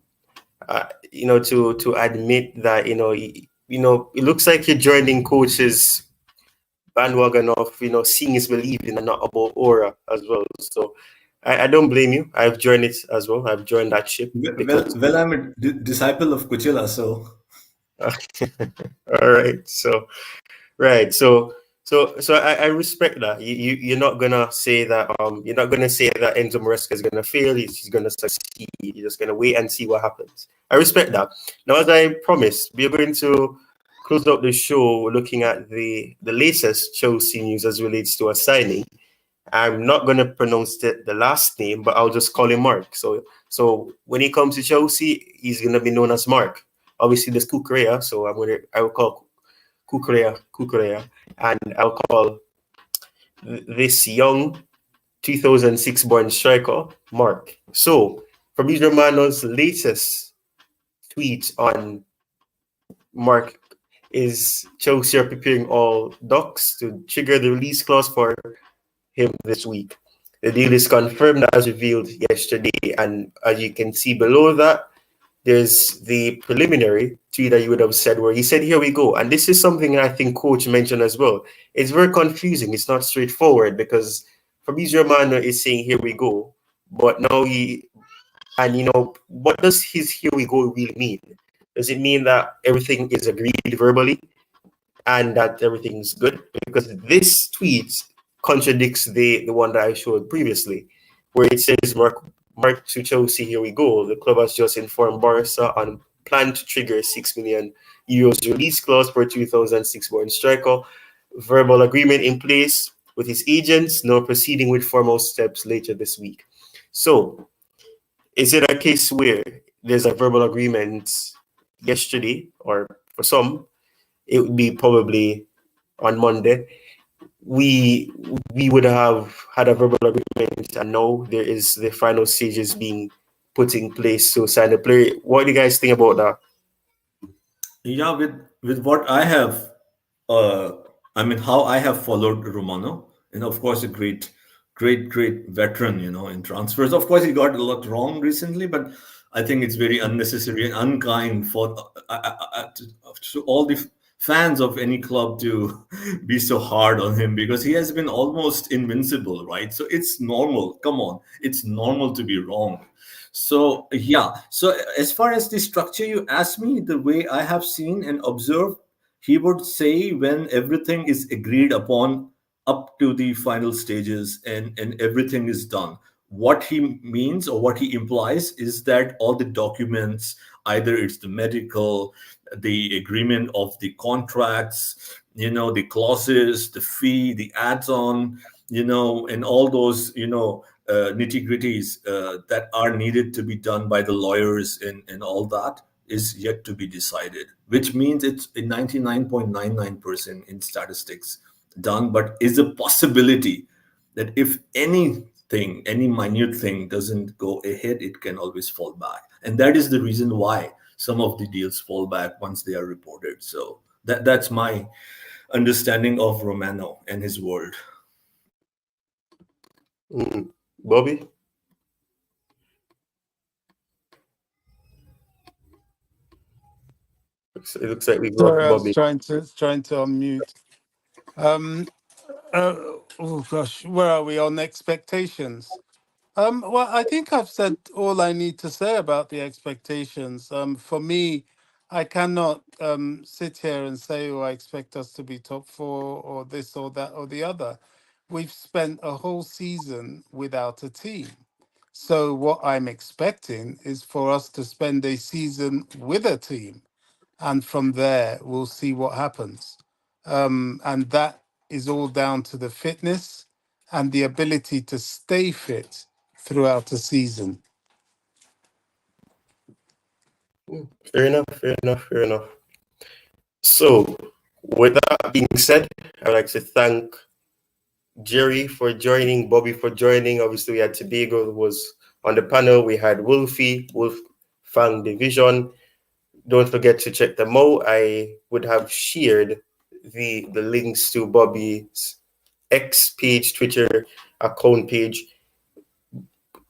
A: To admit that it looks like you're joining coaches bandwagon of seeing is believing and not about aura as well. So I don't blame you. I've joined it as well. I've joined that ship because
D: Well, I'm a disciple of Kuchela, so
A: all right. So right. So I respect that. You're not gonna say that Enzo Maresca is gonna fail. He's gonna succeed. You're just gonna wait and see what happens. I respect that. Now, as I promised, we're going to close out the show looking at the latest Chelsea news as relates to a signing. I'm not gonna pronounce the last name, but I'll just call him Mark. So when he comes to Chelsea, he's gonna be known as Mark. Obviously, there's Kukurea, so I will call Kukurea, and I'll call this young 2006 born striker Mark. So Fabrizio Romano's latest tweet on Mark is Chelsea are preparing all ducks to trigger the release clause for him this week. The deal is confirmed as revealed yesterday, and as you can see below that, there's the preliminary tweet that you would have said where he said, "Here we go." And this is something I think Coach mentioned as well. It's very confusing. It's not straightforward because Fabrizio Romano is saying, "Here we go," but now what does his "here we go" really mean? Does it mean that everything is agreed verbally and that everything's good? Because this tweet contradicts the one that I showed previously, where it says Mark to Chelsea, here we go. The club has just informed Barca on plan to trigger €6 million release clause for 2006 born striker. Verbal agreement in place with his agents, now proceeding with formal steps later this week. So, is it a case where there's a verbal agreement yesterday, or for some, it would be probably on Monday? We would have had a verbal agreement, and now there is the final stages being put in place to sign the player. What do you guys think about that?
D: yeah, with what I have, how I have followed Romano, and of course, a great veteran, in transfers. Of course, he got a lot wrong recently, but I think it's very unnecessary and unkind for to all the fans of any club to be so hard on him because he has been almost invincible, right? So it's normal. Come on, it's normal to be wrong. So yeah. So as far as the structure you asked me, the way I have seen and observed, he would say when everything is agreed upon up to the final stages and everything is done. What he means or what he implies is that all the documents, either it's the medical, the agreement of the contracts, the clauses, the fee, the add-on, and all those, nitty gritties that are needed to be done by the lawyers and all that is yet to be decided, which means it's in 99.99% in statistics done, but is a possibility that if anything, any minute thing doesn't go ahead, it can always fall back. And that is the reason why some of the deals fall back once they are reported. So that's my understanding of Romano and his world.
A: Bobby? It looks like we've lost
E: Sorry, I was
A: Bobby.
E: trying to unmute. Oh gosh, where are we on expectations? Well, I think I've said all I need to say about the expectations. For me, I cannot sit here and say, "Oh, I expect us to be top four or this or that or the other." We've spent a whole season without a team. So what I'm expecting is for us to spend a season with a team, and from there we'll see what happens. And that is all down to the fitness and the ability to stay fit throughout the season.
A: Fair enough. So, with that being said, I'd like to thank Jerry for joining, Bobby for joining. Obviously, we had Tobago who was on the panel. We had Wolf Fang Division. Don't forget to check them out. I would have shared the links to Bobby's X page, Twitter account page.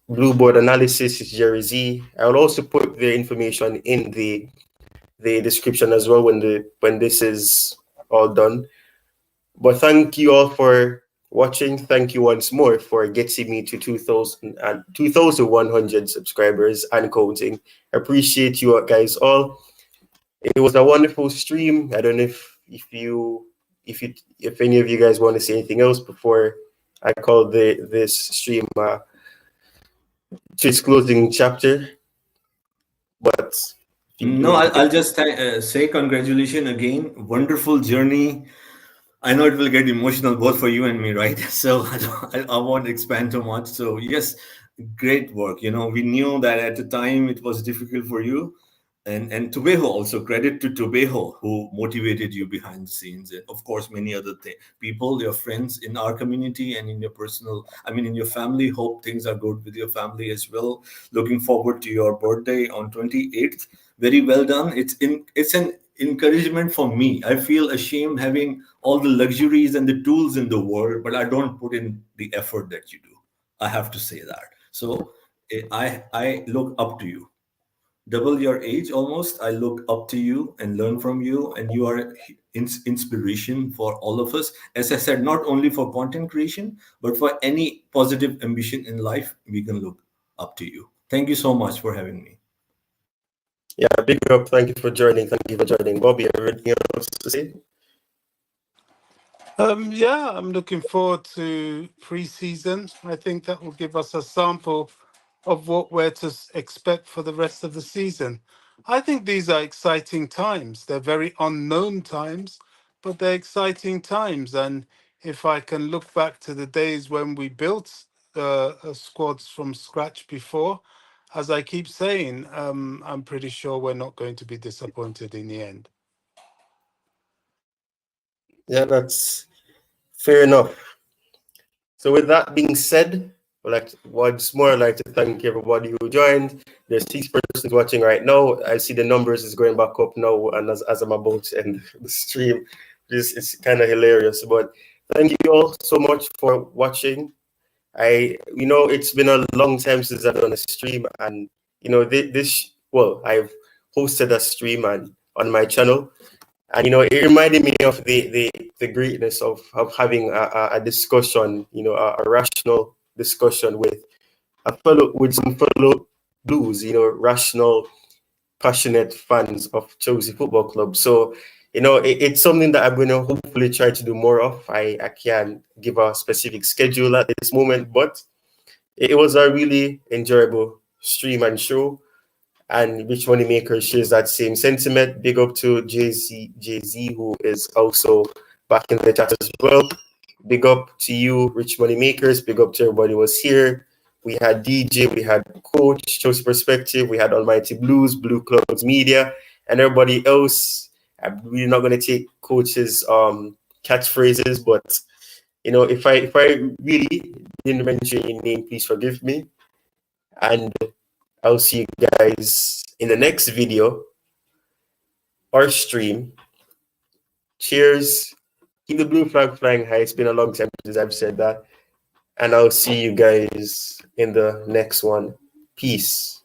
A: Blue Board Analysis is Jerry Z. I will also put the information in the description as well when this is all done. But thank you all for watching. Thank you once more for getting me to 2,100 subscribers and counting. Appreciate you guys all. It was a wonderful stream. I don't know if any of you guys want to say anything else before I call this stream to its closing chapter. But
D: no, I'll just say congratulations again. Wonderful journey. I know it will get emotional both for you and me, right? So I won't expand too much. So yes, great work. We knew that at the time it was difficult for you. And Tobeho also, credit to Tobeho who motivated you behind the scenes, and of course many other people, your friends in our community and in your in your family. Hope things are good with your family as well. Looking forward to your birthday on 28th. Very well done. It's an encouragement for me. I feel ashamed having all the luxuries and the tools in the world, but I don't put in the effort that you do. I have to say that. So I look up to you. Double your age almost. I look up to you and learn from you, and you are inspiration for all of us. As I said, not only for content creation, but for any positive ambition in life, we can look up to you. Thank you so much for having me.
A: Yeah, big up. Thank you for joining. Bobby, everything else to say?
E: Yeah, I'm looking forward to pre-season. I think that will give us a sample of what we're to expect for the rest of the season. I think these are exciting times. They're very unknown times, but they're exciting times. And if I can look back to the days when we built squads from scratch before, as I keep saying, I'm pretty sure we're not going to be disappointed in the end.
A: Yeah, that's fair enough. So with that being said, once more, I'd like to thank everybody who joined. There's 6 persons watching right now. I see the numbers is going back up now, and as I'm about to end the stream, it's kind of hilarious. But thank you all so much for watching. It's been a long time since I've done a stream, and I've hosted a stream on my channel. And it reminded me of the greatness of having a discussion, a rational discussion with some fellow Blues, rational, passionate fans of Chelsea Football Club. So, it's something that I'm going to hopefully try to do more of. I can't give a specific schedule at this moment, but it was a really enjoyable stream and show. And Rich Moneymaker shares that same sentiment. Big up to JZ, who is also back in the chat as well. Big up to you, Rich Moneymakers. Big up to everybody who was here. We had DJ, we had Coach, Chelsea Perspective, we had Almighty Blues, Blue Clouds Media, and everybody else. We're not going to take Coach's catchphrases, but You know, if I really didn't mention your name, please forgive me. And I'll see you guys in the next video or stream. Cheers. Keep the blue flag flying high. It's been a long time since I've said that. And I'll see you guys in the next one. Peace.